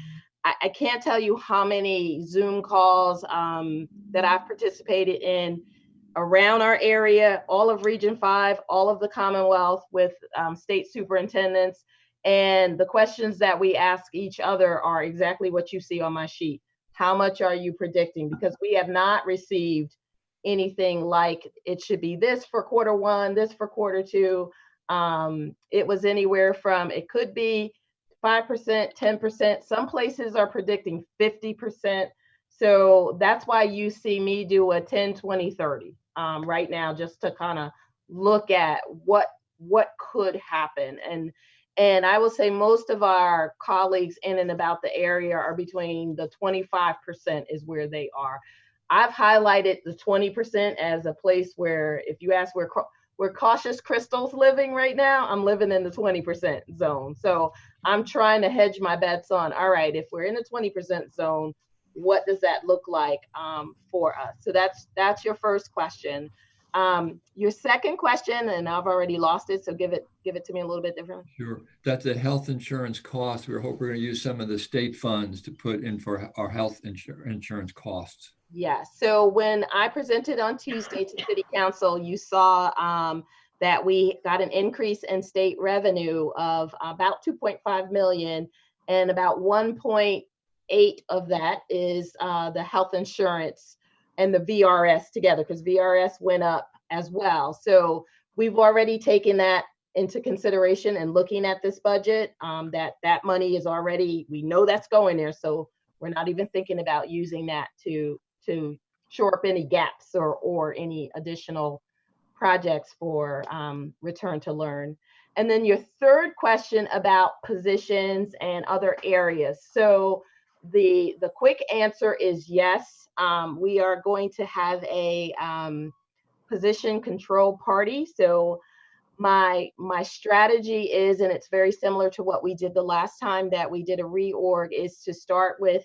I can't tell you how many Zoom calls that I've participated in around our area, all of Region 5, all of the Commonwealth, with state superintendents. And the questions that we ask each other are exactly what you see on my sheet. How much are you predicting? Because we have not received anything like it should be this for quarter one, this for quarter two. It was anywhere from, it could be 5%, 10%. Some places are predicting 50%. So that's why you see me do a 10, 20, 30 right now, just to kind of look at what could happen. And I will say most of our colleagues in and about the area are between the 25% is where they are. I've highlighted the 20% as a place where, if you ask where Cautious Crystal's living right now, I'm living in the 20% zone. So I'm trying to hedge my bets on, all right, if we're in the 20% zone, what does that look like for us? So that's your first question. Your second question, and I've already lost it, so give it to me a little bit differently. Sure. That's the health insurance cost. We're hoping we're going to use some of the state funds to put in for our health insurance costs. Yes. So when I presented on Tuesday to City Council, you saw that we got an increase in state revenue of about 2.5 million, and about 1.8 of that is the health insurance and the VRS together, because VRS went up as well. So we've already taken that into consideration and looking at this budget, that money is already, we know that's going there. So we're not even thinking about using that to shore up any gaps or any additional projects for return to learn. And then your third question about positions and other areas. So the quick answer is yes. We are going to have a position control party. So my strategy is, and it's very similar to what we did the last time that we did a reorg, is to start with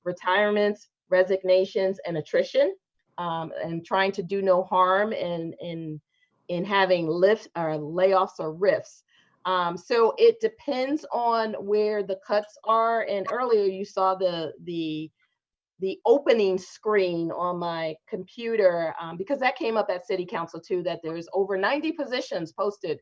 retirements, resignations, and attrition, and trying to do no harm in having layoffs or rifts. So it depends on where the cuts are. And earlier you saw the opening screen on my computer, because that came up at City Council too, that there's over 90 positions posted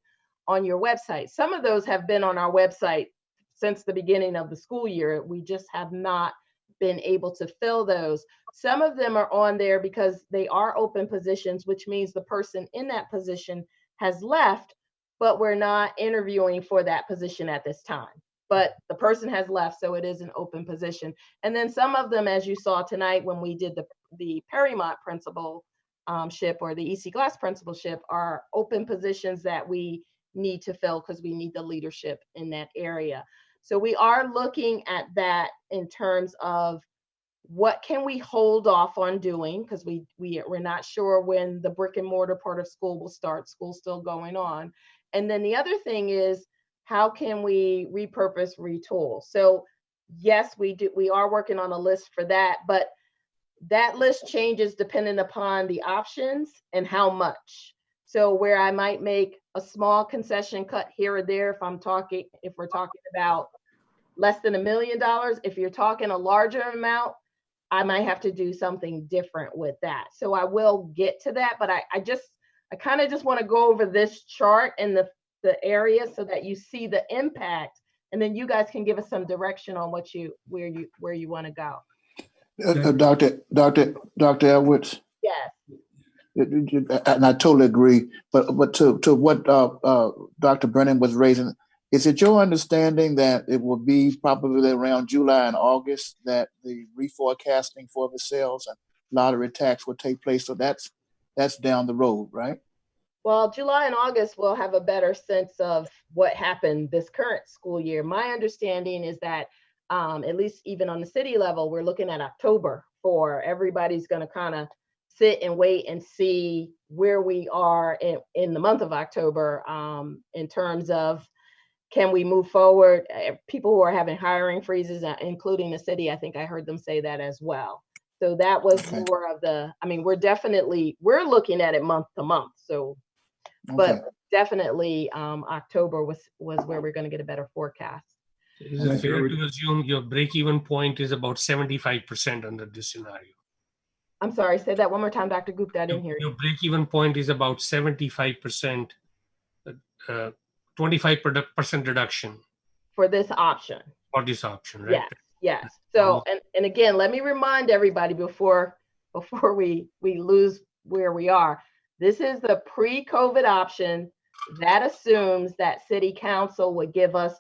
on your website. Some of those have been on our website since the beginning of the school year. We just have not been able to fill those. Some of them are on there because they are open positions, which means the person in that position has left, but we're not interviewing for that position at this time. But the person has left, so it is an open position. And then some of them, as you saw tonight when we did the Perrymont principalship or the EC Glass principalship, are open positions that we need to fill because we need the leadership in that area. So we are looking at that in terms of what can we hold off on doing, because we're not sure when the brick and mortar part of school will start. School's still going on. And then the other thing is, how can we repurpose, retool? So yes, we are working on a list for that, but that list changes depending upon the options and how much. So where I might make a small concession cut here or there, if we're talking about less than $1 million, if you're talking a larger amount, I might have to do something different with that. So I will get to that, but I kind of just want to go over this chart and the area so that you see the impact and then you guys can give us some direction on what where you want to go. Dr. Edwards. Yes. And I totally agree. But to what Dr. Brennan was raising, is it your understanding that it will be probably around July and August that the reforecasting for the sales and lottery tax will take place? So that's down the road, right? Well, July and August we'll have a better sense of what happened this current school year. My understanding is that at least even on the city level, we're looking at October for everybody's going to kind of sit and wait and see where we are in the month of October in terms of can we move forward? People who are having hiring freezes, including the city, I think I heard them say that as well. So that was more of we're looking at it month to month. So, but definitely October was where we're going to get a better forecast. Is it fair to assume your break-even point is about 75% under this scenario? I'm sorry, say that one more time, Dr. Gupta, I didn't hear you. Your break-even point is about 75%, 25% reduction. For this option. For this option, right? Yes. So, and again, let me remind everybody before we lose where we are. This is the pre-COVID option that assumes that City Council would give us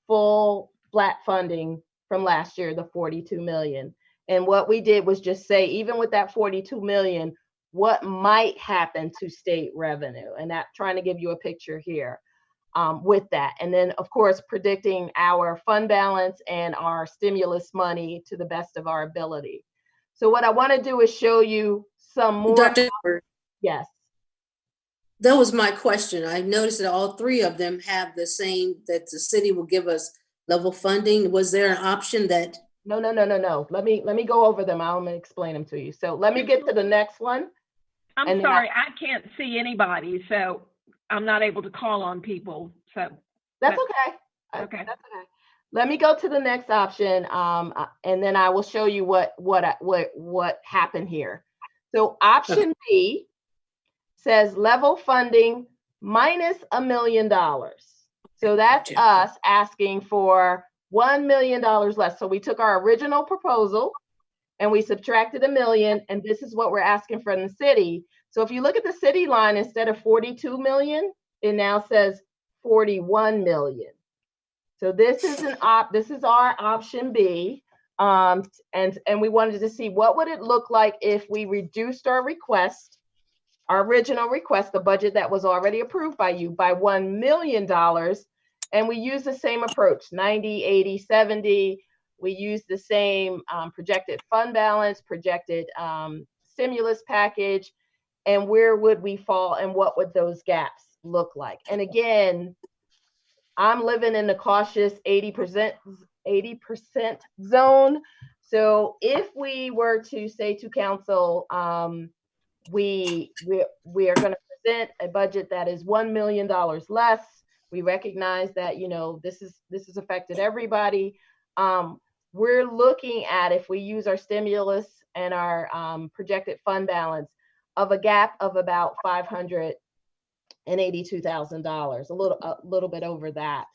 full flat funding from last year, the 42 million. And what we did was just say, even with that 42 million, what might happen to state revenue? And that trying to give you a picture here with that. And then of course, predicting our fund balance and our stimulus money to the best of our ability. So what I want to do is show you some more. Dr. Yes. That was my question. I noticed that all three of them have the same, that the city will give us level funding. Was there an option that? No. Let me go over them. I'm gonna explain them to you. So let me get to the next one. I'm sorry, I can't see anybody, so I'm not able to call on people. So that's okay. Okay. That's okay. Let me go to the next option, and then I will show you what happened here. So option B says level funding minus $1 million. So that's us asking for $1 million less. So we took our original proposal and we subtracted $1 million, and this is what we're asking from the city. So if you look at the city line, instead of 42 million, it now says 41 million. So this is this is our option B. And we wanted to see what would it look like if we reduced our request, our original request, the budget that was already approved by you, by $1 million. And we use the same approach, 90, 80, 70. We use the same projected fund balance, projected stimulus package, and where would we fall and what would those gaps look like? And again, I'm living in the cautious 80% zone. So if we were to say to council, we are going to present a budget that is $1 million less. We recognize that, you know, this has affected everybody. We're looking at, if we use our stimulus and our projected fund balance, of a gap of about $582,000, a little bit over that.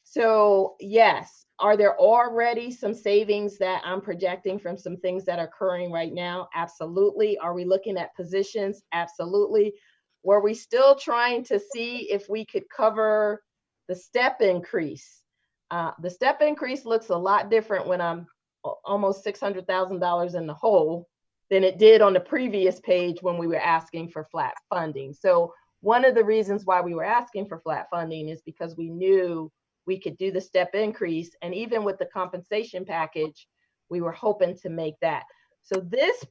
So yes, are there already some savings that I'm projecting from some things that are occurring right now? Absolutely. Are we looking at positions? Absolutely. Were we still trying to see if we could cover the step increase? The step increase looks a lot different when I'm almost $600,000 in the hole than it did on the previous page when we were asking for flat funding. So one of the reasons why we were asking for flat funding is because we knew we could do the step increase. And even with the compensation package, we were hoping to make that. So this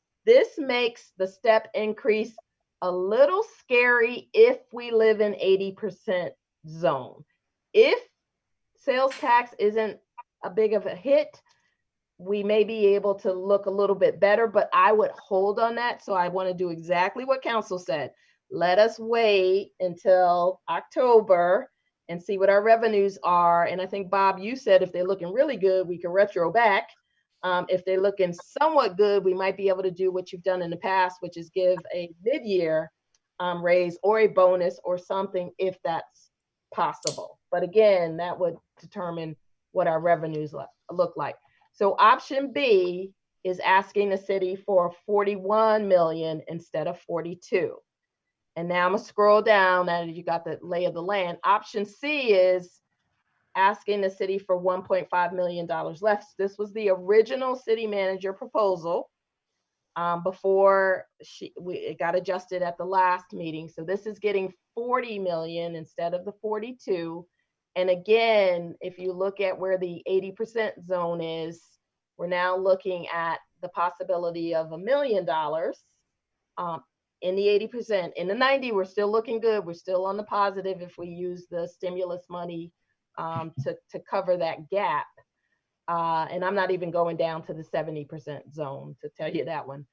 makes the step increase a little scary if we live in 80% zone. If sales tax isn't a big of a hit, we may be able to look a little bit better, but I would hold on that. So I want to do exactly what council said. Let us wait until October and see what our revenues are. And I think, Bob, you said if they're looking really good, we can retro back. If they're looking somewhat good, we might be able to do what you've done in the past, which is give a mid-year raise or a bonus or something if that's possible. But again, that would determine what our revenues look like. So option B is asking the city for 41 million instead of 42. And now I'm gonna scroll down, now that you got the lay of the land. Option C is asking the city for $1.5 million less. This was the original city manager proposal before it got adjusted at the last meeting. So this is getting 40 million instead of the 42. And again, if you look at where the 80% zone is, we're now looking at the possibility of $1 million in the 80%. In the 90, we're still looking good. We're still on the positive if we use the stimulus money to cover that gap. And I'm not even going down to the 70% zone to tell you that one.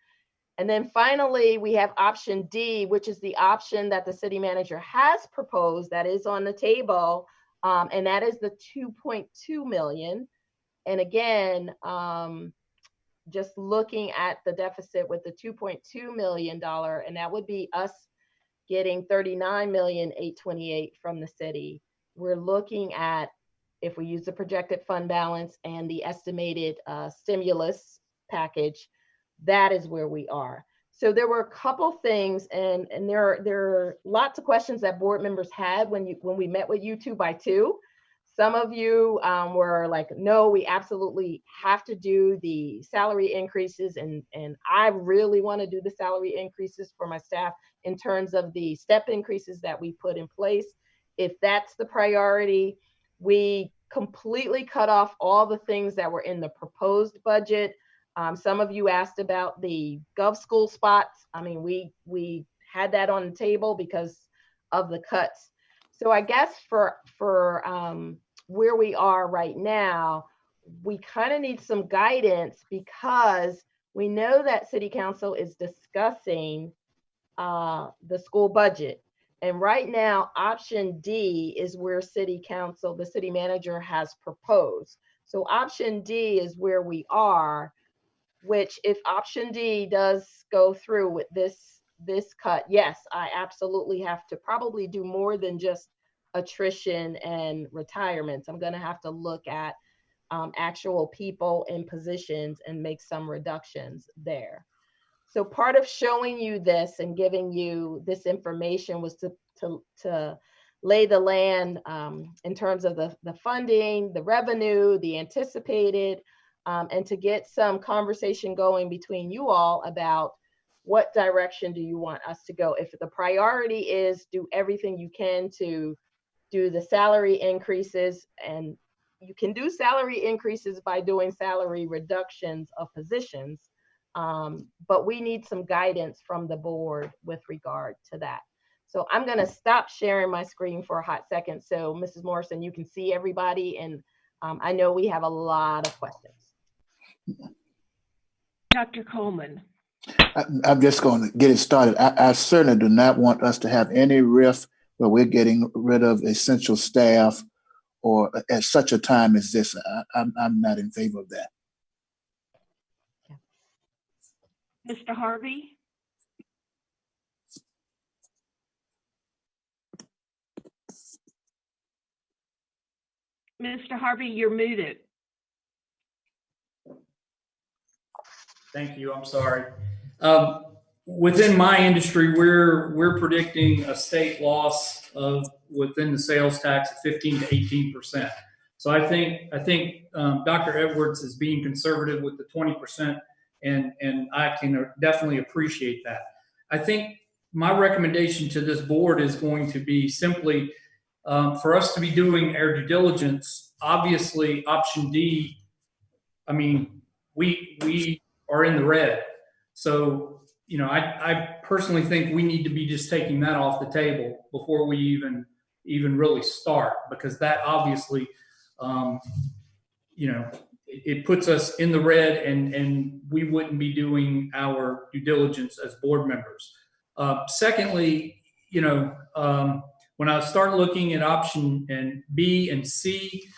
And then finally, we have option D, which is the option that the city manager has proposed that is on the table. And that is the 2.2 million. And again, just looking at the deficit with the $2.2 million, and that would be us getting 39,828,000 from the city. We're looking at, if we use the projected fund balance and the estimated stimulus package, that is where we are. So there were a couple things, and there are lots of questions that board members had when we met with you 2 by 2. Some of you were like, no, we absolutely have to do the salary increases, and I really want to do the salary increases for my staff in terms of the step increases that we put in place. If that's the priority, we completely cut off all the things that were in the proposed budget. Some of you asked about the gov school spots. I mean, we had that on the table because of the cuts. So I guess for where we are right now, we kind of need some guidance because we know that City Council is discussing the school budget. And right now, option D is where City Council, the city manager has proposed. So option D is where we are, which if option D does go through with this cut, yes, I absolutely have to probably do more than just attrition and retirements. I'm gonna have to look at actual people in positions and make some reductions there. So part of showing you this and giving you this information was to lay the land in terms of the funding, the revenue, the anticipated, and to get some conversation going between you all about what direction do you want us to go. If the priority is do everything you can to do the salary increases, and you can do salary increases by doing salary reductions of positions, but we need some guidance from the board with regard to that. So I'm going to stop sharing my screen for a hot second so Mrs. Morrison, you can see everybody, and I know we have a lot of questions. Dr. Coleman. I'm just going to get it started. I certainly do not want us to have any rift where we're getting rid of essential staff or at such a time as this. I'm not in favor of that. Mr. Harvey? Mr. Harvey, you're muted. Thank you. I'm sorry. Within my industry, we're predicting a state loss of within the sales tax of 15 to 18%. So I think Dr. Edwards is being conservative with the 20%, and I can definitely appreciate that. I think my recommendation to this board is going to be simply for us to be doing our due diligence. Obviously, option D, I mean, we are in the red. So, you know, I personally think we need to be just taking that off the table before we even really start, because that obviously, you know, it puts us in the red, and we wouldn't be doing our due diligence as board members. Secondly, you know, when I start looking at option and B and C,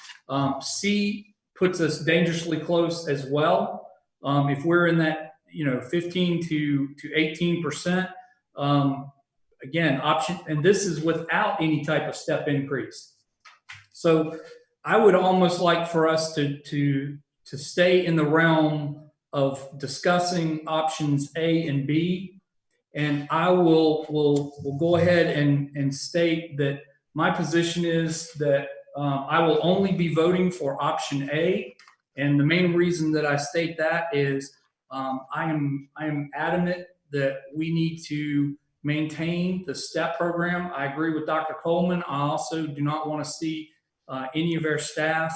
C puts us dangerously close as well. If we're in that, you know, 15 to 18%, again, option, and this is without any type of step increase. So I would almost like for us to stay in the realm of discussing options A and B. And I will go ahead and state that my position is that I will only be voting for option A. And the main reason that I state that is I am adamant that we need to maintain the STEP program. I agree with Dr. Coleman. I also do not want to see any of our staff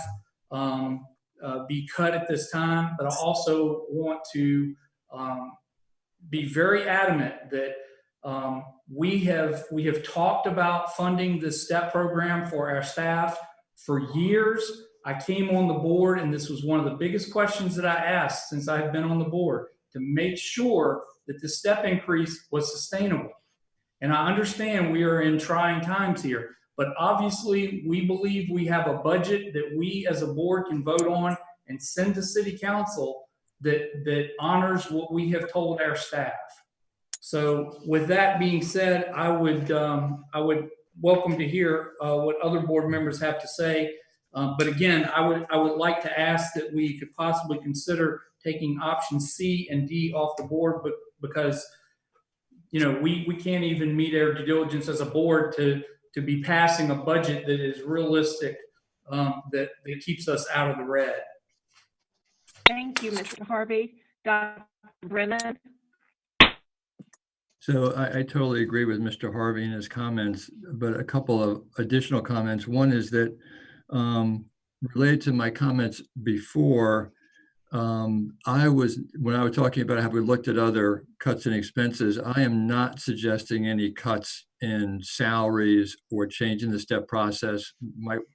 be cut at this time, but I also want to be very adamant that we have talked about funding the STEP program for our staff for years. I came on the board, and this was one of the biggest questions that I asked since I've been on the board, to make sure that the STEP increase was sustainable. And I understand we are in trying times here, but obviously we believe we have a budget that we as a board can vote on and send to City Council that honors what we have told our staff. So with that being said, I would welcome to hear what other board members have to say. But again, I would like to ask that we could possibly consider taking options C and D off the board, but because we can't even meet our due diligence as a board to be passing a budget that is realistic, that keeps us out of the red. Thank you, Mr. Harvey. Dr. Brennan? So I totally agree with Mr. Harvey and his comments, but a couple of additional comments. One is that related to my comments before, when I was talking about how we looked at other cuts in expenses, I am not suggesting any cuts in salaries or changing the STEP process.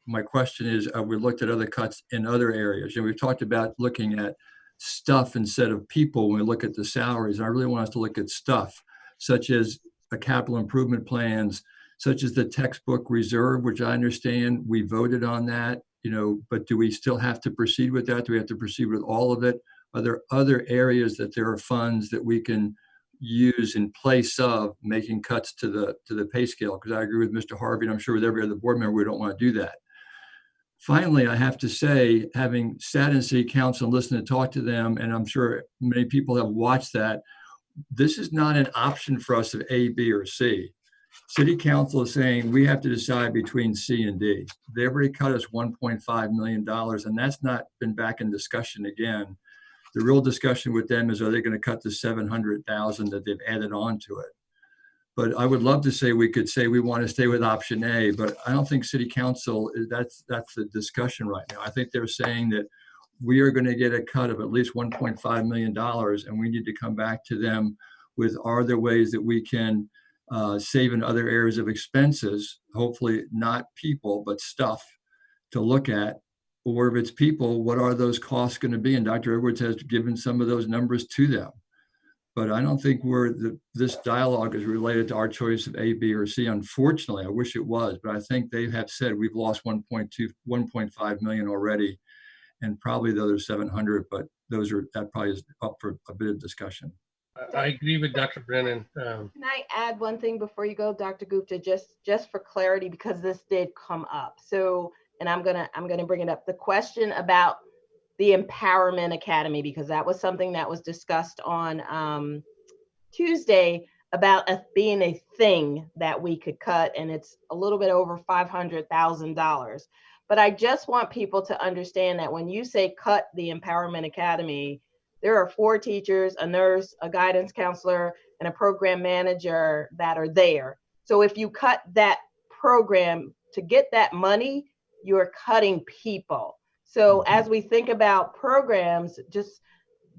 My question is, we looked at other cuts in other areas. And we've talked about looking at stuff instead of people when we look at the salaries. And I really want us to look at stuff, such as a capital improvement plans, such as the textbook reserve, which I understand we voted on that, but do we still have to proceed with that? Do we have to proceed with all of it? Are there other areas that there are funds that we can use in place of making cuts to the pay scale? Because I agree with Mr. Harvey, and I'm sure with every other board member, we don't want to do that. Finally, I have to say, having sat in City Council and listened to talk to them, and I'm sure many people have watched that, this is not an option for us of A, B, or C. City Council is saying we have to decide between C and D. They've already cut us $1.5 million, and that's not been back in discussion again. The real discussion with them is, are they going to cut the $700,000 that they've added on to it? But I would love to say we could say we want to stay with option A, but I don't think City Council, that's the discussion right now. I think they're saying that we are going to get a cut of at least $1.5 million, and we need to come back to them with, are there ways that we can save in other areas of expenses, hopefully not people, but stuff to look at, or if it's people, what are those costs going to be? And Dr. Edwards has given some of those numbers to them. But I don't think this dialogue is related to our choice of A, B, or C. Unfortunately, I wish it was, but I think they have said we've lost 1.5 million already, and probably the other 700, but that probably is up for a bit of discussion. I agree with Dr. Brennan. Can I add one thing before you go, Dr. Gupta, just for clarity, because this did come up. So, and I'm gonna bring it up. The question about the Empowerment Academy, because that was something that was discussed on Tuesday about being a thing that we could cut, and it's a little bit over $500,000. But I just want people to understand that when you say cut the Empowerment Academy, there are 4 teachers, a nurse, a guidance counselor, and a program manager that are there. So if you cut that program to get that money, you're cutting people. So as we think about programs, just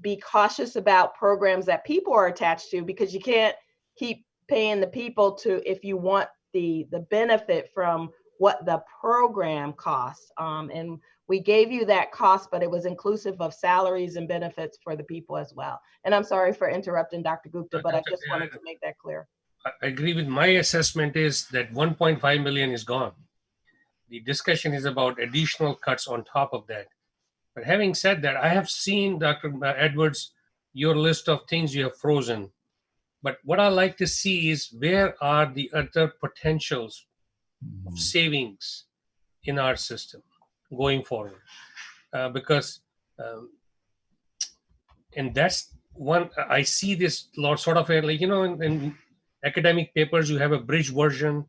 be cautious about programs that people are attached to, because you can't keep paying the people if you want the benefit from what the program costs. And we gave you that cost, but it was inclusive of salaries and benefits for the people as well. And I'm sorry for interrupting Dr. Gupta, but I just wanted to make that clear. I agree with my assessment is that 1.5 million is gone. The discussion is about additional cuts on top of that. But having said that, I have seen, Dr. Edwards, your list of things you have frozen. But what I like to see is, where are the other potentials of savings in our system? going forward. Because, and that's one, I see this lot sort of like, in academic papers, you have a bridge version.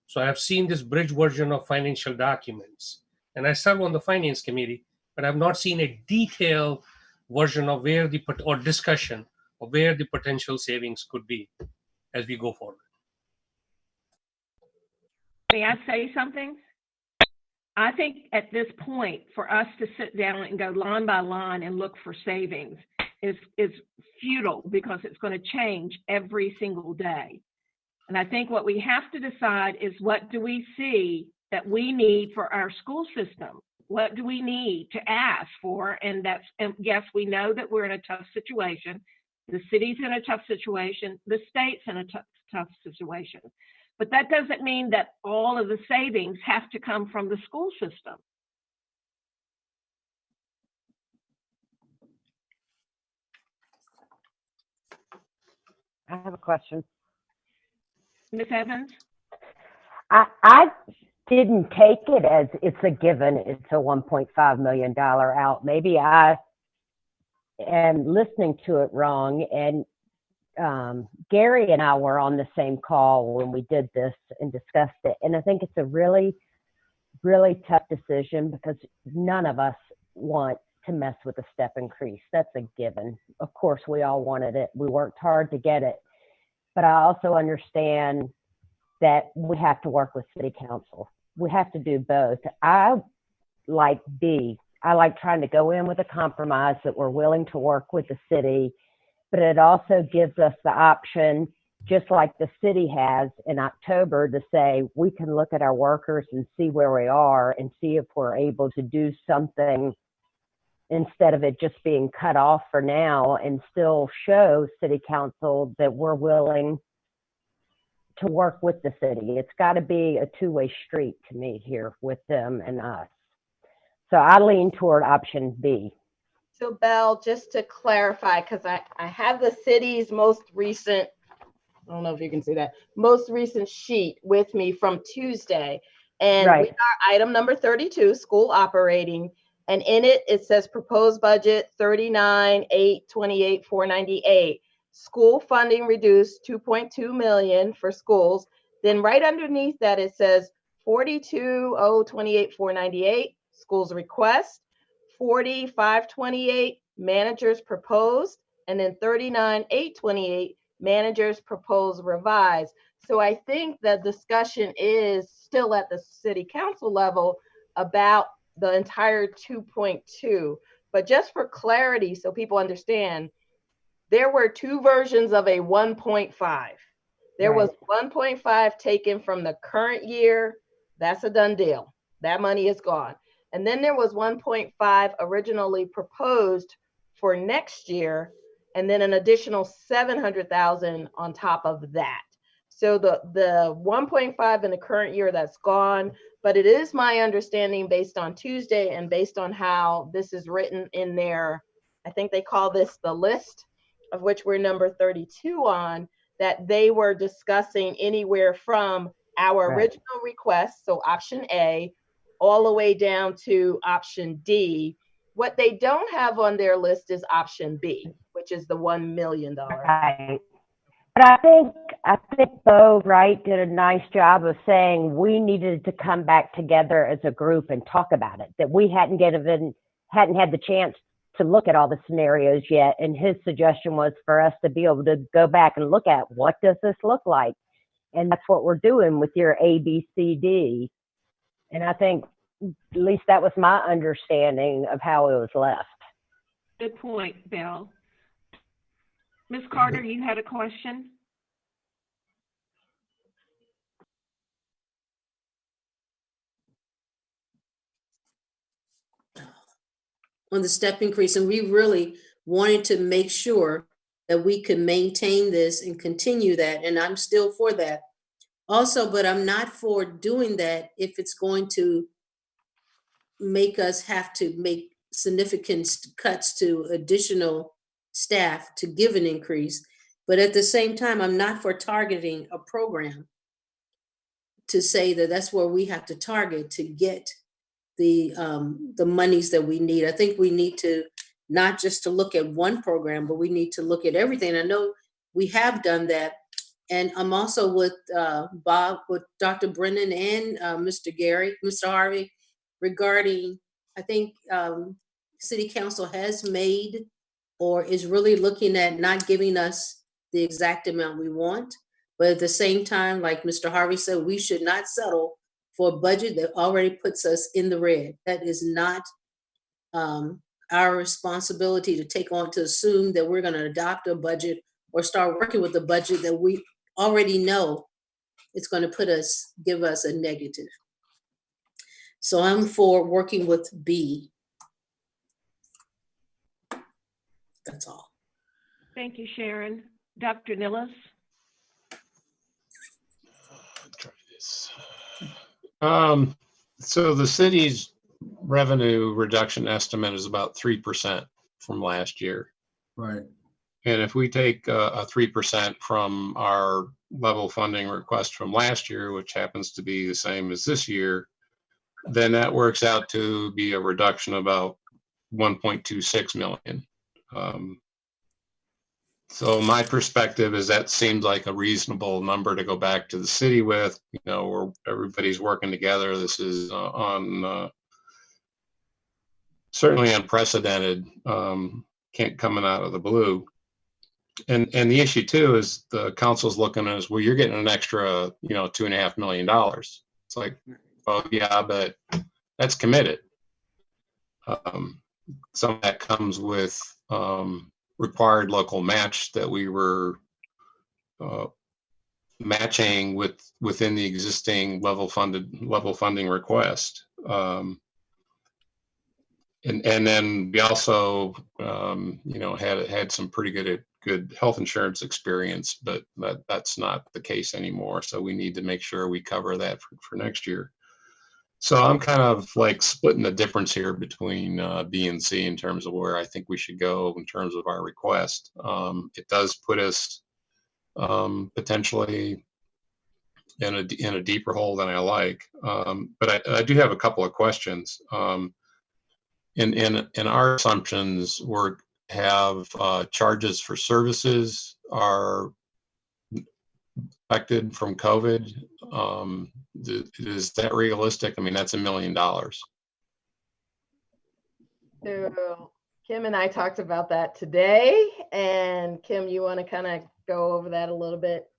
So I have seen this bridge version of financial documents. And I serve on the finance committee, but I've not seen a detailed version of where or discussion of where the potential savings could be as we go forward. May I say something? I think at this point, for us to sit down and go line by line and look for savings is futile, because it's going to change every single day. And I think what we have to decide is, what do we see that we need for our school system? What do we need to ask for? And yes, we know that we're in a tough situation. The city's in a tough situation. The state's in a tough situation. But that doesn't mean that all of the savings have to come from the school system. I have a question. Ms. Evans? I didn't take it as it's a given, it's a $1.5 million out. Maybe I am listening to it wrong. And Gary and I were on the same call when we did this and discussed it. And I think it's a really, really tough decision, because none of us want to mess with a step increase. That's a given. Of course, we all wanted it. We worked hard to get it. But I also understand that we have to work with city council. We have to do both. I like trying to go in with a compromise that we're willing to work with the city, but it also gives us the option, just like the city has in October, to say we can look at our workers and see where we are and see if we're able to do something instead of it just being cut off for now, and still show city council that we're willing to work with the city. It's got to be a two-way street to me here with them and us. So I lean toward option B. So Belle, just to clarify, because I have the city's most recent, I don't know if you can see that, most recent sheet with me from Tuesday. And Right. we are item number 32, school operating. And in it, it says proposed budget 39,828, 498. School funding reduced 2.2 million for schools. Then right underneath that, it says 42,028, 498, schools request, 40,528, managers proposed, and then 39,828, managers proposed revised. So I think the discussion is still at the city council level about the entire 2.2. But just for clarity, so people understand, there were two versions of a 1.5. There was 1.5 taken from the current year. That's a done deal. That money is gone. And then there was 1.5 originally proposed for next year, and then an additional 700,000 on top of that. So the 1.5 in the current year, that's gone. But it is my understanding, based on Tuesday and based on how this is written in there, I think they call this the list, of which we're number 32 on, that they were discussing anywhere from our original request, so option A, all the way down to option D. What they don't have on their list is option B, which is the $1 million. Right. But I think Bo, did a nice job of saying we needed to come back together as a group and talk about it, that we hadn't had the chance to look at all the scenarios yet. And his suggestion was for us to be able to go back and look at, what does this look like? And that's what we're doing with your A, B, C, D. And I think at least that was my understanding of how it was left. Good point, Bill. Ms. Carter, you had a question? On the step increase, and we really wanted to make sure that we could maintain this and continue that, and I'm still for that. Also, but I'm not for doing that if it's going to make us have to make significant cuts to additional staff to give an increase. But at the same time, I'm not for targeting a program to say that that's where we have to target to get the monies that we need. I think we need to not just to look at one program, but we need to look at everything. I know we have done that. And I'm also with Bob, with Dr. Brennan and Mr. Harvey, regarding, I think City Council has made or is really looking at not giving us the exact amount we want. But at the same time, like Mr. Harvey said, we should not settle for a budget that already puts us in the red. That is not our responsibility to take on, to assume that we're going to adopt a budget or start working with a budget that we already know it's going to give us a negative. So I'm for working with B. That's all. Thank you, Sharon. Dr. Nilles? Try this. So the city's revenue reduction estimate is about 3% from last year. Right. And if we take a 3% from our level funding request from last year, which happens to be the same as this year, then that works out to be a reduction of about 1.26 million. So my perspective is that seems like a reasonable number to go back to the city with, you know, where everybody's working together. This is certainly unprecedented, coming out of the blue. And the issue too is the council's looking at us, well, you're getting an extra, you know, $2.5 million. It's like, oh yeah, but that's committed. Some of that comes with required local match that we were matching within the existing level funding request. And then we also, you know, had some pretty good health insurance experience, but that's not the case anymore. So we need to make sure we cover that for next year. So I'm kind of like splitting the difference here between B and C in terms of where I think we should go in terms of our request. It does put us potentially in a deeper hole than I like. But I do have a couple of questions. In our assumptions, we have charges for services are affected from COVID. Is that realistic? I mean, that's $1 million. So Kim and I talked about that today. And Kim, you want to kind of go over that a little bit?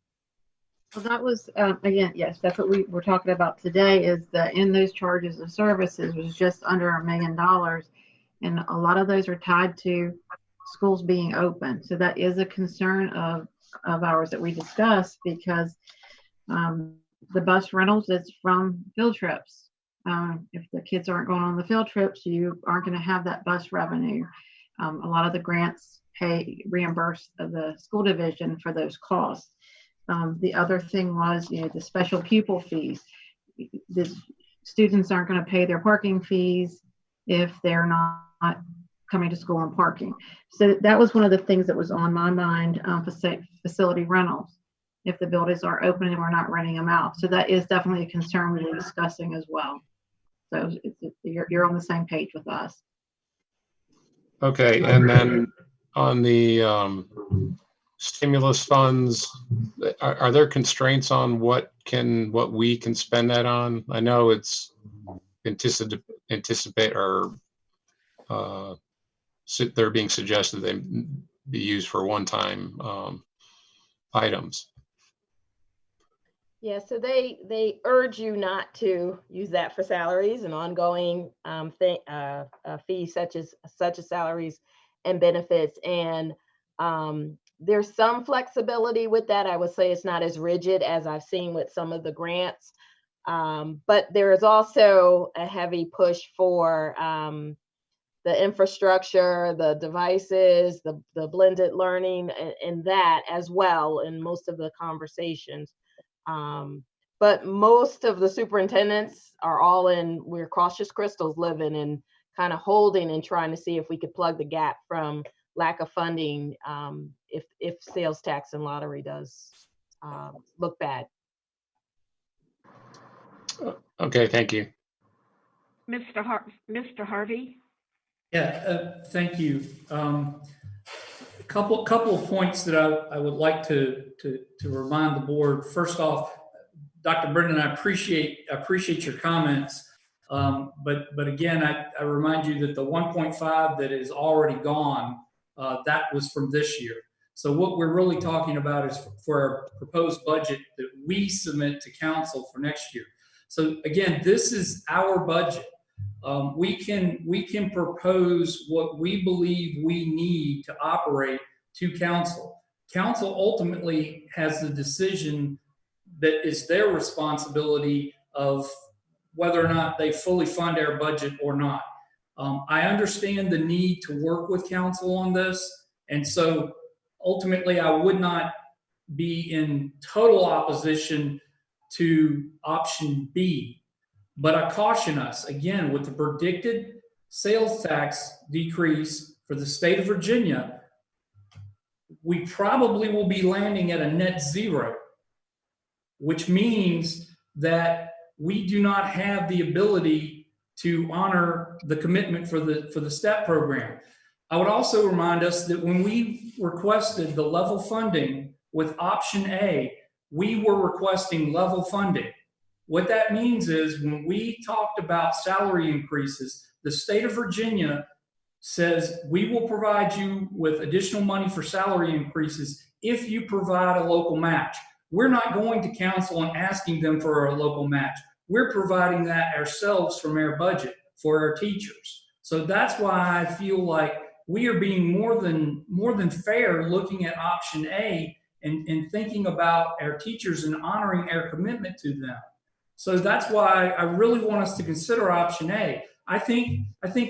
Well, that was, again, yes, that's what we were talking about today, is that in those charges of services was just under $1 million. And a lot of those are tied to schools being open. So that is a concern of ours that we discussed, because the bus rentals is from field trips. If the kids aren't going on the field trips, you aren't going to have that bus revenue. A lot of the grants reimburse the school division for those costs. The other thing was, you know, the special pupil fees. The students aren't going to pay their parking fees if they're not coming to school and parking. So that was one of the things that was on my mind for facility rentals, if the buildings are open and we're not renting them out. So that is definitely a concern we were discussing as well. So you're on the same page with us. Okay, and then on the stimulus funds, are there constraints on what we can spend that on? I know it's anticipate or they're being suggested they be used for one-time items. Yeah, so they urge you not to use that for salaries and ongoing fees such as salaries and benefits. And there's some flexibility with that. I would say it's not as rigid as I've seen with some of the grants. But there is also a heavy push for the infrastructure, the devices, the blended learning, and that as well in most of the conversations. But most of the superintendents are all in, we're cautious crystals living and kind of holding and trying to see if we could plug the gap from lack of funding if sales tax and lottery does look bad. Okay, thank you. Mr. Harvey? Yeah, thank you. Couple of points that I would like to remind the board. First off, Dr. Brendan, I appreciate your comments. But again, I remind you that the 1.5 that is already gone, that was from this year. So what we're really talking about is for our proposed budget that we submit to council for next year. So again, this is our budget. We can propose what we believe we need to operate to council. Council ultimately has the decision that is their responsibility of whether or not they fully fund our budget or not. I understand the need to work with council on this, and so ultimately I would not be in total opposition to option B. But I caution us, again, with the predicted sales tax decrease for the state of Virginia, we probably will be landing at a net zero, which means that we do not have the ability to honor the commitment for the STEP program. I would also remind us that when we requested the level funding with option A, we were requesting level funding. What that means is when we talked about salary increases, the state of Virginia says we will provide you with additional money for salary increases if you provide a local match. We're not going to council and asking them for a local match. We're providing that ourselves from our budget for our teachers. So that's why I feel like we are being more than fair looking at option A and thinking about our teachers and honoring our commitment to them. So that's why I really want us to consider option A. I think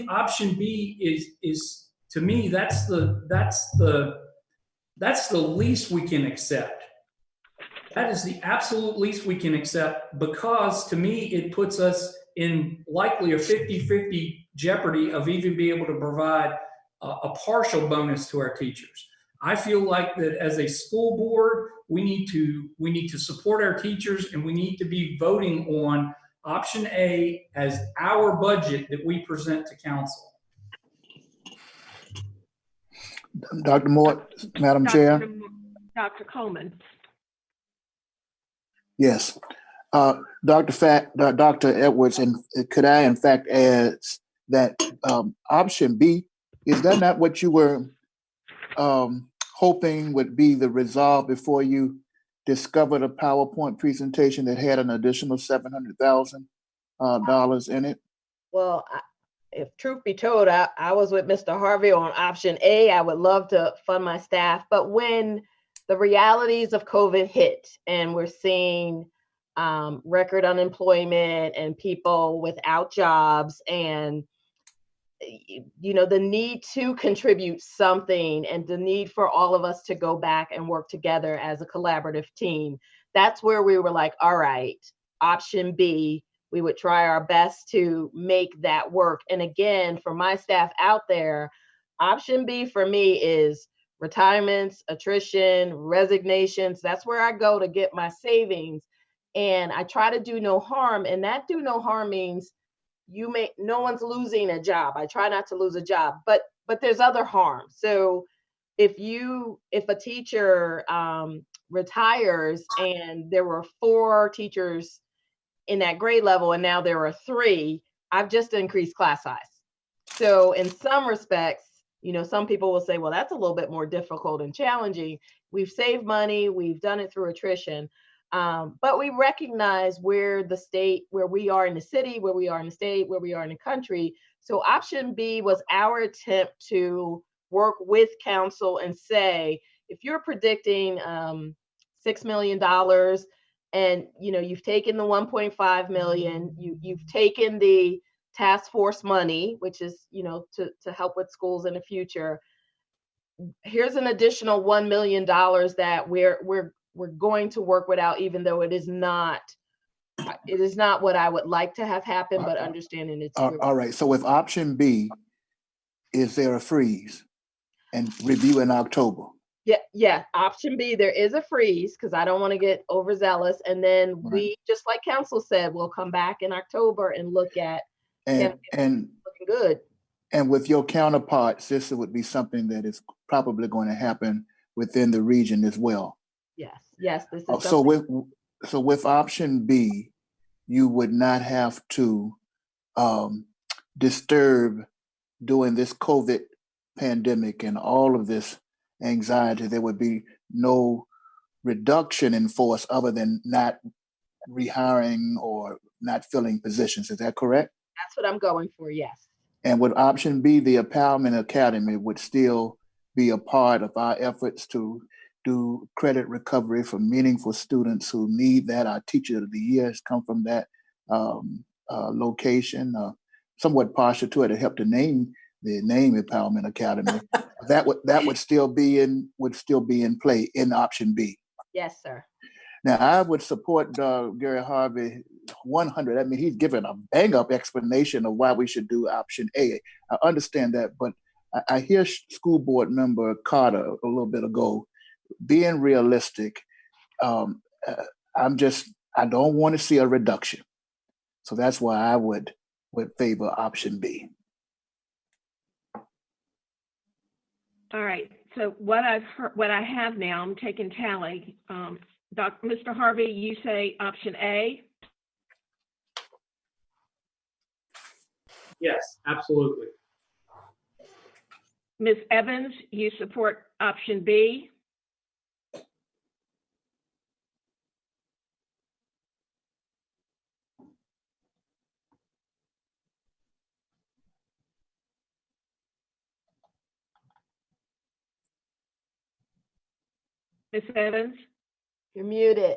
option B is to me that's the least we can accept. That is the absolute least we can accept, because to me it puts us in likely a 50-50 jeopardy of even being able to provide a partial bonus to our teachers. I feel like that as a school board, we need to support our teachers, and we need to be voting on option A as our budget that we present to council. Dr. Moore, Madam Chair. Dr. Coleman. Yes. Dr. Edwards, and could I in fact add that option B, is that not what you were hoping would be the resolve before you discovered a PowerPoint presentation that had an additional $700,000 in it? Well, if truth be told, I was with Mr. Harvey on option A. I would love to fund my staff, but when the realities of COVID hit and we're seeing record unemployment and people without jobs, and the need to contribute something and the need for all of us to go back and work together as a collaborative team, that's where we were like, all right, option B, we would try our best to make that work. And again, for my staff out there, option B for me is retirements, attrition, resignations. That's where I go to get my savings. And I try to do no harm. And that do no harm means no one's losing a job. I try not to lose a job, but there's other harm. So if a teacher retires and there were 4 teachers in that grade level and now there are 3, I've just increased class size. So in some respects, some people will say, well, that's a little bit more difficult and challenging. We've saved money, we've done it through attrition. But we recognize where we are in the city, where we are in the state, where we are in the country. So option B was our attempt to work with council and say, if you're predicting $6 million and you've taken the 1.5 million, you've taken the task force money, which is to help with schools in the future. Here's an additional $1 million that we're going to work without, even though it is not what I would like to have happen, but understanding it's all right. So with option B, is there a freeze and review in October? Yeah. Option B, there is a freeze because I don't want to get overzealous. And then we, just like council said, we'll come back in October and look at And looking good. And with your counterparts, this would be something that is probably going to happen within the region as well. Yes, this is so with option B, you would not have to disturb during this COVID pandemic and all of this anxiety. There would be no reduction in force other than not rehiring or not filling positions. Is that correct? That's what I'm going for, yes. And with option B, the Empowerment Academy would still be a part of our efforts to do credit recovery for meaningful students who need that. Our Teacher of the Year has come from that location, somewhat partial to it. It helped to name the name Empowerment Academy. that would still be in play in option B. Yes, sir. Now, I would support Gary Harvey 100. I mean, he's given a bang-up explanation of why we should do option A. I understand that, but I hear school board member Carter a little bit ago being realistic. I don't want to see a reduction. So that's why I would favor option B. All right. So what I have now, I'm taking tally. Mr. Harvey, you say option A? Yes, absolutely. Ms. Evans, you support option B? Ms. Evans? You're muted.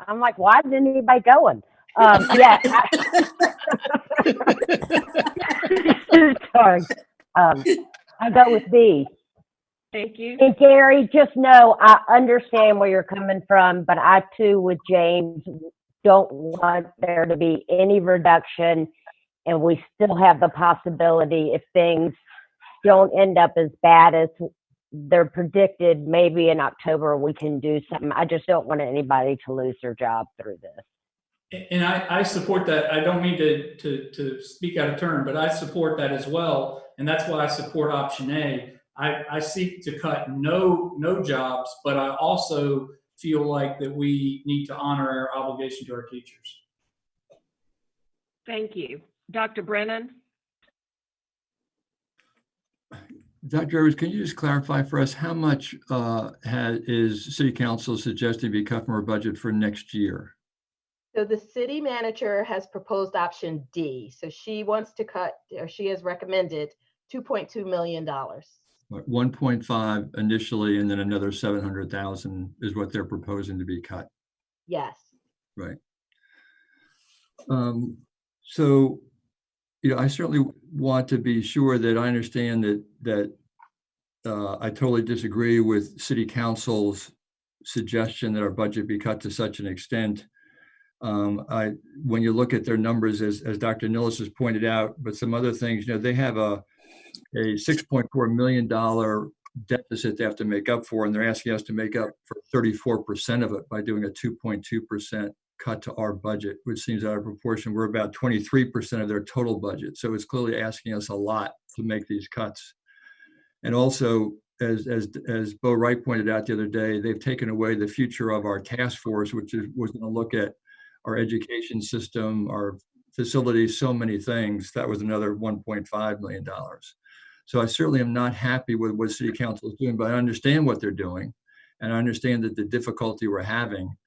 I'm like, why isn't anybody going? Yeah. Sorry. I go with B. Thank you. And Gary, just know I understand where you're coming from, but I too, with James, don't want there to be any reduction, and we still have the possibility if things don't end up as bad as they're predicted, maybe in October we can do something. I just don't want anybody to lose their job through this. And I support that. I don't mean to speak out of turn, but I support that as well. And that's why I support option A. I seek to cut no jobs, but I also feel like that we need to honor our obligation to our teachers. Thank you. Dr. Brennan? Dr. Edwards, can you just clarify for us how much is City Council suggesting be cut from our budget for next year? So the city manager has proposed option D. So she wants to cut, or she has recommended $2.2 million. 1.5 initially, and then another 700,000 is what they're proposing to be cut. Yes. Right. So, I certainly want to be sure that I understand that I totally disagree with City Council's suggestion that our budget be cut to such an extent. When you look at their numbers, as Dr. Nilles has pointed out, but some other things, they have a $6.4 million deficit they have to make up for, and they're asking us to make up for 34% of it by doing a 2.2% cut to our budget, which seems out of proportion. We're about 23% of their total budget. So it's clearly asking us a lot to make these cuts. And also, as Bo Wright pointed out the other day, they've taken away the future of our task force, which was going to look at our education system, our facilities, so many things. That was another $1.5 million. So I certainly am not happy with what City Council is doing, but I understand what they're doing. And I understand that the difficulty we're having.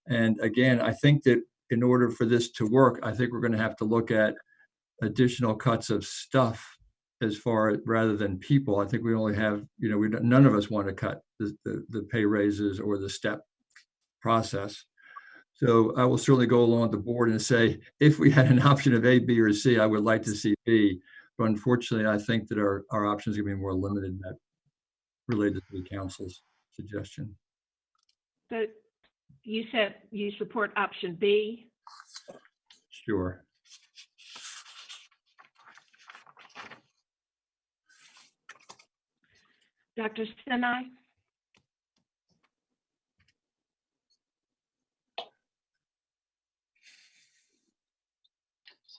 And again, I think that in order for this to work, I think we're going to have to look at additional cuts of stuff as far rather than people. I think we only have, none of us want to cut the pay raises or the step process. So I will certainly go along with the board and say, if we had an option of A, B, or C, I would like to see B. But unfortunately, I think that our options are going to be more limited than that related to the council's suggestion. So you said you support option B? Sure. Dr. Sinai?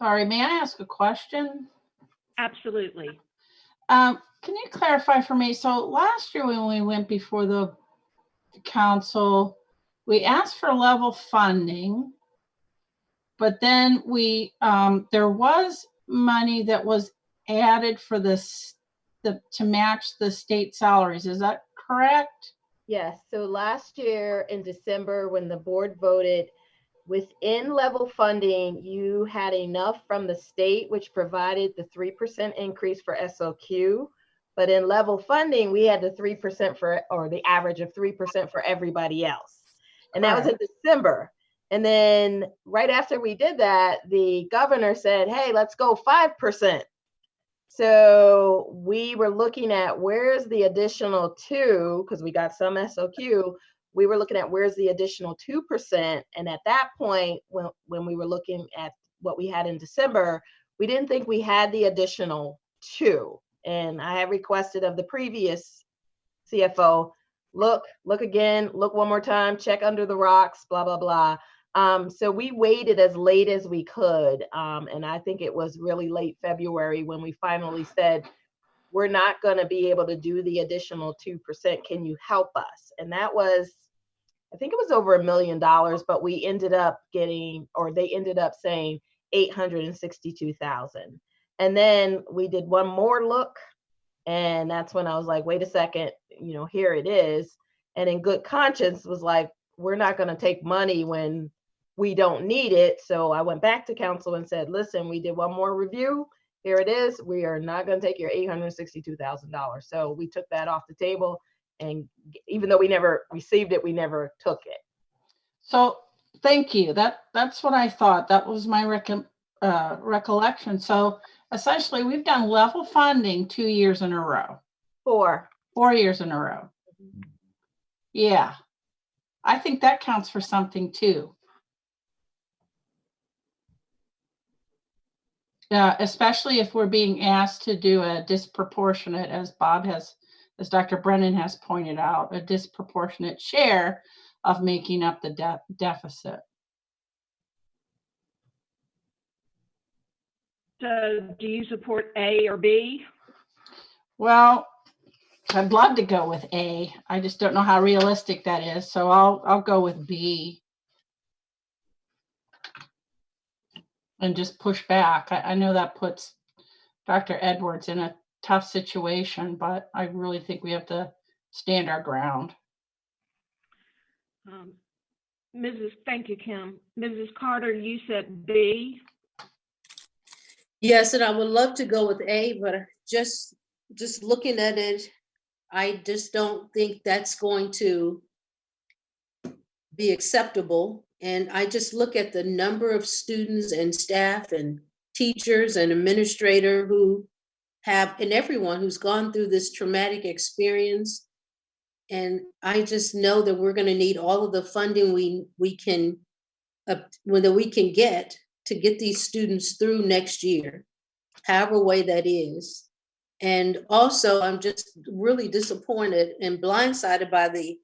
Sorry, may I ask a question? Absolutely. Can you clarify for me? So last year when we went before the council, we asked for level funding, but then we there was money that was added for this to match the state salaries. Is that correct? Yes, so last year in December, when the board voted, within level funding, you had enough from the state, which provided the 3% increase for SOQ. But in level funding, we had the 3% for, or the average of 3% for everybody else. And that was in December. And then right after we did that, the governor said, hey, let's go 5%. So we were looking at where's the additional 2, because we got some SOQ. We were looking at where's the additional 2%. And at that point, when we were looking at what we had in December, we didn't think we had the additional 2. And I had requested of the previous CFO, look again, look one more time, check under the rocks, blah, blah, blah. So we waited as late as we could. And I think it was really late February when we finally said, we're not going to be able to do the additional 2%. Can you help us? And that was, I think it was over $1 million, but we ended up getting, or they ended up saying 862,000. And then we did one more look. And that's when I was like, wait a second, you know, here it is. And in good conscience was like, we're not going to take money when we don't need it. So I went back to council and said, listen, we did one more review. Here it is. We are not going to take your $862,000. So we took that off the table. And even though we never received it, we never took it. So thank you. That's what I thought. That was my recollection. So essentially, we've done level funding 2 years in a row. 4 years in a row. Yeah. I think that counts for something too. Especially if we're being asked to do a disproportionate, as Dr. Brennan has pointed out, a disproportionate share of making up the deficit. So do you support A or B? Well, I'd love to go with A. I just don't know how realistic that is. So I'll go with B. And just push back. I know that puts Dr. Edwards in a tough situation, but I really think we have to stand our ground. Thank you, Kim. Mrs. Carter, you said B. Yes, and I would love to go with A, but just looking at it, I just don't think that's going to be acceptable. And I just look at the number of students and staff and teachers and administrator who have, and everyone who's gone through this traumatic experience. And I just know that we're going to need all of the funding we can get to get these students through next year, however way that is. And also, I'm just really disappointed and blindsided by the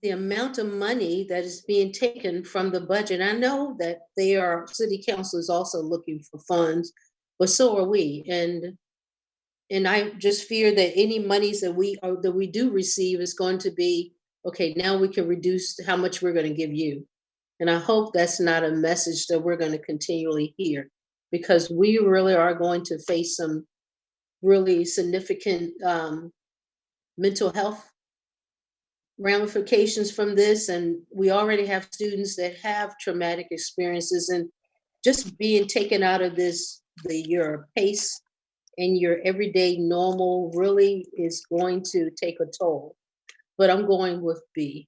amount of money that is being taken from the budget. I know that city council is also looking for funds, but so are we. And I just fear that any monies that we do receive is going to be, okay, now we can reduce how much we're going to give you. And I hope that's not a message that we're going to continually hear, because we really are going to face some really significant mental health ramifications from this. And we already have students that have traumatic experiences, and just being taken out of your pace and your everyday normal really is going to take a toll. But I'm going with B.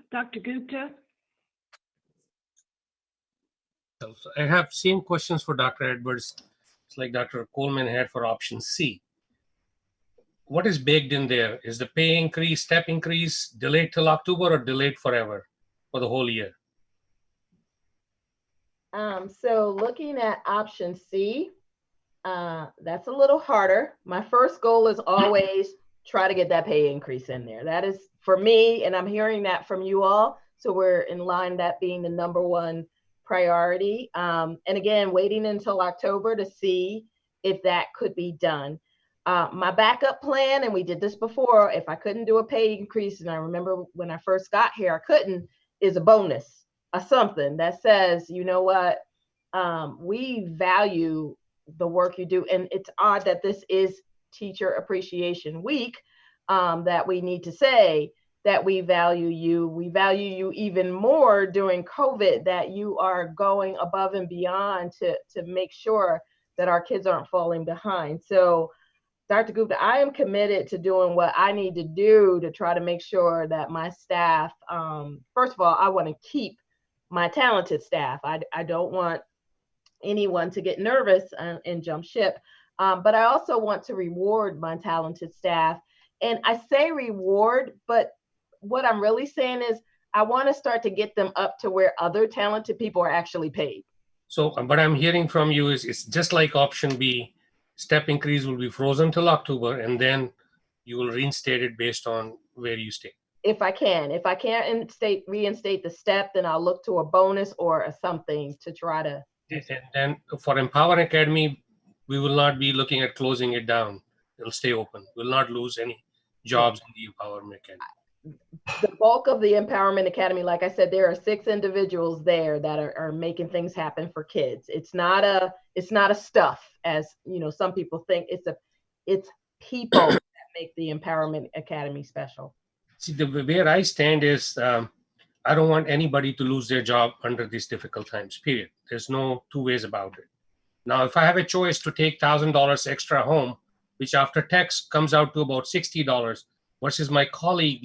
Dr. Gupta? I have same questions for Dr. Edwards. It's like Dr. Coleman had for option C. What is baked in there? Is the pay increase, step increase, delayed till October or delayed forever for the whole year? So looking at option C, that's a little harder. My first goal is always try to get that pay increase in there. That is for me, and I'm hearing that from you all. So we're in line that being the #1 priority. And again, waiting until October to see if that could be done. My backup plan, and we did this before, if I couldn't do a pay increase, and I remember when I first got here, I couldn't, is a bonus, something that says, you know what, we value the work you do. And it's odd that this is Teacher Appreciation Week, that we need to say that we value you. We value you even more during COVID, that you are going above and beyond to make sure that our kids aren't falling behind. So Dr. Gupta, I am committed to doing what I need to do to try to make sure that my staff, first of all, I want to keep my talented staff. I don't want anyone to get nervous and jump ship, but I also want to reward my talented staff. And I say reward, but what I'm really saying is I want to start to get them up to where other talented people are actually paid. So what I'm hearing from you is it's just like option B, step increase will be frozen till October, and then you will reinstate it based on where you stay. If I can't reinstate the step, then I'll look to a bonus or a something to try to. And then for Empower Academy, we will not be looking at closing it down. It'll stay open. We'll not lose any jobs in the Empowerment Academy. The bulk of the Empowerment Academy, like I said, there are 6 individuals there that are making things happen for kids. It's not a stuff, as you know, some people think. It's people that make the Empowerment Academy special. See, where I stand is I don't want anybody to lose their job under these difficult times, period. There's no two ways about it. Now, if I have a choice to take $1,000 extra home, which after tax comes out to about $60 versus my colleague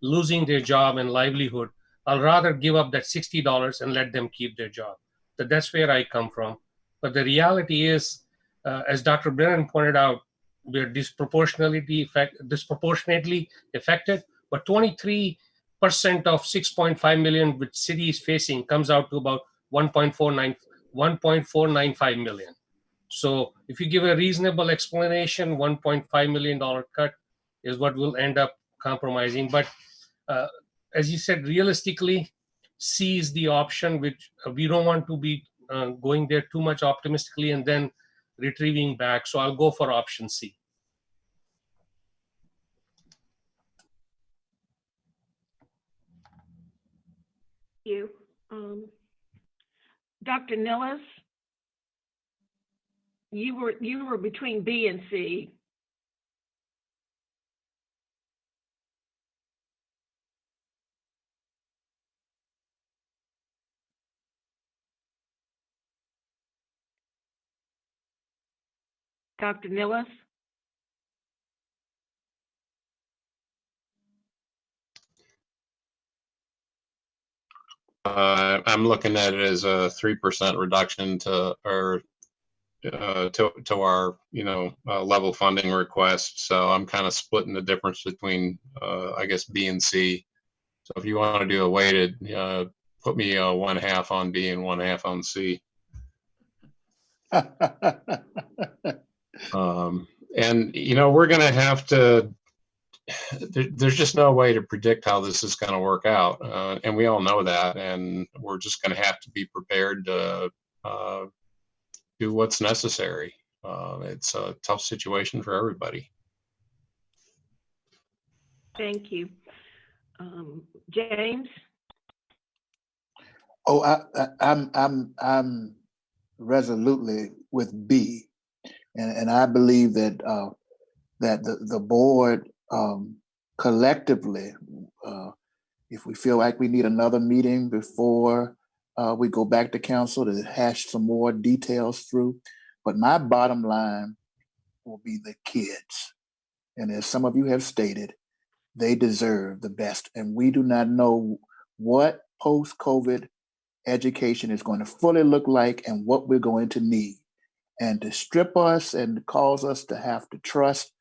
losing their job and livelihood, I'll rather give up that $60 and let them keep their job. So that's where I come from. But the reality is, as Dr. Brennan pointed out, we're disproportionately affected, but 23% of 6.5 million which city is facing comes out to about 1.495 million. So if you give a reasonable explanation, $1.5 million cut is what will end up compromising. But as you said, realistically, C is the option, which we don't want to be going there too much optimistically and then retrieving back. So I'll go for option C. Thank you. Dr. Nilles, you were between B and C. Dr. Nilles? I'm looking at it as a 3% reduction to our level funding request. So I'm kind of splitting the difference between, I guess, B and C. So if you want to do a weighted, put me 1/2 on B and 1/2 on C. And we're going to have to. There's just no way to predict how this is going to work out, and we all know that. And we're just going to have to be prepared to do what's necessary. It's a tough situation for everybody. Thank you. James? Oh, I'm resolutely with B, and I believe that that the board collectively, if we feel like we need another meeting before we go back to council to hash some more details through, but my bottom line will be the kids, and as some of you have stated, they deserve the best, and we do not know what post-COVID education is going to fully look like and what we're going to need. And to strip us and cause us to have to trust,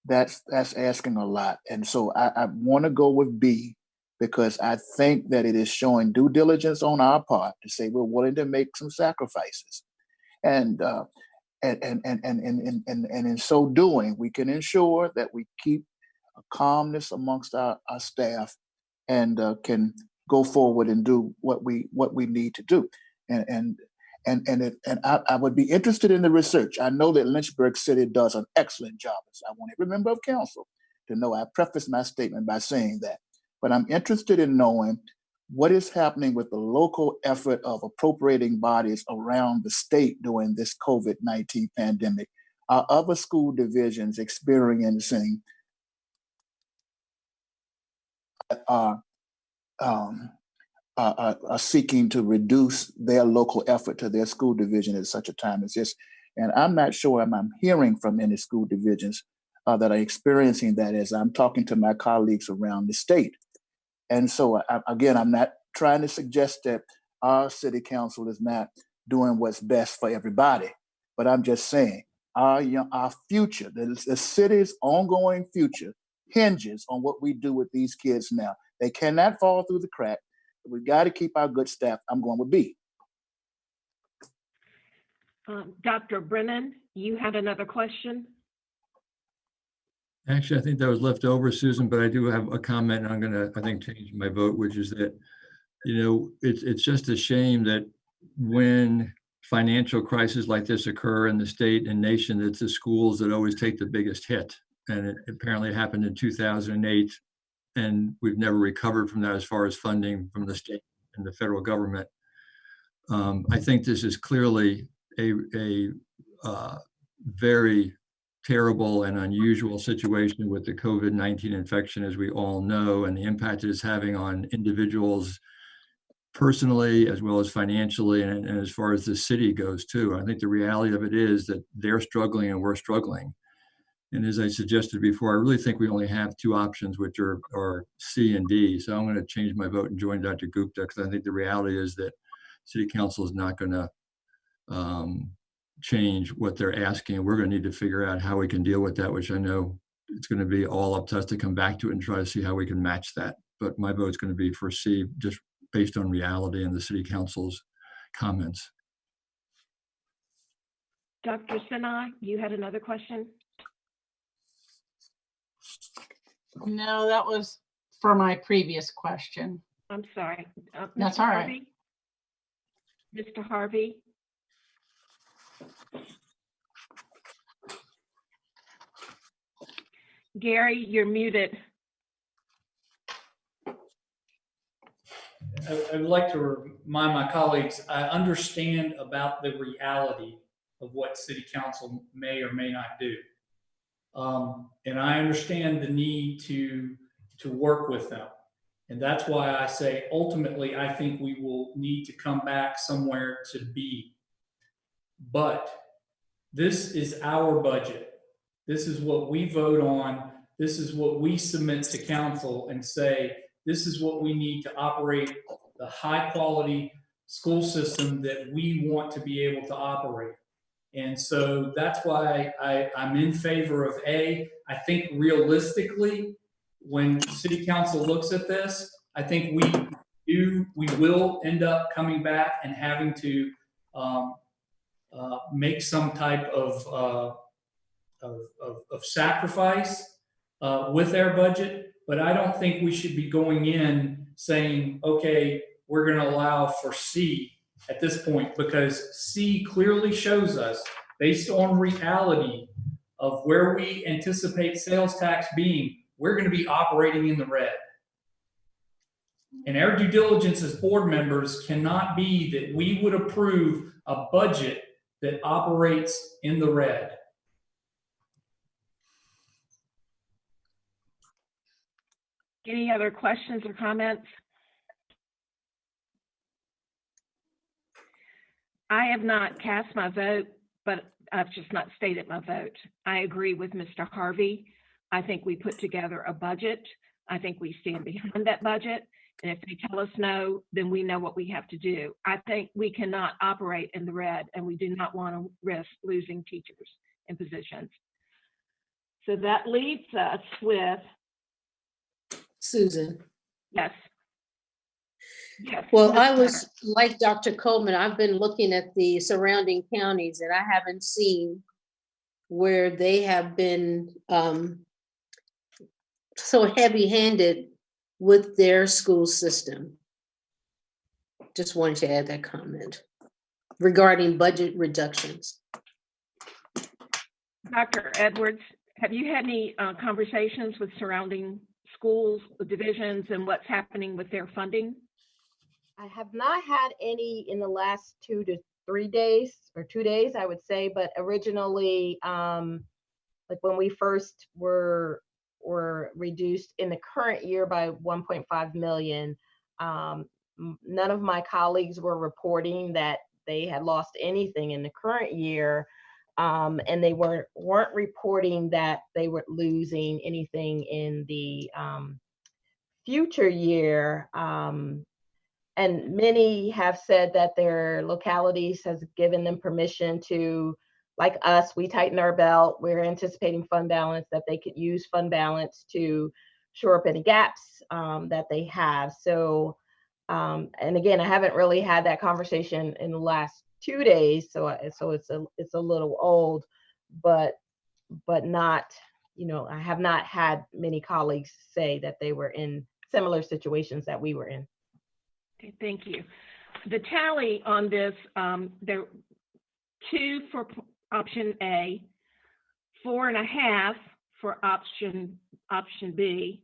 that's asking a lot. And so I want to go with B, because I think that it is showing due diligence on our part to say we're willing to make some sacrifices. And in so doing, we can ensure that we keep a calmness amongst our staff and can go forward and do what we need to do. And I would be interested in the research. I know that Lynchburg City does an excellent job. I want every member of council to know I preface my statement by saying that. But I'm interested in knowing what is happening with the local effort of appropriating bodies around the state during this COVID-19 pandemic. Are other school divisions experiencing are seeking to reduce their local effort to their school division at such a time as this? And I'm not sure I'm hearing from any school divisions that are experiencing that as I'm talking to my colleagues around the state. And so, again, I'm not trying to suggest that our city council is not doing what's best for everybody, but I'm just saying our future, the city's ongoing future, hinges on what we do with these kids now. They cannot fall through the crack. We've got to keep our good staff. I'm going with B. Dr. Brennan, you had another question? Actually, I think that was left over, Susan, but I do have a comment, and I'm going to, I think, change my vote, which is that, you know, it's just a shame that when financial crises like this occur in the state and nation, it's the schools that always take the biggest hit. And it apparently happened in 2008, and we've never recovered from that as far as funding from the state and the federal government. I think this is clearly a very terrible and unusual situation with the COVID-19 infection, as we all know, and the impact it is having on individuals personally as well as financially, and as far as the city goes too. I think the reality of it is that they're struggling and we're struggling. And as I suggested before, I really think we only have two options, which are C and D. So I'm going to change my vote and join Dr. Gupta, because I think the reality is that City Council is not going to change what they're asking. We're going to need to figure out how we can deal with that, which I know it's going to be all up to us to come back to it and try to see how we can match that. But my vote's going to be for C, just based on reality and the City Council's comments. Dr. Sinai, you had another question? No, that was for my previous question. I'm sorry. That's Mr. all Harvey? right. Mr. Harvey? Gary, you're muted. I would like to remind my colleagues, I understand about the reality of what City Council may or may not do. And I understand the need to work with them. And that's why I say, ultimately, I think we will need to come back somewhere to B. But this is our budget. This is what we vote on. This is what we submit to council and say, this is what we need to operate the high quality school system that we want to be able to operate. And so that's why I'm in favor of A. I think realistically, when City Council looks at this, I think we will end up coming back and having to make some type of sacrifice with our budget. But I don't think we should be going in saying, okay, we're going to allow for C at this point, because C clearly shows us, based on reality of where we anticipate sales tax being, we're going to be operating in the red. And our due diligence as board members cannot be that we would approve a budget that operates in the red. Any other questions or comments? I have not cast my vote, but I've just not stated my vote. I agree with Mr. Harvey. I think we put together a budget. I think we stand behind that budget. And if they tell us no, then we know what we have to do. I think we cannot operate in the red, and we do not want to risk losing teachers in positions. So that leaves us with Susan. Yes. Yes. Well, I was like Dr. Coleman. I've been looking at the surrounding counties, and I haven't seen where they have been so heavy-handed with their school system. Just wanted to add that comment regarding budget reductions. Dr. Edwards, have you had any conversations with surrounding schools, divisions, and what's happening with their funding? I have not had any in the last 2 to 3 days, or 2 days, I would say, but originally, like when we first were reduced in the current year by 1.5 million, none of my colleagues were reporting that they had lost anything in the current year, and they weren't reporting that they were losing anything in the future year. And many have said that their localities has given them permission to, like us, we tighten our belt. We're anticipating fund balance, that they could use fund balance to shore up any gaps that they have. So, and again, I haven't really had that conversation in the last 2 days, so it's a little old, but not, you know, I have not had many colleagues say that they were in similar situations that we were in. Okay, thank you. The tally on this, there 2 for option A, 4.5 for option B,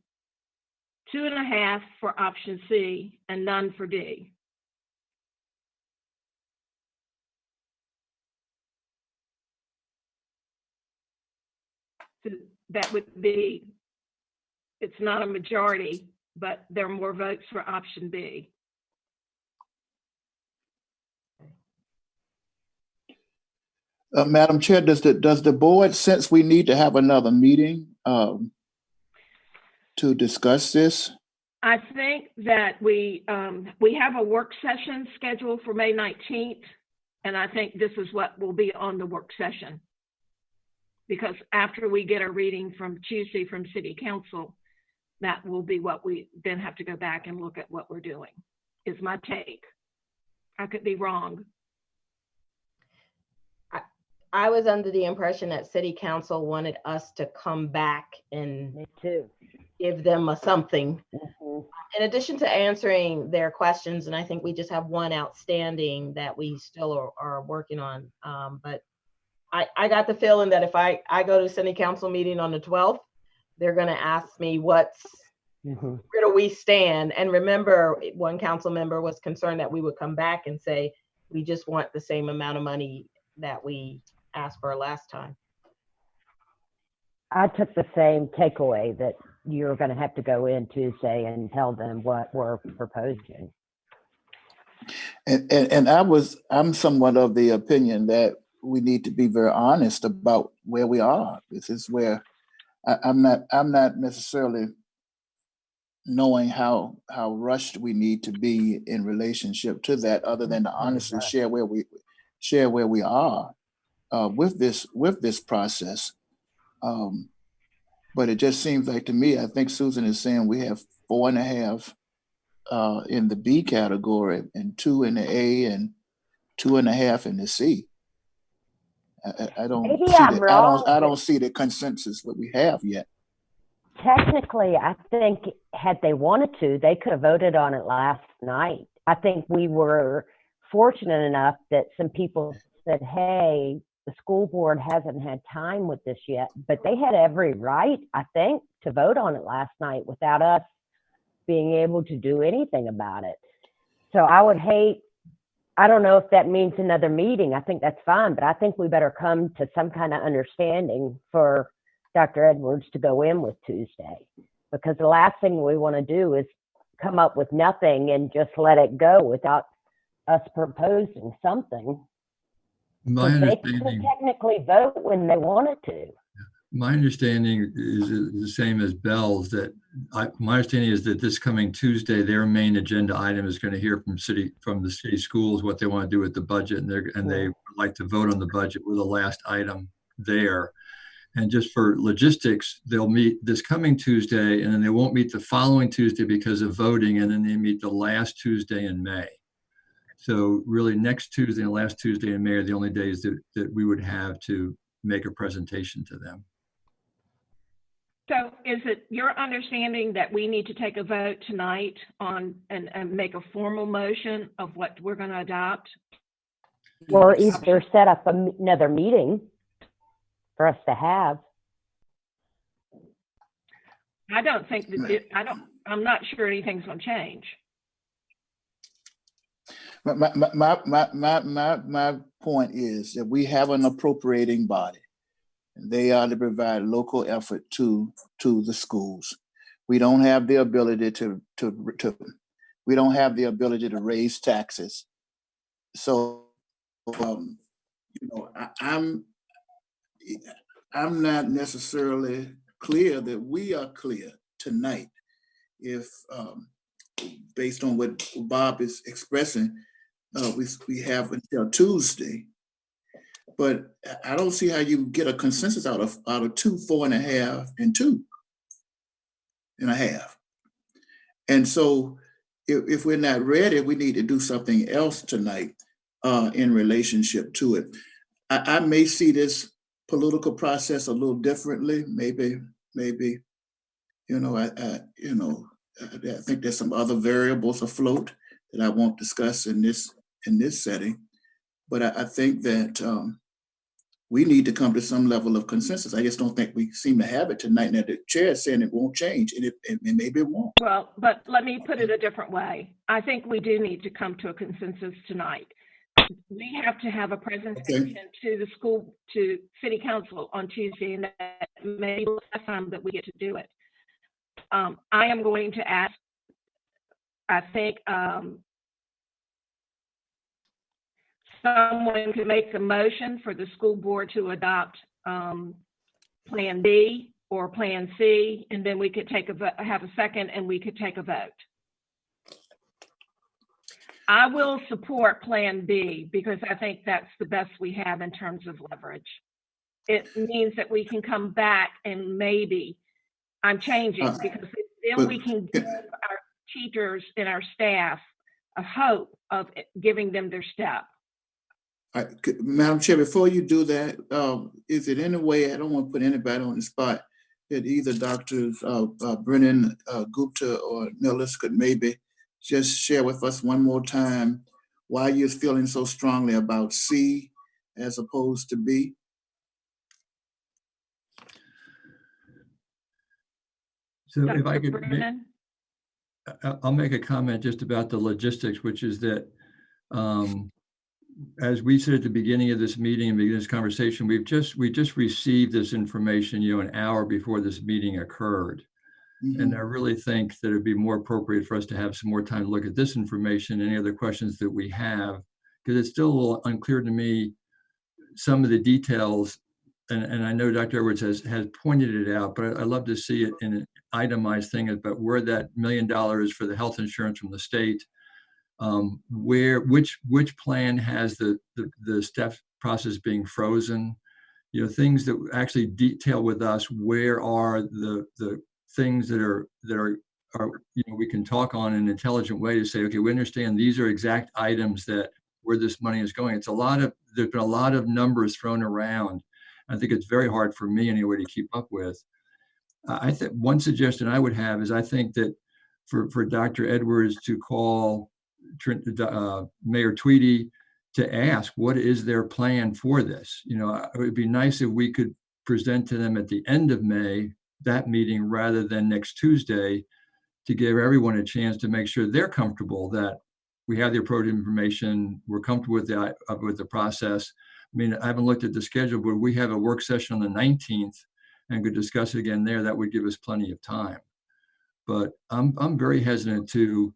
2.5 for option C, and none for D. So that would be, it's not a majority, but there are more votes for option B. Madam Chair, does the board, since we need to have another meeting to discuss this? I think that we have a work session scheduled for May 19th, and I think this is what will be on the work session. Because after we get a reading from Tuesday from City Council, that will be what we then have to go back and look at what we're doing, is my take. I could be wrong. I was under the impression that City Council wanted us to come back and Me too. give them something. Mm-hmm. In addition to answering their questions, and I think we just have one outstanding that we still are working on. But I got the feeling that if I go to City Council meeting on the 12th, they're going to ask me where do we stand? And remember, one council member was concerned that we would come back and say, we just want the same amount of money that we asked for last time. I took the same takeaway, that you're going to have to go in Tuesday and tell them what we're proposing. And I'm somewhat of the opinion that we need to be very honest about where we are. This is where I'm not necessarily knowing how rushed we need to be in relationship to that, other than to honestly share where we are with this process. But it just seems like to me, I think Susan is saying we have 4.5 in the B category, and 2 in the A, and 2.5 in the C. I don't Maybe see I'm that. wrong, I don't see the consensus that we have yet. Technically, I think had they wanted to, they could have voted on it last night. I think we were fortunate enough that some people said, hey, the school board hasn't had time with this yet, but they had every right, I think, to vote on it last night without us being able to do anything about it. So I would hate, I don't know if that means another meeting. I think that's fine, but I think we better come to some kind of understanding for Dr. Edwards to go in with Tuesday, because the last thing we want to do is come up with nothing and just let it go without us proposing something. My They could understanding, technically vote when they wanted to. my understanding is the same as Bell's, that my understanding is that this coming Tuesday, their main agenda item is going to hear from the city schools what they want to do with the budget, and they would like to vote on the budget with the last item there. And just for logistics, they'll meet this coming Tuesday, and then they won't meet the following Tuesday because of voting, and then they meet the last Tuesday in May. So really next Tuesday and last Tuesday in May are the only days that we would have to make a presentation to them. So is it your understanding that we need to take a vote tonight on and make a formal motion of what we're going to adopt? Or either set up another meeting for us to have. I don't think that I'm not sure anything's going to change. My point is that we have an appropriating body. They are to provide local effort to the schools. We don't have the ability to raise taxes. So, you know, I'm not necessarily clear that we are clear tonight. If based on what Bob is expressing, we have until Tuesday. But I don't see how you get a consensus out of 2, 4.5, and 2.5. And so if we're not ready, we need to do something else tonight in relationship to it. I may see this political process a little differently. Maybe, you know, I think there's some other variables afloat that I won't discuss in this setting. But I think that we need to come to some level of consensus. I just don't think we seem to have it tonight. Now the chair is saying it won't change, and maybe it won't. Well, but let me put it a different way. I think we do need to come to a consensus tonight. We have to have a presentation to the school, to City Council on Tuesday, and that may be the last time that we get to do it. I am going to ask, I think, someone could make the motion for the school board to adopt Plan B or Plan C, and then we could have a second and we could take a vote. I will support Plan B because I think that's the best we have in terms of leverage. It means that we can come back and maybe, I'm changing because then we can give our teachers and our staff a hope of giving them their step. Madam Chair, before you do that, is it any way, I don't want to put anybody on the spot, that either Drs. Brennan, Gupta, or Millis could maybe just share with us one more time why you're feeling so strongly about C as opposed to B? So if I could, I'll make a comment just about the logistics, which is that as we said at the beginning of this meeting and beginning of this conversation, we just received this information, an hour before this meeting occurred. Mm-hmm. And I really think that it'd be more appropriate for us to have some more time to look at this information and any other questions that we have, because it's still a little unclear to me, some of the details. And I know Dr. Edwards has pointed it out, but I'd love to see it in an itemized thing about where that $1 million for the health insurance from the state, which plan has the step process being frozen, things that actually detail with us where are the things that are we can talk on in an intelligent way to say, okay, we understand these are exact items that where this money is going. There's been a lot of numbers thrown around. I think it's very hard for me anyway to keep up with. I think one suggestion I would have is I think that for Dr. Edwards to call Mayor Tweedy to ask what is their plan for this. It would be nice if we could present to them at the end of May, that meeting, rather than next Tuesday, to give everyone a chance to make sure they're comfortable that we have the appropriate information, we're comfortable with the process. I mean, I haven't looked at the schedule, but we have a work session on the 19th and could discuss it again there. That would give us plenty of time. But I'm very hesitant to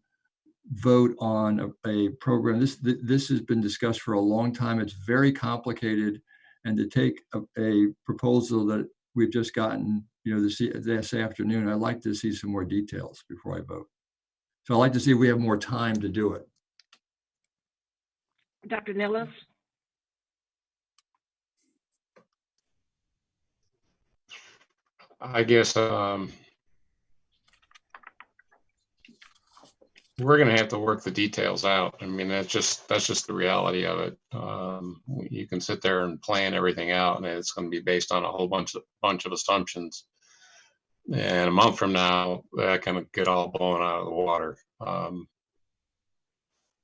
vote on a program. This has been discussed for a long time. It's very complicated, and to take a proposal that we've just gotten, this afternoon, I'd like to see some more details before I vote. So I'd like to see if we have more time to do it. Dr. Nillis? I guess we're going to have to work the details out. I mean, that's just the reality of it. You can sit there and plan everything out, and it's going to be based on a whole bunch of assumptions. And a month from now, that can get all blown out of the water.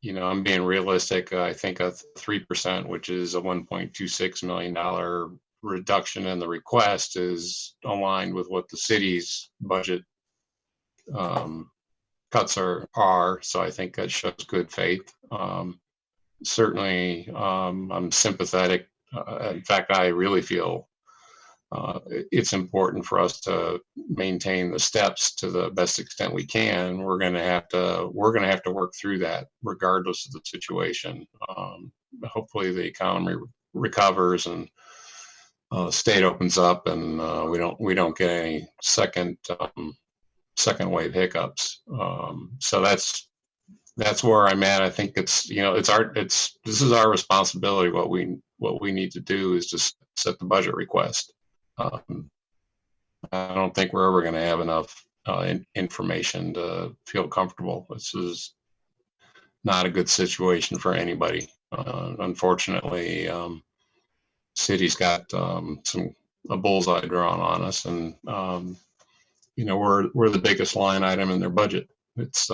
You know, I'm being realistic. I think a 3%, which is a $1.26 million reduction in the request, is aligned with what the city's budget cuts are. So I think that shows good faith. Certainly, I'm sympathetic. In fact, I really feel it's important for us to maintain the steps to the best extent we can. We're going to have to work through that regardless of the situation. Hopefully the economy recovers and the state opens up, and we don't get any second wave hiccups. So that's where I'm at. I think it's, you know, this is our responsibility. What we need to do is just set the budget request. I don't think we're ever going to have enough information to feel comfortable. This is not a good situation for anybody. Unfortunately, city's got a bullseye drawn on us, and you know, we're the biggest line item in their budget. It's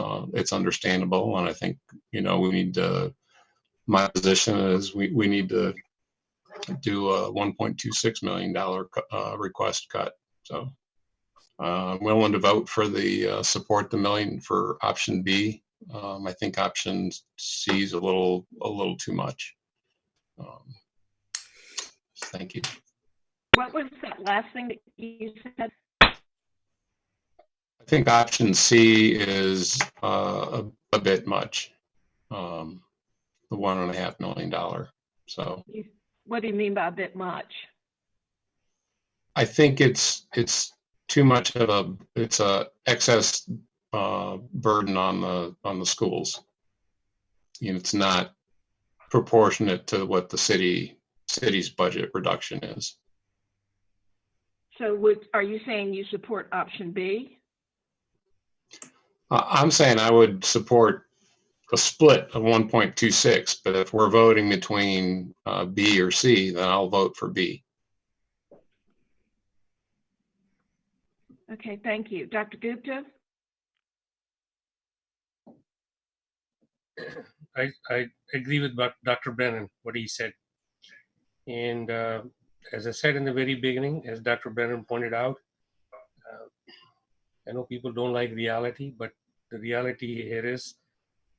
understandable, and I think, you know, we need to. My position is we need to do a $1.26 million request cut. So I'm willing to vote for the support the million for option B. I think option C is a little too much. Thank you. What was that last thing that you said? I think option C is a bit much. The $1.5 million. So. What do you mean by a bit much? I think it's too much of a excess burden on the schools. You know, it's not proportionate to what the city's budget reduction is. So are you saying you support option B? I'm saying I would support a split of 1.26, but if we're voting between B or C, then I'll vote for B. Okay, thank you. Dr. Gupta? I agree with Dr. Brennan, what he said. And as I said in the very beginning, as Dr. Brennan pointed out, I know people don't like reality, but the reality here is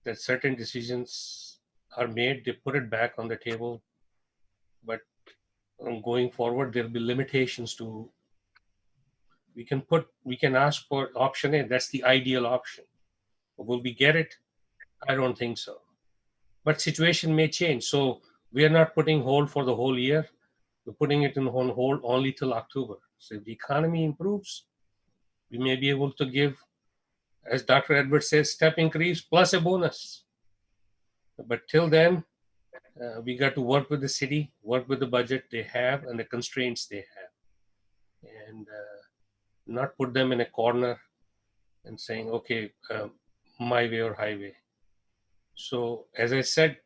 that certain decisions are made, they put it back on the table, but going forward, there'll be limitations to, we can ask for option A, that's the ideal option. But will we get it? I don't think so. But situation may change. So we are not putting hold for the whole year. We're putting it on hold only till October. So if the economy improves, we may be able to give, as Dr. Edwards says, step increase plus a bonus. But till then, we got to work with the city, work with the budget they have and the constraints they have, and not put them in a corner and saying, okay, my way or highway. So as I said,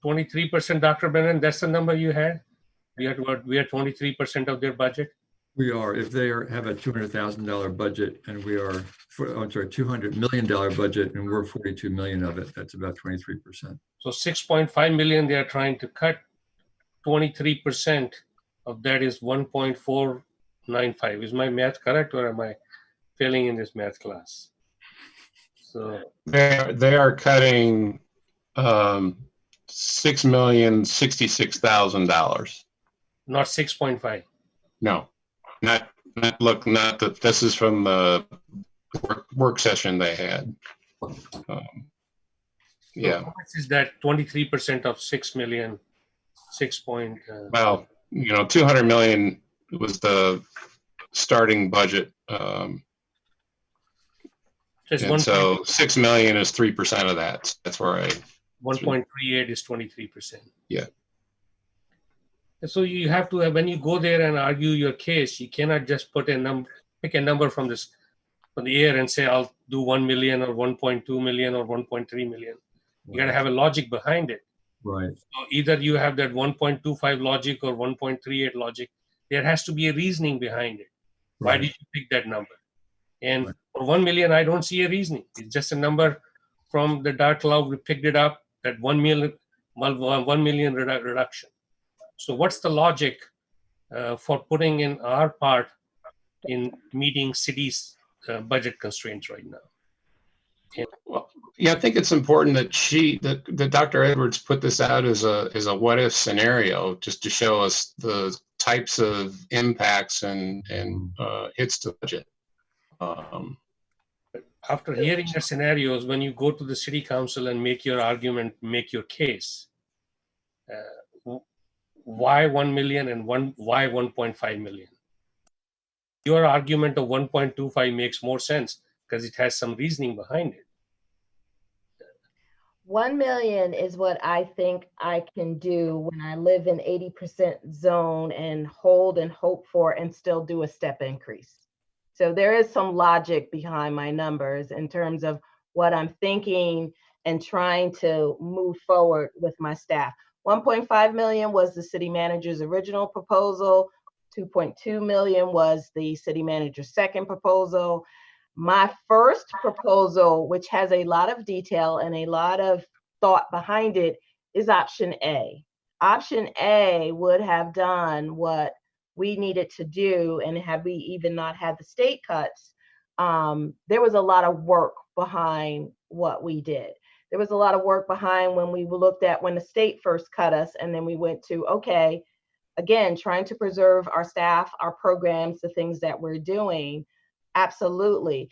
23%, Dr. Brennan, that's the number you had? We are 23% of their budget? We are. If they have a $200,000 budget and we are, $200 million budget and we're 42 million of it, that's about 23%. So 6.5 million they are trying to cut. 23% of that is 1.495. Is my math correct, or am I failing in this math class? So they are cutting $6,066,000. Not 6.5. No, not that. This is from the work session they had. Yeah. So how much is that? 23% of 6 million. 6 point. Well, you know, 200 million was the starting budget. And so 6 million is 3% of that. That's where 1.38 is 23%. Yeah. So you have to have, when you go there and argue your case, you cannot just put a number, pick a number from the air and say, I'll do 1 million or 1.2 million or 1.3 million. You got to have a logic behind it. Right. So either you have that 1.25 logic or 1.38 logic. There has to be a reasoning behind it. Why Right. did you pick that number? And for 1 million, I don't see a reasoning. It's just a number from the dark cloud. We picked it up that 1 million, 1 million reduction. So what's the logic for putting in our part in meeting cities' budget constraints right now? Well, yeah, I think it's important that that Dr. Edwards put this out as a what if scenario, just to show us the types of impacts and hits to the budget. After hearing the scenarios, when you go to the city council and make your argument, make your case, why 1 million and why 1.5 million? Your argument of 1.25 makes more sense because it has some reasoning behind it. 1 million is what I think I can do when I live in 80% zone and hold and hope for and still do a step increase. So there is some logic behind my numbers in terms of what I'm thinking and trying to move forward with my staff. 1.5 million was the city manager's original proposal. 2.2 million was the city manager's second proposal. My first proposal, which has a lot of detail and a lot of thought behind it, is option A. Option A would have done what we needed to do, and had we even not had the state cuts, there was a lot of work behind what we did. There was a lot of work behind when we looked at when the state first cut us, and then we went to, okay, again, trying to preserve our staff, our programs, the things that we're doing. Absolutely.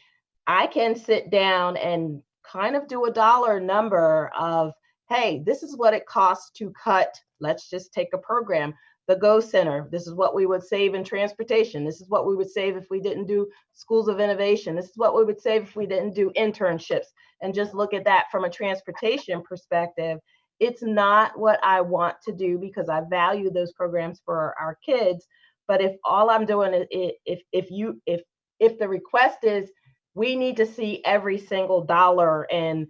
I can sit down and kind of do a dollar number of, hey, this is what it costs to cut, let's just take a program, the Go Center. This is what we would save in transportation. This is what we would save if we didn't do schools of innovation. This is what we would save if we didn't do internships. And just look at that from a transportation perspective. It's not what I want to do because I value those programs for our kids. But if all I'm doing is, if the request is, we need to see every single dollar and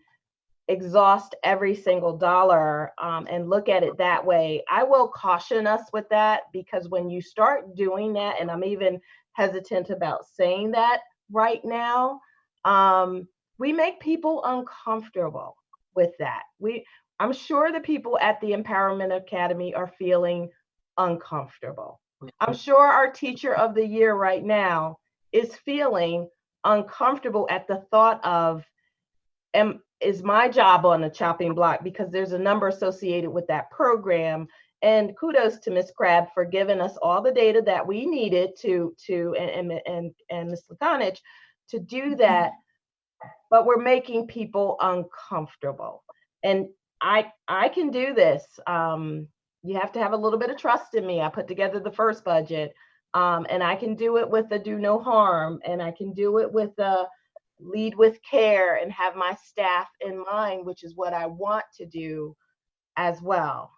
exhaust every single dollar and look at it that way, I will caution us with that, because when you start doing that, and I'm even hesitant about saying that right now, we make people uncomfortable with that. I'm sure the people at the Empowerment Academy are feeling uncomfortable. I'm sure our teacher of the year right now is feeling uncomfortable at the thought of, is my job on the chopping block, because there's a number associated with that program. And kudos to Ms. Crabb for giving us all the data that we needed and Ms. Lakonich to do that. But we're making people uncomfortable. And I can do this. You have to have a little bit of trust in me. I put together the first budget, and I can do it with the do no harm, and I can do it with the lead with care and have my staff in mind, which is what I want to do as well.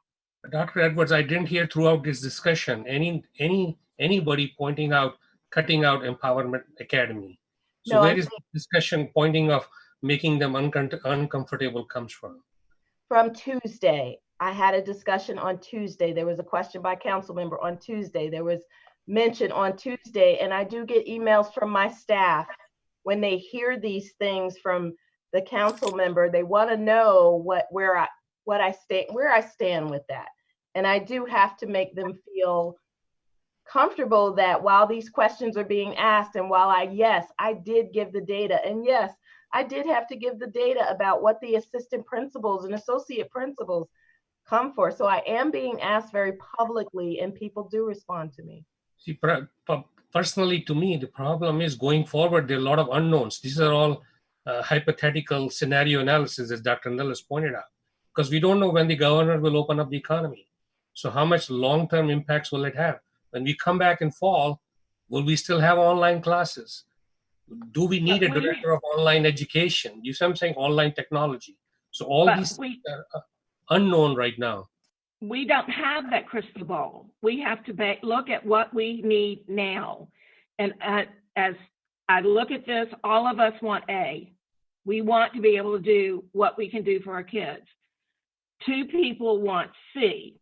Dr. Edwards, I didn't hear throughout this discussion anybody pointing out cutting out Empowerment Academy. So No, where is the discussion pointing of making them uncomfortable comes from? From Tuesday. I had a discussion on Tuesday. There was a question by council member on Tuesday. There was mention on Tuesday, and I do get emails from my staff when they hear these things from the council member. They want to know where I stand with that. And I do have to make them feel comfortable that while these questions are being asked, and while I did give the data, and yes, I did have to give the data about what the assistant principals and associate principals come for. So I am being asked very publicly, and people do respond to me. See, personally, to me, the problem is going forward, there are a lot of unknowns. These are all hypothetical scenario analysis, as Dr. Nellis pointed out, because we don't know when the governor will open up the economy. So how much long-term impacts will it have? When we come back in fall, will we still have online classes? Do we need a director of online education? You see what I'm saying? Online technology. So all these things are unknown right now. We don't have that crystal ball. We have to look at what we need now. And as I look at this, all of us want A. We want to be able to do what we can do for our kids. 2 people want C.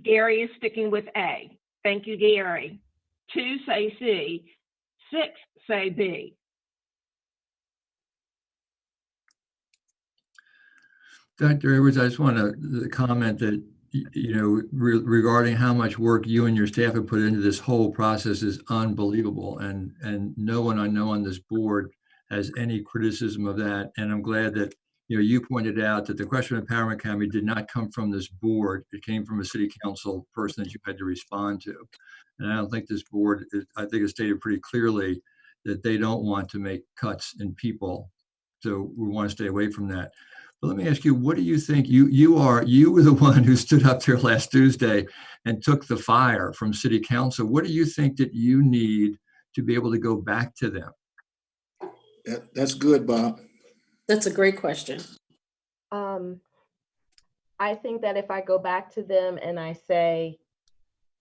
Gary is sticking with A. Thank you, Gary. 2 say C. 6 say B. Dr. Edwards, I just want to comment that, regarding how much work you and your staff have put into this whole process is unbelievable. And no one I know on this board has any criticism of that. And I'm glad that, you pointed out that the question of empowerment academy did not come from this board. It came from a city council person that you had to respond to. And I don't think this board, I think it stated pretty clearly that they don't want to make cuts in people. So we want to stay away from that. But let me ask you, what do you think? You were the one who stood up there last Tuesday and took the fire from city council. What do you think that you need to be able to go back to them? That's good, Bob. That's a great question. I think that if I go back to them and I say,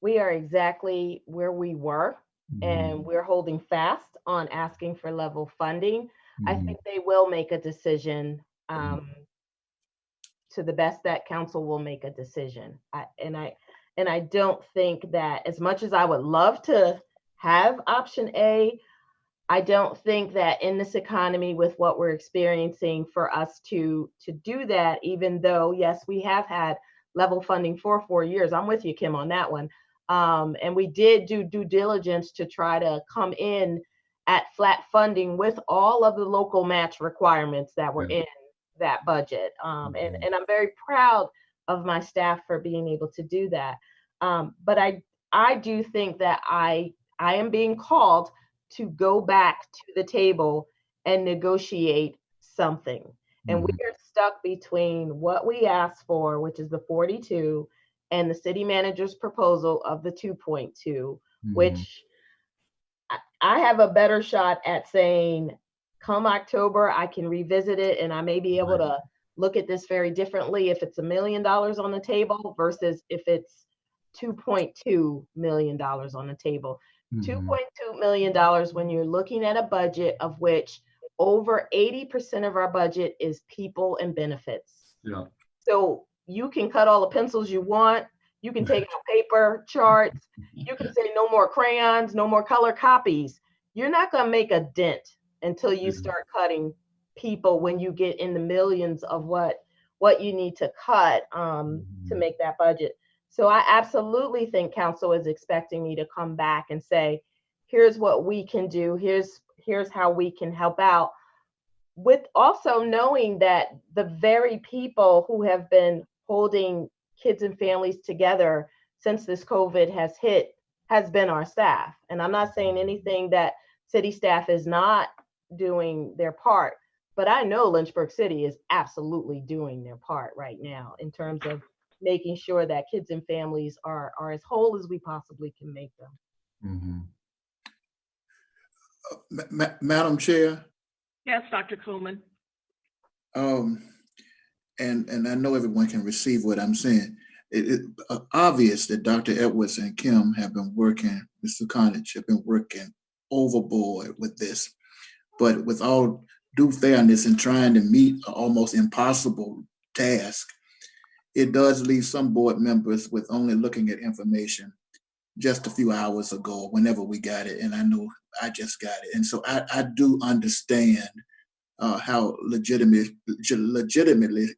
we are exactly where we were, and we're holding fast on asking for level funding, I think they will make a decision. To the best that council will make a decision. I don't think that, as much as I would love to have option A, I don't think that in this economy with what we're experiencing, for us to do that, even though, yes, we have had level funding for 4 years. I'm with you, Kim, on that one. And we did do due diligence to try to come in at flat funding with all of the local match requirements that were in that budget. And I'm very proud of my staff for being able to do that. But I do think that I am being called to go back to the table and negotiate something. And we are stuck between what we asked for, which is the 42, and the city manager's proposal of the 2.2, which I have a better shot at saying, come October, I can revisit it and I may be able to look at this very differently if it's $1 million on the table versus if it's $2.2 million on the table. $2.2 million when you're looking at a budget of which over 80% of our budget is people and benefits. Yeah. So you can cut all the pencils you want. You can take out paper charts. You can say no more crayons, no more color copies. You're not going to make a dent until you start cutting people when you get in the millions of what you need to cut to make that budget. So I absolutely think council is expecting me to come back and say, here's what we can do. Here's how we can help out, with also knowing that the very people who have been holding kids and families together since this COVID has hit has been our staff. And I'm not saying anything that city staff is not doing their part, but I know Lynchburg City is absolutely doing their part right now in terms of making sure that kids and families are as whole as we possibly can make them. Madam Chair. Yes, Dr. Coleman. And I know everyone can receive what I'm saying. It's obvious that Dr. Edwards and Kim have been working, Mr. Connage have been working overboard with this. But with all due fairness in trying to meet an almost impossible task, it does leave some board members with only looking at information just a few hours ago, whenever we got it. And I know I just got it. And so I do understand how legitimately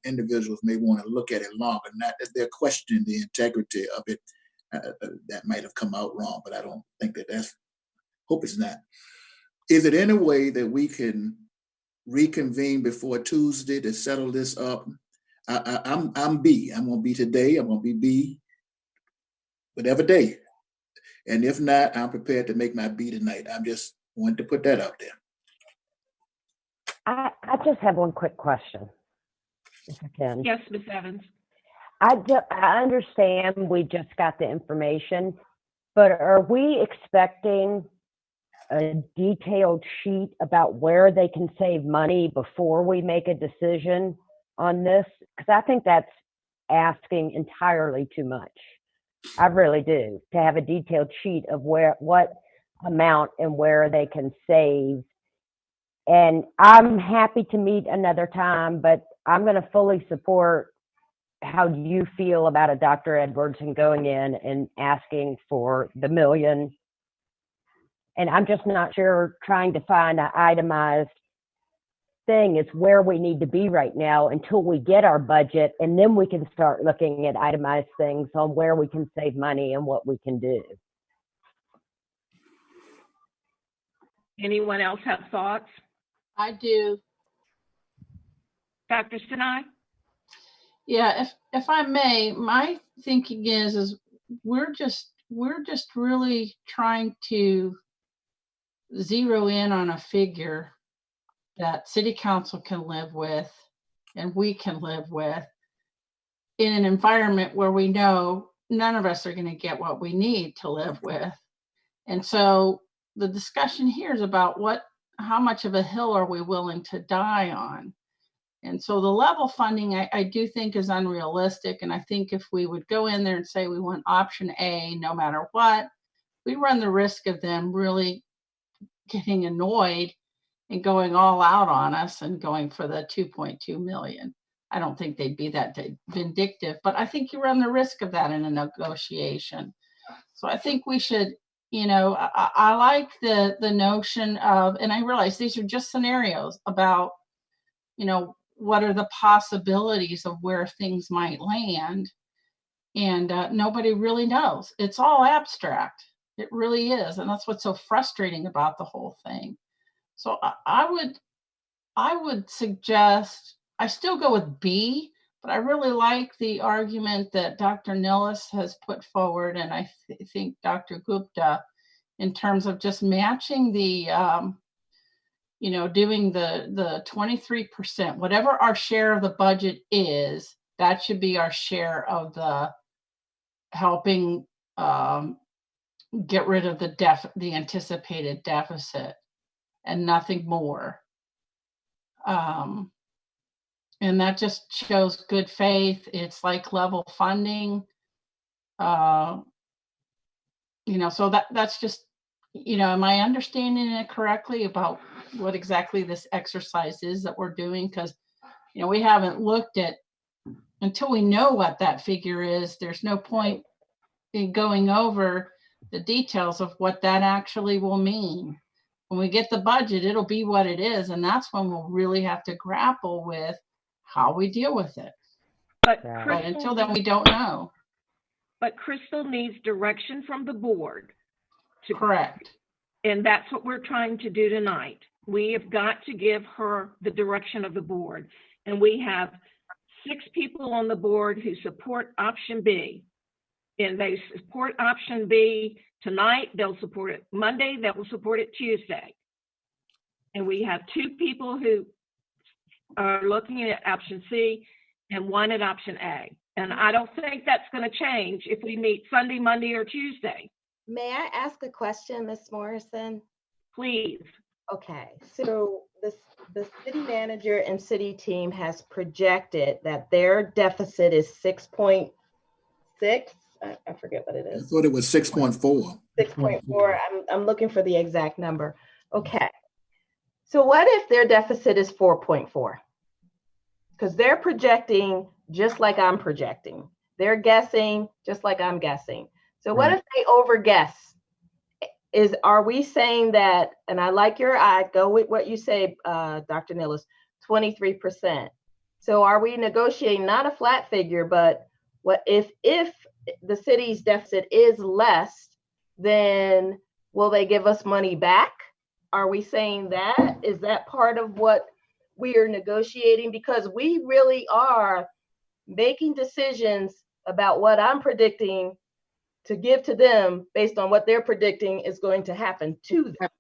individuals may want to look at it longer, not that they're questioning the integrity of it. That might have come out wrong, but I don't think hope it's not. Is it any way that we can reconvene before Tuesday to settle this up? I'm B. I'm going to be today. I'm going to be B, whatever day. And if not, I'm prepared to make my B tonight. I'm just wanting to put that out there. I just have one quick question, if I can. Yes, Ms. Evans. I understand we just got the information, but are we expecting a detailed sheet about where they can save money before we make a decision on this? Because I think that's asking entirely too much. I really do, to have a detailed sheet of what amount and where they can save. And I'm happy to meet another time, but I'm going to fully support how you feel about a Dr. Edwards and going in and asking for the $1 million And I'm just not sure trying to find an itemized thing is where we need to be right now until we get our budget, and then we can start looking at itemized things on where we can save money and what we can do. Anyone else have thoughts? I do. Dr. Sinai? Yeah, if I may, my thinking is we're just really trying to zero in on a figure that city council can live with and we can live with in an environment where we know none of us are going to get what we need to live with. And so the discussion here is about how much of a hill are we willing to die on? And so the level funding, I do think is unrealistic. And I think if we would go in there and say we want option A, no matter what, we run the risk of them really getting annoyed and going all out on us and going for the 2.2 million. I don't think they'd be that vindictive, but I think you run the risk of that in a negotiation. So I think we should, I like the notion of, and I realize these are just scenarios about, what are the possibilities of where things might land? And nobody really knows. It's all abstract. It really is. And that's what's so frustrating about the whole thing. So I would suggest, I still go with B, but I really like the argument that Dr. Nilles has put forward, and I think Dr. Gupta, in terms of just matching the, doing the 23%, whatever our share of the budget is, that should be our share of the helping get rid of the anticipated deficit and nothing more. And that just shows good faith. It's like level funding. So that's just, am I understanding it correctly about what exactly this exercise is that we're doing? Because, we haven't looked at, until we know what that figure is, there's no point in going over the details of what that actually will mean. When we get the budget, it'll be what it is. And that's when we'll really have to grapple with how we deal with it. But until then, we don't know. But Crystal needs direction from the board. Correct. And that's what we're trying to do tonight. We have got to give her the direction of the board. And we have 6 people on the board who support option B. And they support option B tonight. They'll support it Monday. They will support it Tuesday. And we have 2 people who are looking at option C and 1 at option A. And I don't think that's going to change if we meet Sunday, Monday, or Tuesday. May I ask a question, Ms. Morrison? Please. Okay, so the city manager and city team has projected that their deficit is 6.6. I forget what it is. I thought it was 6.4. 6.4. I'm looking for the exact number. Okay. So what if their deficit is 4.4? Because they're projecting just like I'm projecting. They're guessing just like I'm guessing. So what if they overguess? Are we saying that, and I like I go with what you say, Dr. Nilles, 23%. So are we negotiating not a flat figure, but what if the city's deficit is less, then will they give us money back? Are we saying that? Is that part of what we are negotiating? Because we really are making decisions about what I'm predicting to give to them based on what they're predicting is going to happen to them.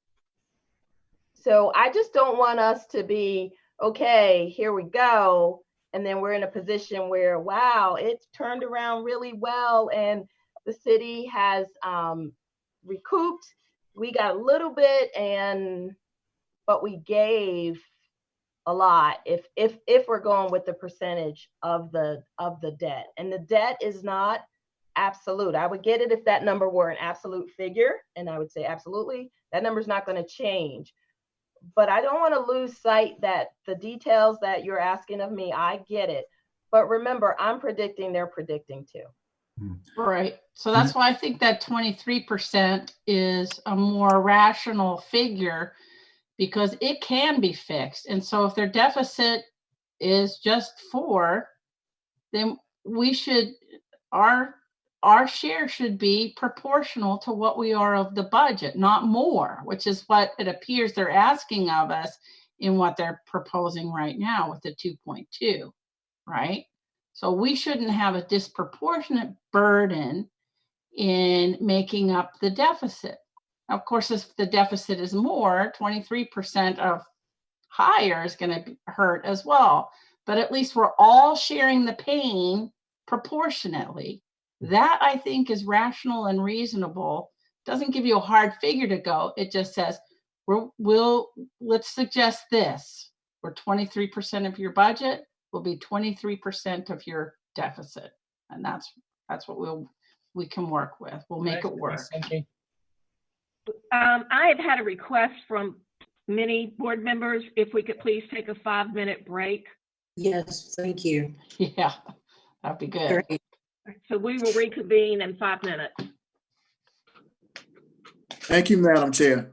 So I just don't want us to be, okay, here we go. And then we're in a position where, wow, it's turned around really well. And the city has recouped. We got a little bit, but we gave a lot if we're going with the percentage of the debt. And the debt is not absolute. I would get it if that number were an absolute figure, and I would say absolutely, that number's not going to change. But I don't want to lose sight that the details that you're asking of me, I get it. But remember, I'm predicting, they're predicting too. Right. So that's why I think that 23% is a more rational figure because it can be fixed. And so if their deficit is just 4, then we should, our share should be proportional to what we are of the budget, not more, which is what it appears they're asking of us in what they're proposing right now with the 2.2, right? So we shouldn't have a disproportionate burden in making up the deficit. Of course, if the deficit is more, 23% of higher is going to hurt as well. But at least we're all sharing the pain proportionately. That I think is rational and reasonable. Doesn't give you a hard figure to go. It just says, let's suggest this. Where 23% of your budget will be 23% of your deficit. And that's what we can work with. We'll make it work. I have had a request from many board members if we could please take a 5-minute break. Yes, thank you. Yeah, that'd be good. Great. So we will reconvene in 5 minutes. Thank you, Madam Chair.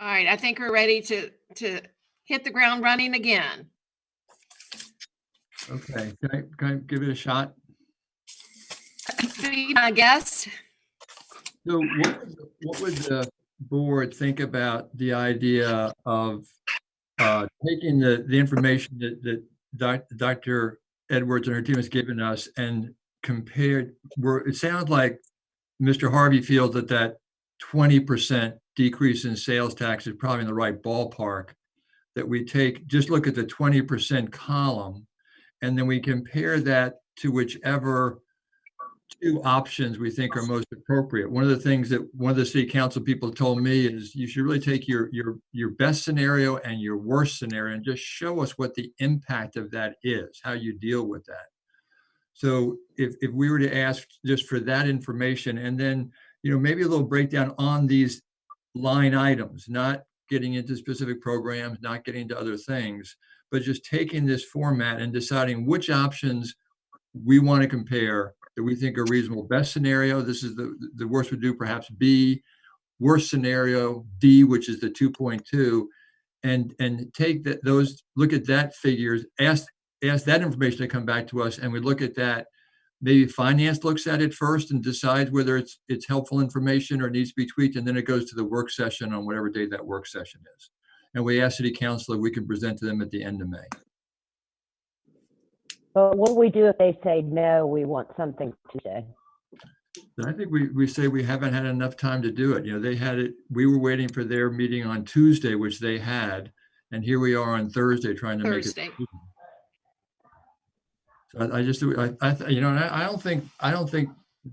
All right, I think we're ready to hit the ground running again. Okay, can I give it a shot? Be my guest. So what would the board think about the idea of taking the information that Dr. Edwards and her team has given us and compared, it sounds like Mr. Harvey feels that 20% decrease in sales tax is probably in the right ballpark, that we just look at the 20% column, and then we compare that to whichever two options we think are most appropriate. One of the things that one of the city council people told me is you should really take your best scenario and your worst scenario and just show us what the impact of that is, how you deal with that. So if we were to ask just for that information, and then, maybe a little breakdown on these line items, not getting into specific programs, not getting into other things, but just taking this format and deciding which options we want to compare that we think are reasonable. Best scenario, this is the worst would do, perhaps B. Worst scenario, D, which is the 2.2, and take those, look at that figures, ask that information to come back to us, and we look at that. Maybe finance looks at it first and decides whether it's helpful information or needs to be tweaked, and then it goes to the work session on whatever day that work session is. And we ask city council if we can present to them at the end of May. But what do we do if they say, no, we want something today? Then I think we say we haven't had enough time to do it. They had it, we were waiting for their meeting on Tuesday, which they had, and here we are on Thursday trying to make it. So I don't think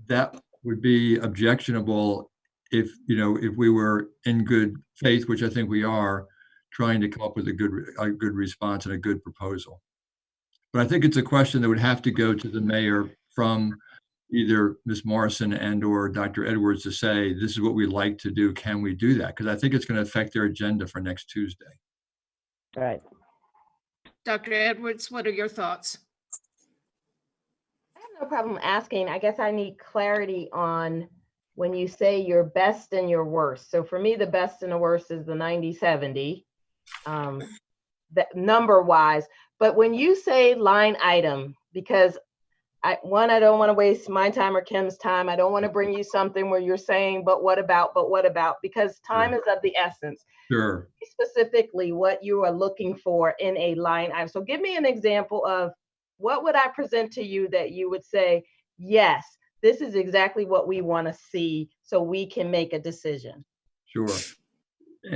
that would be objectionable if we were in good faith, which I think we are, trying to come up with a good response and a good proposal. But I think it's a question that would have to go to the mayor from either Ms. Morrison and or Dr. Edwards to say, this is what we'd like to do. Can we do that? Because I think it's going to affect their agenda for next Tuesday. Right. Dr. Edwards, what are your thoughts? I have no problem asking. I guess I need clarity on when you say your best and your worst. So for me, the best and the worst is the 90-70, that number wise. But when you say line item, because I don't want to waste my time or Kim's time. I don't want to bring you something where you're saying, but what about, because time is of the essence. Sure. Specifically what you are looking for in a line item. So give me an example of what would I present to you that you would say, yes, this is exactly what we want to see so we can make a decision. Sure.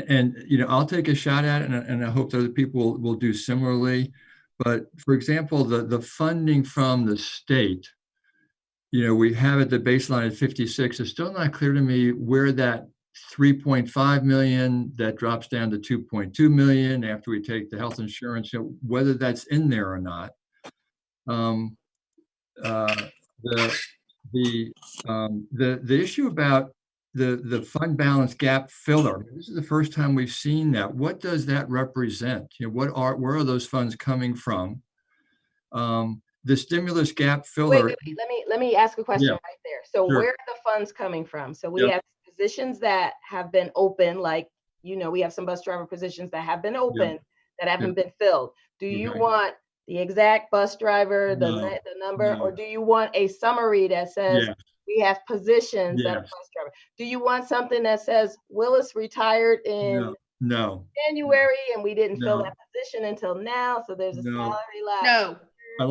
And, I'll take a shot at it, and I hope that other people will do similarly. But for example, the funding from the state, we have it, the baseline at 56. It's still not clear to me where that 3.5 million that drops down to 2.2 million after we take the health insurance, whether that's in there or not. The issue about the fund balance gap filler, this is the first time we've seen that. What does that represent? Where are those funds coming from? The stimulus gap filler. Wait. Let me ask a question right there. So Sure. Where are the funds coming from? So we have positions that have been open, like, we have some bus driver positions that have been open that haven't been filled. Do you want the exact bus driver, the number, or do you want a summary that says we have positions that are bus driver? Do you want something that says Willis retired in January and we didn't fill that position until now, so there's a salary lapse? No. I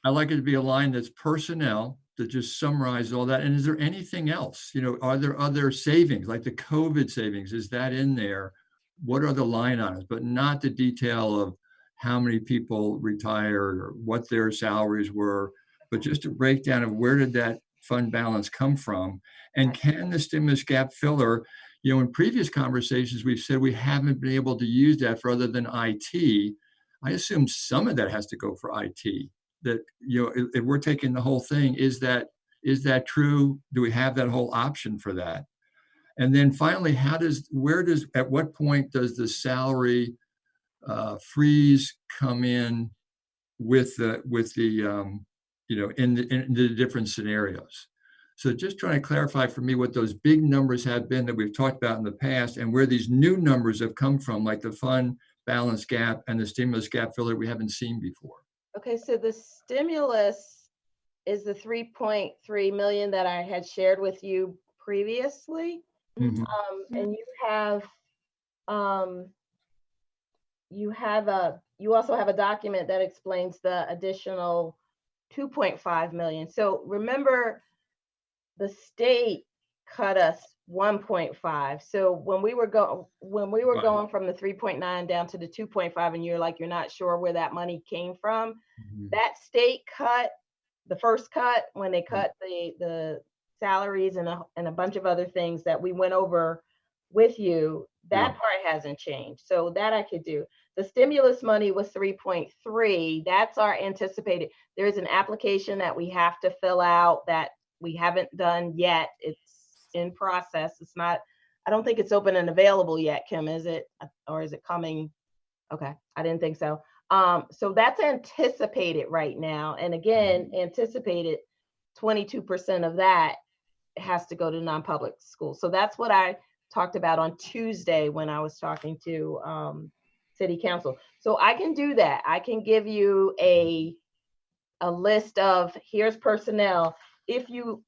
like it to be a line that's personnel that just summarizes all that. And is there anything else? Are there other savings, like the COVID savings? Is that in there? What are the line items? But not the detail of how many people retired or what their salaries were, but just a breakdown of where did that fund balance come from? And can the stimulus gap filler, in previous conversations, we've said we haven't been able to use that for other than IT. I assume some of that has to go for IT. That, if we're taking the whole thing, is that true? Do we have that whole option for that? And then finally, at what point does the salary freeze come in with the in the different scenarios? So just trying to clarify for me what those big numbers have been that we've talked about in the past and where these new numbers have come from, like the fund balance gap and the stimulus gap filler we haven't seen before. Okay, so the stimulus is the 3.3 million that I had shared with you previously. Mhm. And you also have a document that explains the additional 2.5 million. So remember, the state cut us 1.5. So when we were going from the 3.9 down to the 2.5, and you're like, you're not sure where that money came from, that state cut, the first cut, when they cut the salaries and a bunch of other things that we went over with you, that part hasn't changed. So that I could do. The stimulus money was 3.3. That's our anticipated. There's an application that we have to fill out that we haven't done yet. It's in process. It's not, I don't think it's open and available yet, Kim, is it? Or is it coming? Okay, I didn't think so. So that's anticipated right now. And again, anticipated 22% of that has to go to non-public schools. So that's what I talked about on Tuesday when I was talking to City Council. So I can do that. I can give you a list of here's personnel. If you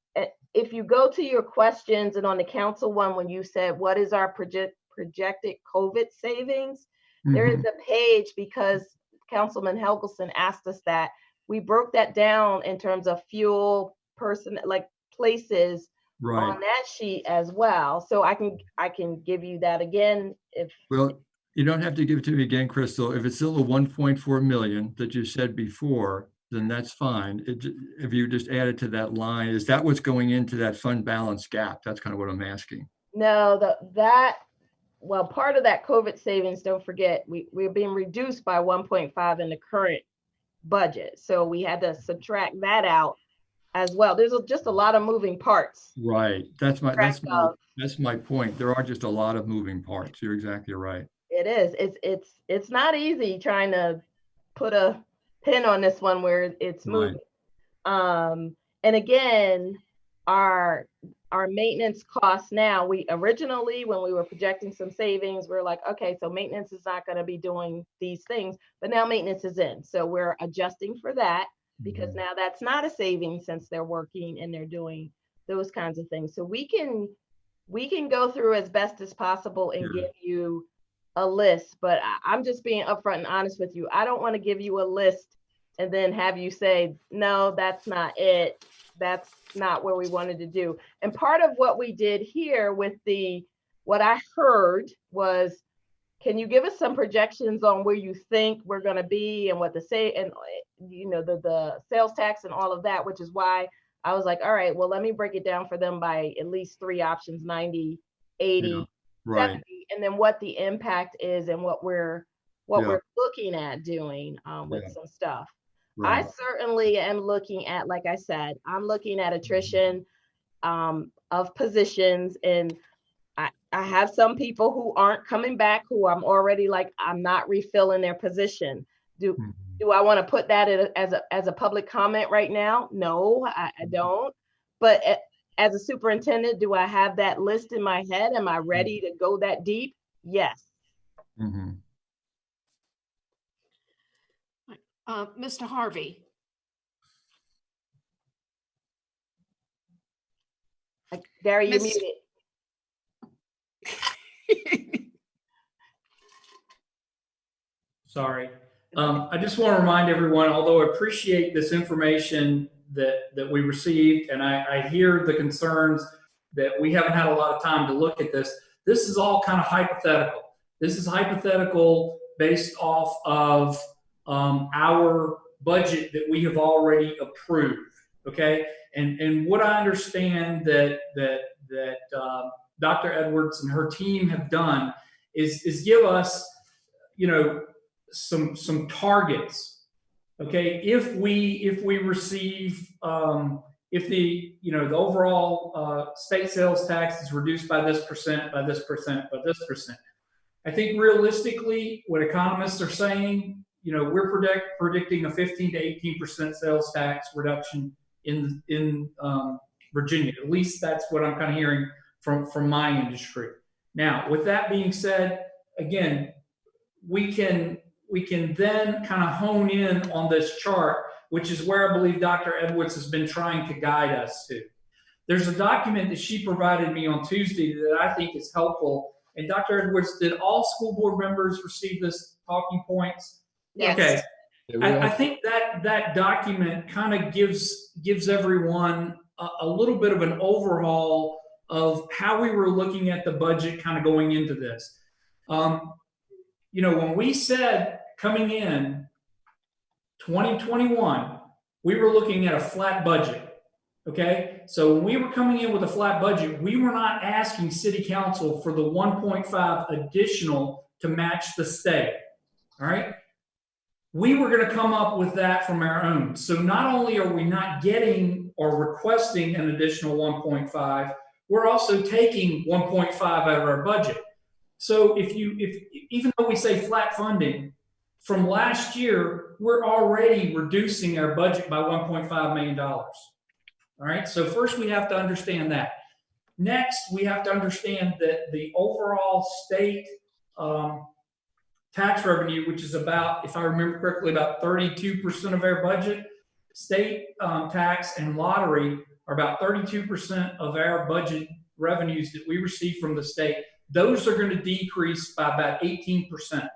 go to your questions and on the council one, when you said, what is our projected COVID savings? There is a page because Councilman Helgelson asked us that. We broke that down in terms of fuel, person, like places on that sheet as well. So I can give you that again if. Well, you don't have to give it to me again, Crystal. If it's still a 1.4 million that you said before, then that's fine. If you just add it to that line, is that what's going into that fund balance gap? That's kind of what I'm asking. No, well, part of that COVID savings, don't forget, we're being reduced by 1.5 in the current budget. So we had to subtract that out as well. There's just a lot of moving parts. Right. That's my point. There are just a lot of moving parts. You're exactly right. It is. It's not easy trying to put a pin on this one where it's moving. And again, our maintenance costs now, we originally, when we were projecting some savings, we were like, okay, so maintenance is not going to be doing these things, but now maintenance is in. So we're adjusting for that because now that's not a saving since they're working and they're doing those kinds of things. So we can go through as best as possible and give you a list, but I'm just being upfront and honest with you. I don't want to give you a list and then have you say, no, that's not it. That's not where we wanted to do. And part of what we did here with what I heard was, can you give us some projections on where you think we're going to be and what the the sales tax and all of that, which is why I was like, all right, well, let me break it down for them by at least 3 options, 90, 80, 70, and then what the impact is and what we're looking at doing with some stuff. I certainly am looking at, like I said, I'm looking at attrition of positions, and I have some people who aren't coming back who I'm already like, I'm not refilling their position. Do I want to put that as a public comment right now? No, I don't. But as a superintendent, do I have that list in my head? Am I ready to go that deep? Yes. Mr. Harvey. Gary, you're muted. Sorry. I just want to remind everyone, although I appreciate this information that we received, and I hear the concerns that we haven't had a lot of time to look at this. This is all kind of hypothetical. This is hypothetical based off of our budget that we have already approved. Okay, and what I understand that Dr. Edwards and her team have done is give us, some targets. Okay, if we receive if the overall state sales tax is reduced by this percent, by this percent, by this percent, I think realistically, what economists are saying, we're predicting a 15 to 18% sales tax reduction in Virginia. At least that's what I'm kind of hearing from my industry. Now, with that being said, again, we can then kind of hone in on this chart, which is where I believe Dr. Edwards has been trying to guide us to. There's a document that she provided me on Tuesday that I think is helpful. And Dr. Edwards, did all school board members receive this talking points? Yes. Okay. I think that document kind of gives everyone a little bit of an overhaul of how we were looking at the budget kind of going into this. You know, when we said coming in 2021, we were looking at a flat budget. Okay, so when we were coming in with a flat budget, we were not asking City Council for the 1.5 additional to match the state. All right, we were going to come up with that from our own. So not only are we not getting or requesting an additional 1.5, we're also taking 1.5 out of our budget. So if even though we say flat funding, from last year, we're already reducing our budget by $1.5 million. All right, so first we have to understand that. Next, we have to understand that the overall state tax revenue, which is about, if I remember correctly, about 32% of our budget, state tax and lottery are about 32% of our budget revenues that we receive from the state. Those are going to decrease by about 18%.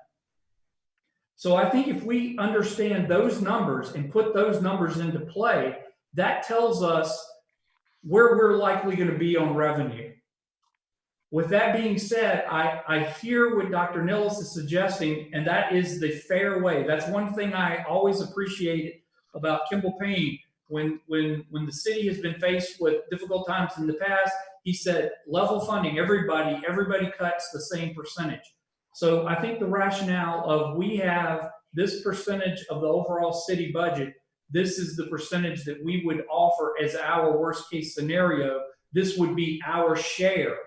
So I think if we understand those numbers and put those numbers into play, that tells us where we're likely going to be on revenue. With that being said, I hear what Dr. Nilles is suggesting, and that is the fair way. That's one thing I always appreciated about Kimball Payne. When the city has been faced with difficult times in the past, he said, level funding, everybody cuts the same percentage. So I think the rationale of we have this percentage of the overall city budget, this is the percentage that we would offer as our worst case scenario. This would be our share.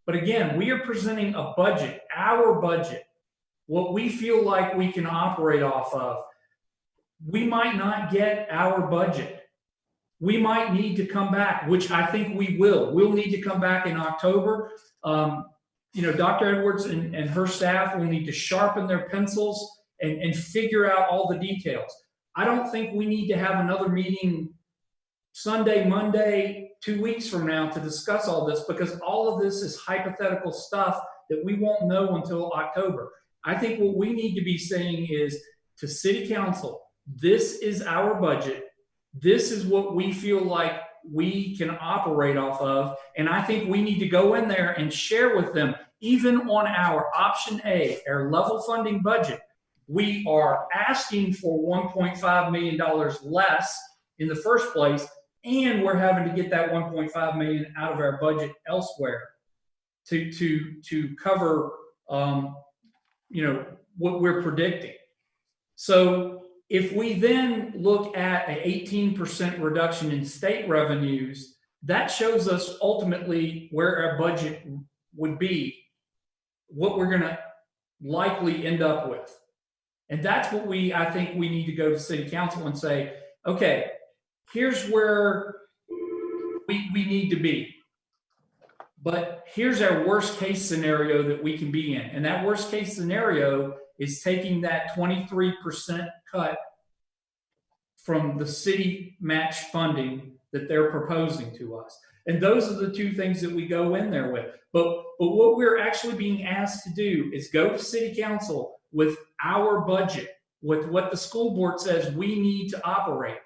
But again, we are presenting a budget, our budget, what we feel like we can operate off of. We might not get our budget. We might need to come back, which I think we will. We'll need to come back in October. You know, Dr. Edwards and her staff will need to sharpen their pencils and figure out all the details. I don't think we need to have another meeting Sunday, Monday, 2 weeks from now to discuss all this, because all of this is hypothetical stuff that we won't know until October. I think what we need to be saying is to City Council, this is our budget. This is what we feel like we can operate off of. And I think we need to go in there and share with them, even on our option A, our level funding budget, we are asking for $1.5 million less in the first place, and we're having to get that $1.5 million out of our budget elsewhere to cover you know, what we're predicting. So if we then look at an 18% reduction in state revenues, that shows us ultimately where our budget would be, what we're going to likely end up with. And that's what I think we need to go to City Council and say, okay, here's where we need to be. But here's our worst case scenario that we can be in. And that worst case scenario is taking that 23% cut from the city match funding that they're proposing to us. And those are the two things that we go in there with. But what we're actually being asked to do is go to City Council with our budget, with what the school board says we need to operate.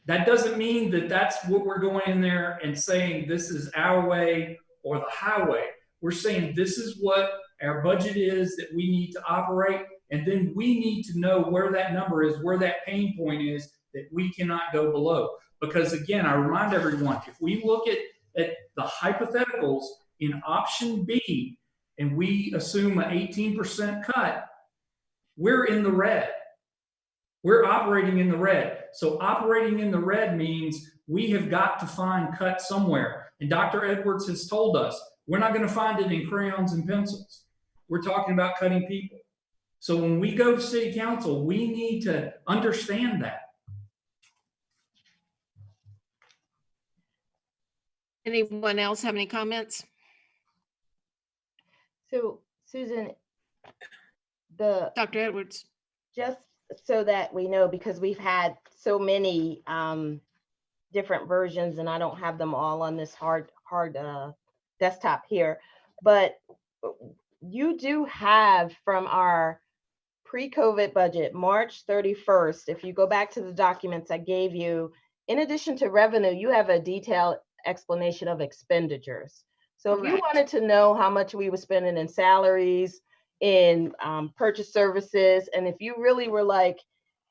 That doesn't mean that that's what we're going in there and saying this is our way or the highway. We're saying this is what our budget is that we need to operate, and then we need to know where that number is, where that pain point is that we cannot go below. Because again, I remind everyone, if we look at the hypotheticals in option B and we assume an 18% cut, we're in the red. We're operating in the red. So operating in the red means we have got to find cut somewhere. And Dr. Edwards has told us, we're not going to find it in crayons and pencils. We're talking about cutting people. So when we go to City Council, we need to understand that. Anyone else have any comments? So Susan, Dr. Edwards. Just so that we know, because we've had so many different versions and I don't have them all on this hard desktop here, but you do have from our pre-COVID budget, March 31st, if you go back to the documents I gave you, in addition to revenue, you have a detailed explanation of expenditures. So if you wanted to know how much we were spending in salaries, in purchase services, and if you really were like,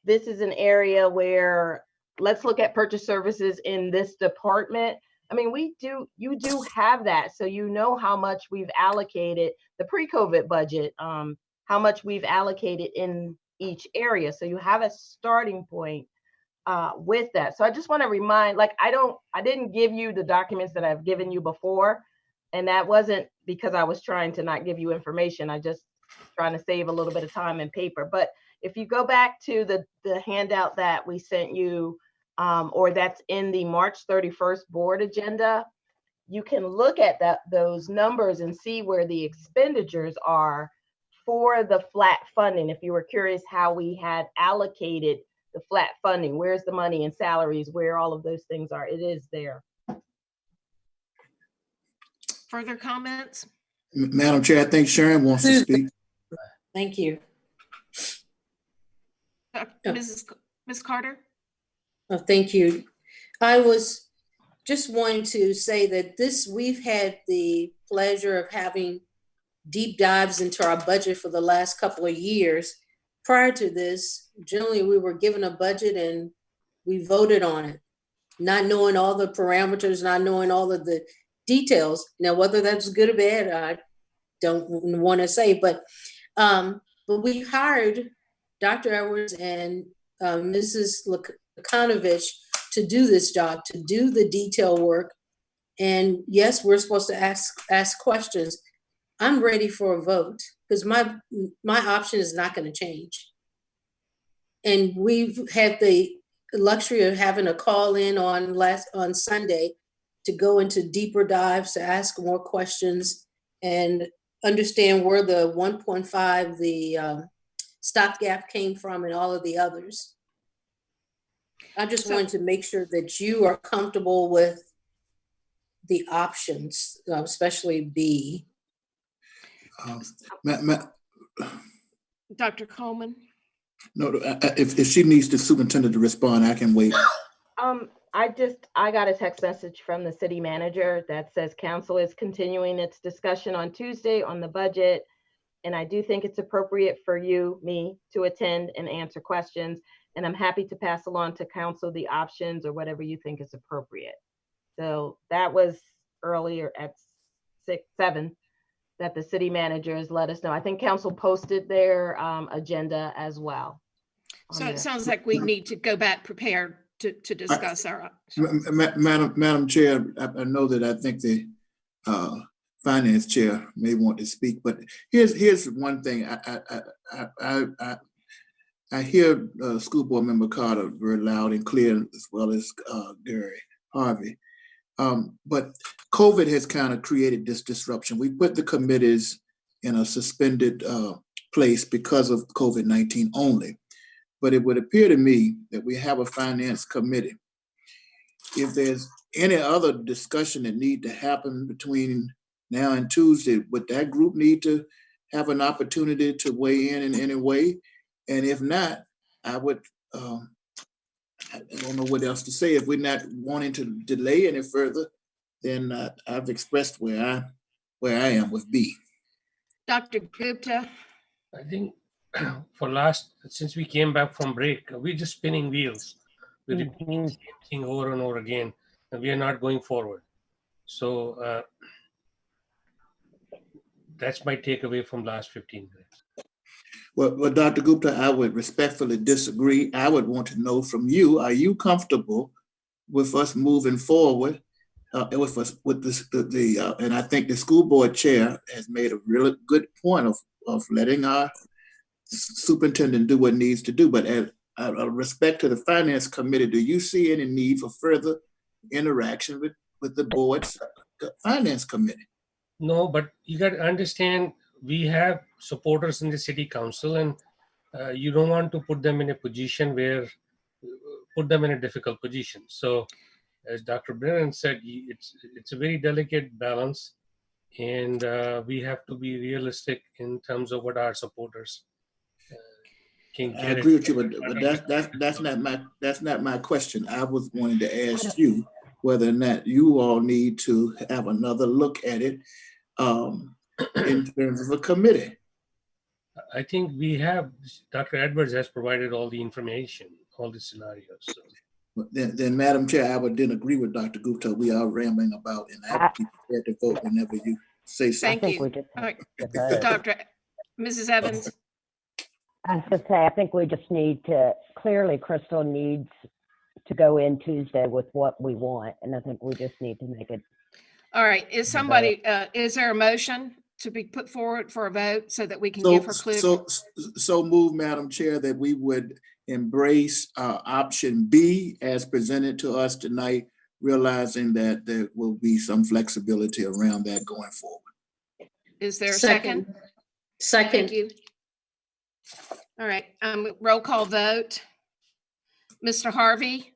this is an area where let's look at purchase services in this department. I mean, you do have that. So you know how much we've allocated the pre-COVID budget, how much we've allocated in each area. So you have a starting point with that. So I just want to remind, like, I didn't give you the documents that I've given you before. And that wasn't because I was trying to not give you information. I just trying to save a little bit of time and paper. But if you go back to the handout that we sent you, or that's in the March 31st board agenda, you can look at those numbers and see where the expenditures are for the flat funding. If you were curious how we had allocated the flat funding, where's the money in salaries, where all of those things are, it is there. Further comments? Madam Chair, I think Sharon wants to speak. Thank you. Ms. Carter? Oh, thank you. I was just wanting to say that we've had the pleasure of having deep dives into our budget for the last couple of years. Prior to this, generally we were given a budget and we voted on it, not knowing all the parameters, not knowing all of the details. Now, whether that's good or bad, I don't want to say, but we hired Dr. Edwards and Mrs. Lukanovich to do this job, to do the detail work. And yes, we're supposed to ask questions. I'm ready for a vote because my option is not going to change. And we've had the luxury of having a call in on Sunday to go into deeper dives, to ask more questions and understand where the 1.5, the stopgap came from and all of the others. I just wanted to make sure that you are comfortable with the options, especially B. Dr. Coleman? No, if she needs the superintendent to respond, I can wait. I got a text message from the city manager that says council is continuing its discussion on Tuesday on the budget. And I do think it's appropriate for me to attend and answer questions. And I'm happy to pass along to council the options or whatever you think is appropriate. So that was earlier at 7 that the city managers let us know. I think council posted their agenda as well. So it sounds like we need to go back prepared to discuss our options. Madam Chair, I know that I think the finance chair may want to speak, but here's one thing. I hear School Board Member Carter very loud and clear, as well as Gary Harvey. But COVID has kind of created this disruption. We put the committees in a suspended place because of COVID-19 only. But it would appear to me that we have a finance committee. If there's any other discussion that need to happen between now and Tuesday, would that group need to have an opportunity to weigh in any way? And if not, I would, I don't know what else to say. If we're not wanting to delay any further, then I've expressed where I am with B. Dr. Gupta. I think since we came back from break, we're just spinning wheels. We're repeating the same thing over and over again, and we are not going forward. So that's my takeaway from last 15 minutes. Well, Dr. Gupta, I would respectfully disagree. I would want to know from you, are you comfortable with us moving forward with and I think the school board chair has made a really good point of letting our superintendent do what needs to do. But as respect to the finance committee, do you see any need for further interaction with the board's finance committee. No, but you got to understand, we have supporters in the city council, and you don't want to put them in a position where, put them in a difficult position. So as Dr. Brennan said, it's a very delicate balance, and we have to be realistic in terms of what our supporters can I get. agree with you, but that's not my question. I was wanting to ask you whether or not you all need to have another look at it in terms of a committee. I think we have, Dr. Edwards has provided all the information, all the scenarios. So. Then, Madam Chair, I would then agree with Dr. Gupta. We are rambling about, and I would be prepared to vote whenever you say so. Thank you. All right. Dr. Mrs. Evans. I was going to say, I think we just need to, clearly Crystal needs to go in Tuesday with what we want. And I think we just need to make it. All right. Is somebody, is there a motion to be put forward for a vote so that we can give her clue? So move, Madam Chair, that we would embrace option B as presented to us tonight, realizing that there will be some flexibility around that going forward. Is there a second? Second. Thank you. All right, roll call vote. Mr. Harvey?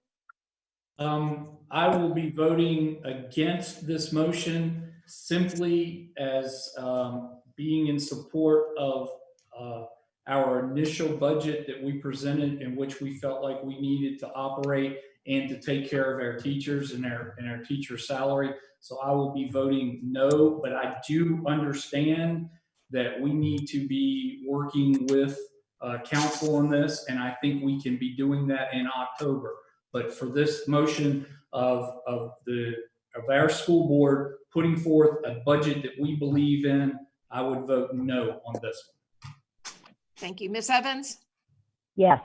I will be voting against this motion simply as being in support of our initial budget that we presented, in which we felt like we needed to operate and to take care of our teachers and our teacher salary. So I will be voting no, but I do understand that we need to be working with council on this, and I think we can be doing that in October. But for this motion of our school board putting forth a budget that we believe in, I would vote no on this one. Thank you. Ms. Evans? Yes.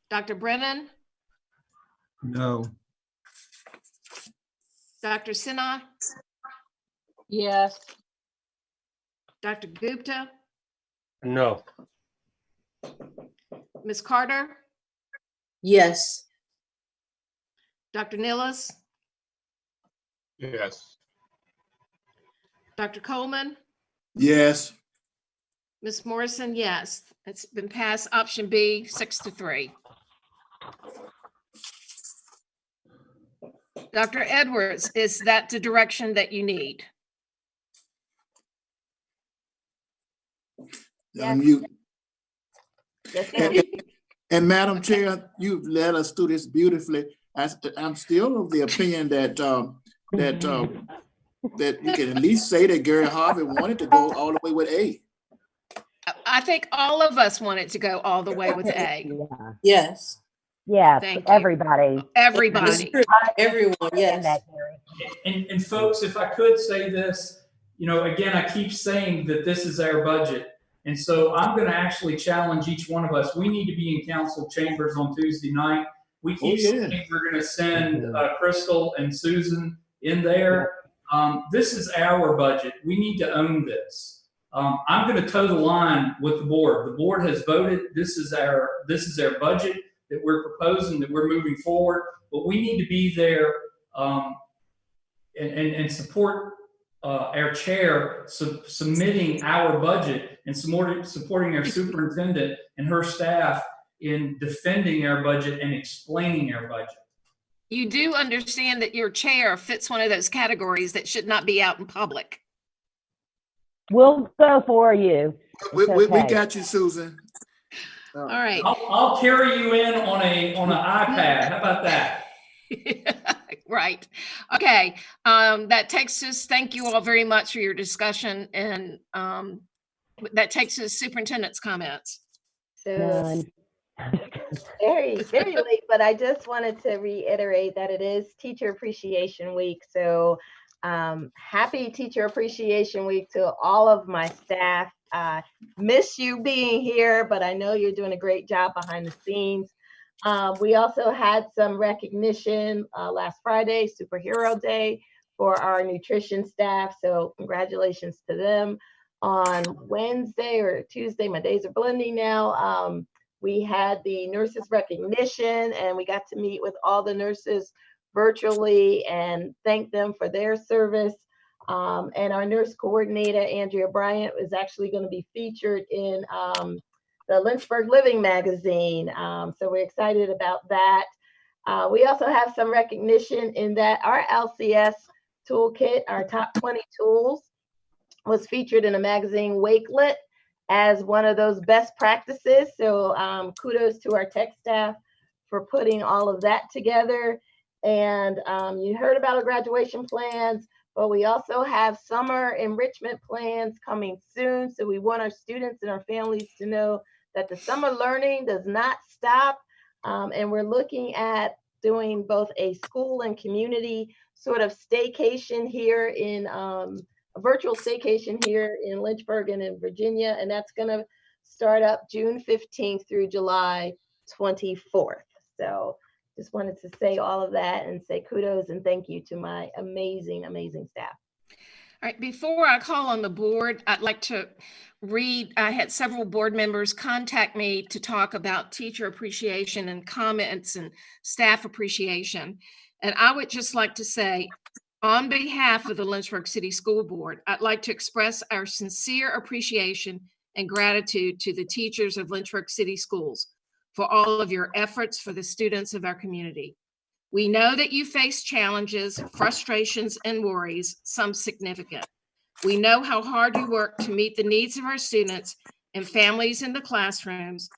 Dr. Brennan? No. Dr. Sinha? Yes. Dr. Gupta? No. Ms. Carter? Yes. Dr. Nilles? Yes. Dr. Coleman? Yes. Ms. Morrison, yes. It's been passed. Option B, 6-3. Dr. Edwards, is that the direction that you need? Unmute. And Madam Chair, you've led us through this beautifully. I'm still of the opinion that that you can at least say that Gary Harvey wanted to go all the way with A. I think all of us want it to go all the way with A. Yeah. Yes. Yeah, Thank you. Everybody. Everybody. Everyone, yes. And folks, if I could say this, again, I keep saying that this is our budget. And so I'm going to actually challenge each one of us. We need to be in council chambers on Tuesday night. We keep saying we're going to send Crystal and Susan in there. This is our budget. We need to own this. I'm going to toe the line with the board. The board has voted. This is our budget that we're proposing, that we're moving forward. But we need to be there and support our chair submitting our budget and supporting our superintendent and her staff in defending our budget and explaining our budget. You do understand that your chair fits one of those categories that should not be out in public. We'll go for you. We got you, Susan. All right. I'll carry you in on an iPad. How about that? Right. Okay. That takes us, thank you all very much for your discussion. And that takes us superintendent's comments. So, very, very late, but I just wanted to reiterate that it is Teacher Appreciation Week. So happy Teacher Appreciation Week to all of my staff. Miss you being here, but I know you're doing a great job behind the scenes. We also had some recognition last Friday, Superhero Day, for our nutrition staff. So congratulations to them. On Wednesday or Tuesday, my days are blending now. We had the nurses recognition, and we got to meet with all the nurses virtually and thank them for their service. And our nurse coordinator, Andrea Bryant, is actually going to be featured in the Lynchburg Living magazine. So we're excited about that. We also have some recognition in that our LCS toolkit, our top 20 tools, was featured in a magazine, Wakelet, as one of those best practices. So kudos to our tech staff for putting all of that together. And you heard about our graduation plans, but we also have summer enrichment plans coming soon. So we want our students and our families to know that the summer learning does not stop. And we're looking at doing both a school and community sort of staycation here in a virtual staycation here in Lynchburg and in Virginia. And that's going to start up June 15th through July 24th. So just wanted to say all of that and say kudos and thank you to my amazing, amazing staff. All right, before I call on the board, I'd like to read, I had several board members contact me to talk about teacher appreciation and comments and staff appreciation. And I would just like to say, on behalf of the Lynchburg City School Board, I'd like to express our sincere appreciation and gratitude to the teachers of Lynchburg City Schools for all of your efforts for the students of our community. We know that you face challenges, frustrations, and worries, some significant. We know how hard you work to meet the needs of our students and families in the classrooms,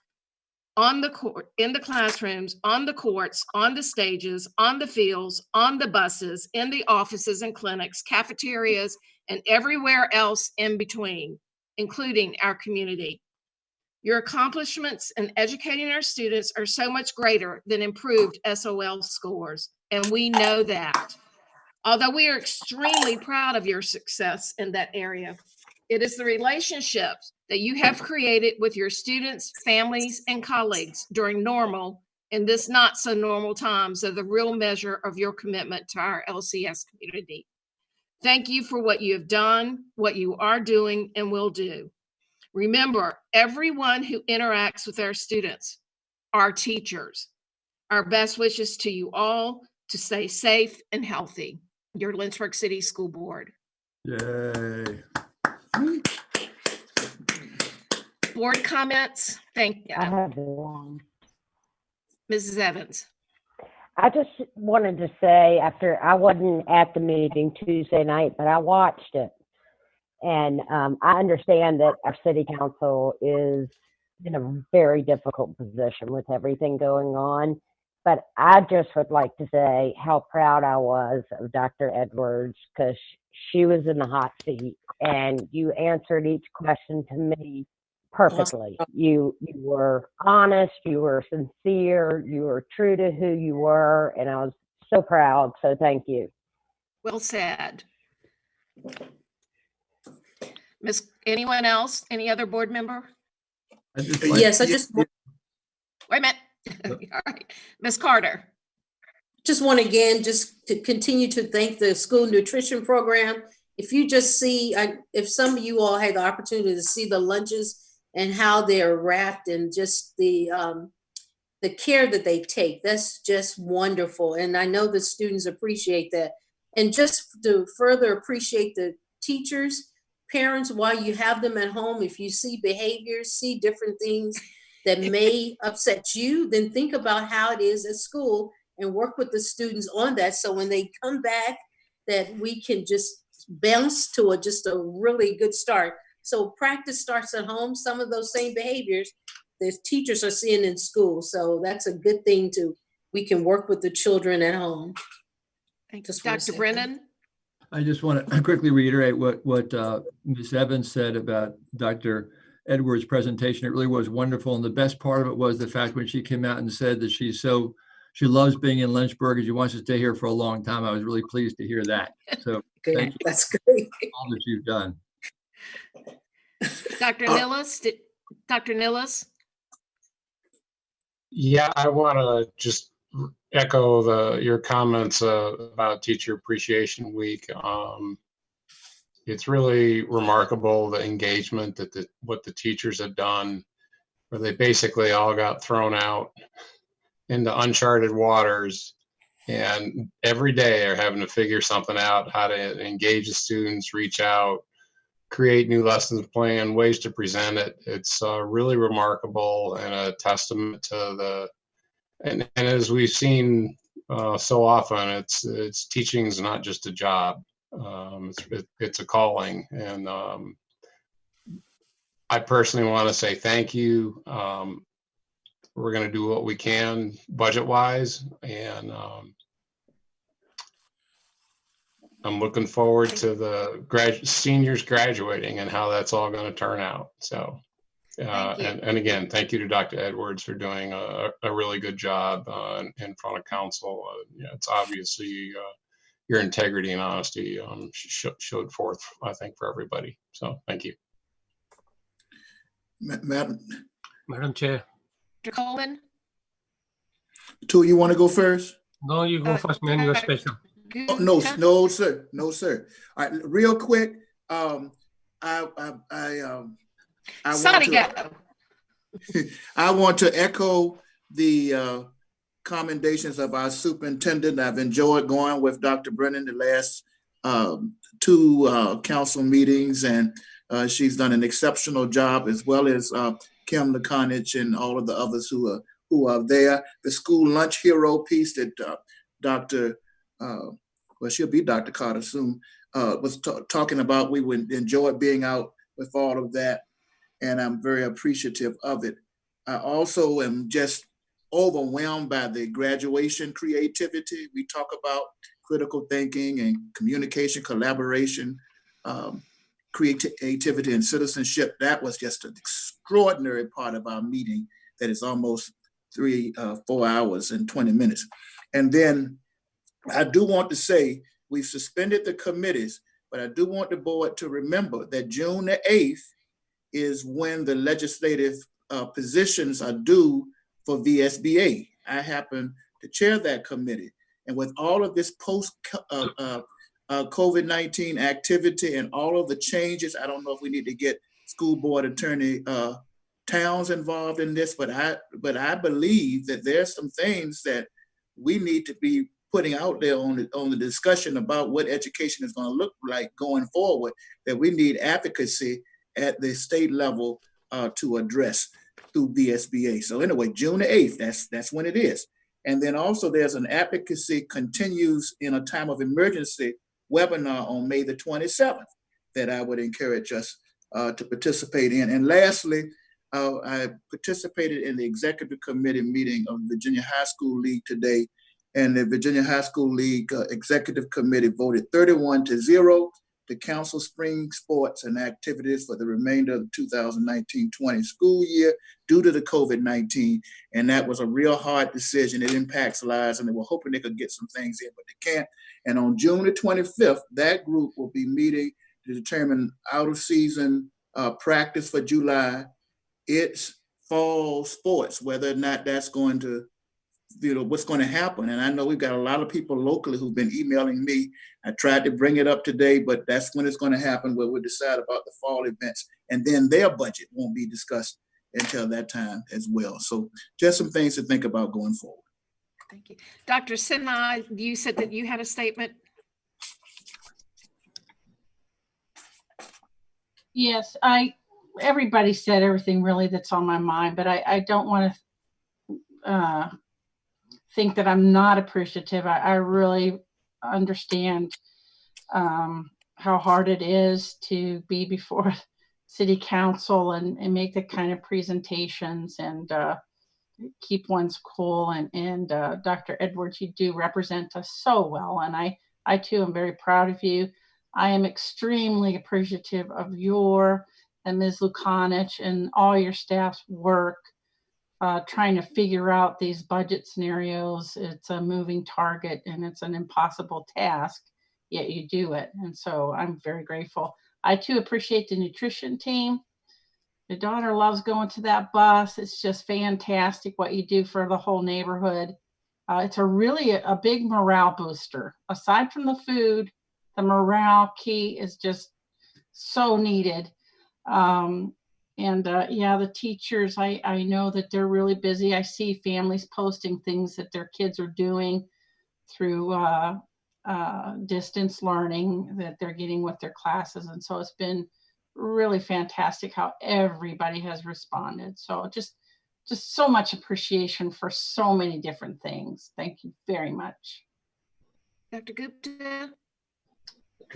on the court, in the classrooms, on the courts, on the stages, on the fields, on the buses, in the offices and clinics, cafeterias, and everywhere else in between, including our community. Your accomplishments in educating our students are so much greater than improved SOL scores, and we know that. Although we are extremely proud of your success in that area, it is the relationships that you have created with your students, families, and colleagues during normal and this not so normal times are the real measure of your commitment to our LCS community. Thank you for what you have done, what you are doing, and will do. Remember, everyone who interacts with our students, our teachers, our best wishes to you all to stay safe and healthy. Your Lynchburg City School Board. Yay. Board comments? Thank you. I have one. Mrs. Evans. I just wanted to say, after I wasn't at the meeting Tuesday night, but I watched it. And I understand that our city council is in a very difficult position with everything going on. But I just would like to say how proud I was of Dr. Edwards, because she was in the hot seat and you answered each question to me perfectly. You were honest, you were sincere, you were true to who you were, and I was so proud. So thank you. Well said. Anyone else? Any other board member? Yes, I just wait a minute. All right, Ms. Carter. Just want again, just to continue to thank the school nutrition program. If you just see, if some of you all had the opportunity to see the lunches and how they're wrapped and just the care that they take, that's just wonderful. And I know the students appreciate that. And just to further appreciate the teachers, parents, while you have them at home, if you see behaviors, see different things that may upset you, then think about how it is at school and work with the students on that. So when they come back, that we can just bounce to just a really good start. So practice starts at home. Some of those same behaviors the teachers are seeing in school. So that's a good thing we can work with the children at home. Thank you. Dr. Brennan? I just want to quickly reiterate what Ms. Evans said about Dr. Edwards' presentation. It really was wonderful. And the best part of it was the fact when she came out and said that she loves being in Lynchburg and she wants to stay here for a long time. I was really pleased to hear that. So thank you. That's great. All that you've done. Dr. Nilles? Dr. Nilles? Yeah, I want to just echo your comments about Teacher Appreciation Week. It's really remarkable the engagement that what the teachers have done, where they basically all got thrown out into uncharted waters And every day they're having to figure something out, how to engage the students, reach out, create new lessons plan, ways to present it. It's really remarkable and a testament to the, and as we've seen so often, it's teaching is not just a job. It's a calling. And I personally want to say thank you. We're going to do what we can budget-wise, and I'm looking forward to the seniors graduating and how that's all going to turn out. So, and again, thank you to Dr. Edwards for doing a really good job in front of council. It's obviously your integrity and honesty showed forth, I think, for everybody. So, thank you. Madam Chair. Dr. Coleman? Tu, you want to go first? No, you go first, man. You're special. Oh, no, sir. No, sir. All right, real quick. I want to echo the commendations of our superintendent. I've enjoyed going with Dr. Brennan the last two council meetings, and she's done an exceptional job, as well as Kim Lakonich and all of the others who are there. The school lunch hero piece that Dr. Well, she'll be Dr. Carter soon, was talking about. We would enjoy being out with all of that, and I'm very appreciative of it. I also am just overwhelmed by the graduation creativity. We talk about critical thinking and communication, collaboration, creativity, and citizenship. That was just an extraordinary part of our meeting that is almost 4 hours and 20 minutes. And then I do want to say we've suspended the committees, but I do want the board to remember that June the 8th is when the legislative positions are due for VSBA. I happen to chair that committee. And with all of this post-COVID-19 activity and all of the changes, I don't know if we need to get School Board Attorney Towns involved in this, but I believe that there's some things that we need to be putting out there on the discussion about what education is going to look like going forward, that we need advocacy at the state level to address through VSBA. So anyway, June the 8th, that's when it is. And then also there's an advocacy continues in a time of emergency webinar on May the 27th that I would encourage us to participate in. And lastly, I participated in the executive committee meeting of the Virginia High School League today, and the Virginia High School League executive committee voted 31-0 to cancel spring sports and activities for the remainder of the 2019-20 school year due to the COVID-19. And that was a real hard decision. It impacts lives, and they were hoping they could get some things in, but they can't. And on June the 25th, that group will be meeting to determine out of season practice for July. It's fall sports, whether or not that's going to, what's going to happen. And I know we've got a lot of people locally who've been emailing me. I tried to bring it up today, but that's when it's going to happen, where we'll decide about the fall events. And then their budget won't be discussed until that time as well. So just some things to think about going forward. Thank you. Dr. Sinha, you said that you had a statement. Yes, everybody said everything really that's on my mind, but I don't want to think that I'm not appreciative. I really understand how hard it is to be before city council and make the kind of presentations and keep one's cool. And Dr. Edwards, you do represent us so well. And I too am very proud of you. I am extremely appreciative of your and Ms. Lukanich and all your staff's work trying to figure out these budget scenarios. It's a moving target and it's an impossible task, yet you do it. And so I'm very grateful. I too appreciate the nutrition team. My daughter loves going to that bus. It's just fantastic what you do for the whole neighborhood. It's really a big morale booster. Aside from the food, the morale key is just so needed. Yeah, the teachers, I know that they're really busy. I see families posting things that their kids are doing through distance learning that they're getting with their classes. And so it's been really fantastic how everybody has responded. So just so much appreciation for so many different things. Thank you very much. Dr. Gupta?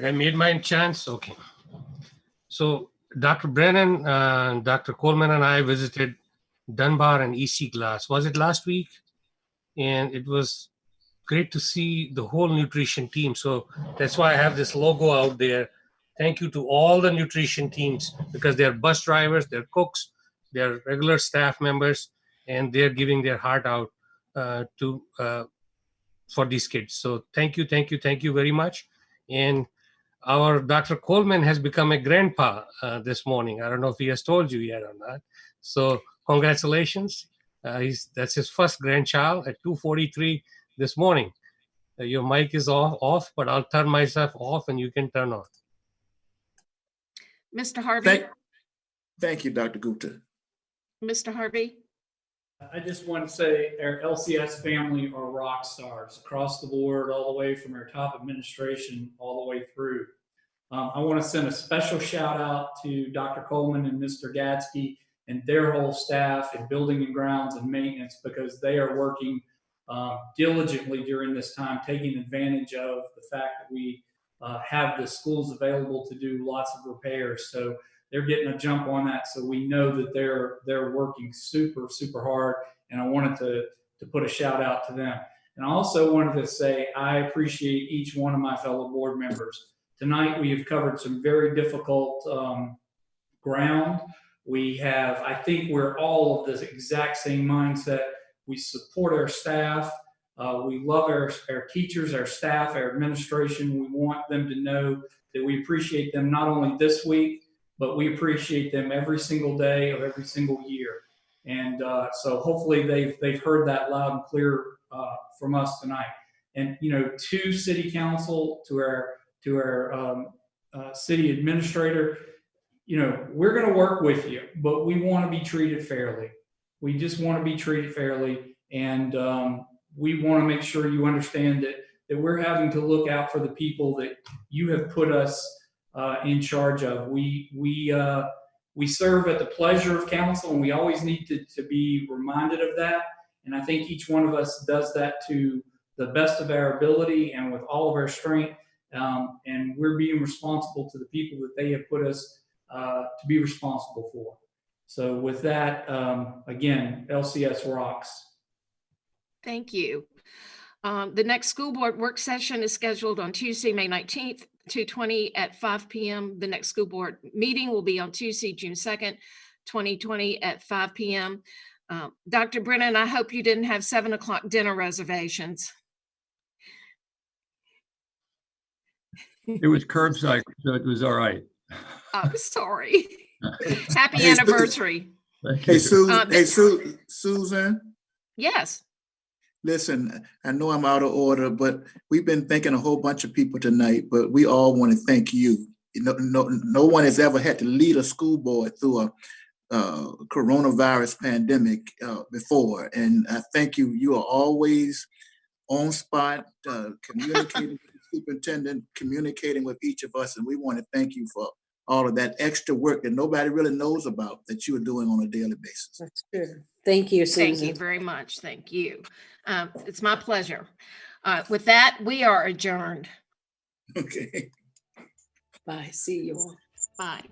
I made my chance. Okay. So Dr. Brennan, Dr. Coleman and I visited Dunbar and EC Glass. Was it last week? And it was great to see the whole nutrition team. So that's why I have this logo out there. Thank you to all the nutrition teams, because they're bus drivers, they're cooks, they're regular staff members, and they're giving their heart out for these kids. So thank you very much. And our Dr. Coleman has become a grandpa this morning. I don't know if he has told you yet or not. So congratulations. That's his first grandchild at 2:43 this morning. Your mic is off, but I'll turn myself off and you can turn on. Mr. Harvey? Thank you, Dr. Gupta. Mr. Harvey? I just want to say our LCS family are rock stars across the board, all the way from our top administration all the way through. I want to send a special shout out to Dr. Coleman and Mr. Gadsky and their whole staff in building and grounds and maintenance, because they are working diligently during this time, taking advantage of the fact that we have the schools available to do lots of repairs. So they're getting a jump on that. So we know that they're working super, super hard. And I wanted to put a shout out to them. And I also wanted to say, I appreciate each one of my fellow board members. Tonight, we have covered some very difficult ground. I think we're all of the exact same mindset. We support our staff. We love our teachers, our staff, our administration. We want them to know that we appreciate them not only this week, but we appreciate them every single day of every single year. And so hopefully they've heard that loud and clear from us tonight. And, to City Council, to our city administrator, we're going to work with you, but we want to be treated fairly. We just want to be treated fairly. And we want to make sure you understand that we're having to look out for the people that you have put us in charge of. We serve at the pleasure of council, and we always need to be reminded of that. And I think each one of us does that to the best of our ability and with all of our strength. And we're being responsible to the people that they have put us to be responsible for. So with that, again, LCS rocks. Thank you. The next school board work session is scheduled on Tuesday, May 19th, 2020 at 5 p.m. The next school board meeting will be on Tuesday, June 2nd, 2020 at 5 p.m. Dr. Brennan, I hope you didn't have 7 o'clock dinner reservations. It was curbside, so it was all right. I'm sorry. Happy anniversary. Hey, Susan. Yes. Listen, I know I'm out of order, but we've been thanking a whole bunch of people tonight, but we all want to thank you. No one has ever had to lead a school board through a coronavirus pandemic before. And I thank you. You are always on spot, communicating with the superintendent, communicating with each of us. And we want to thank you for all of that extra work that nobody really knows about that you are doing on a daily basis. That's true. Thank you, Susan. Thank you very much. Thank you. It's my pleasure. With that, we are adjourned. Okay. Bye. See you all. Bye.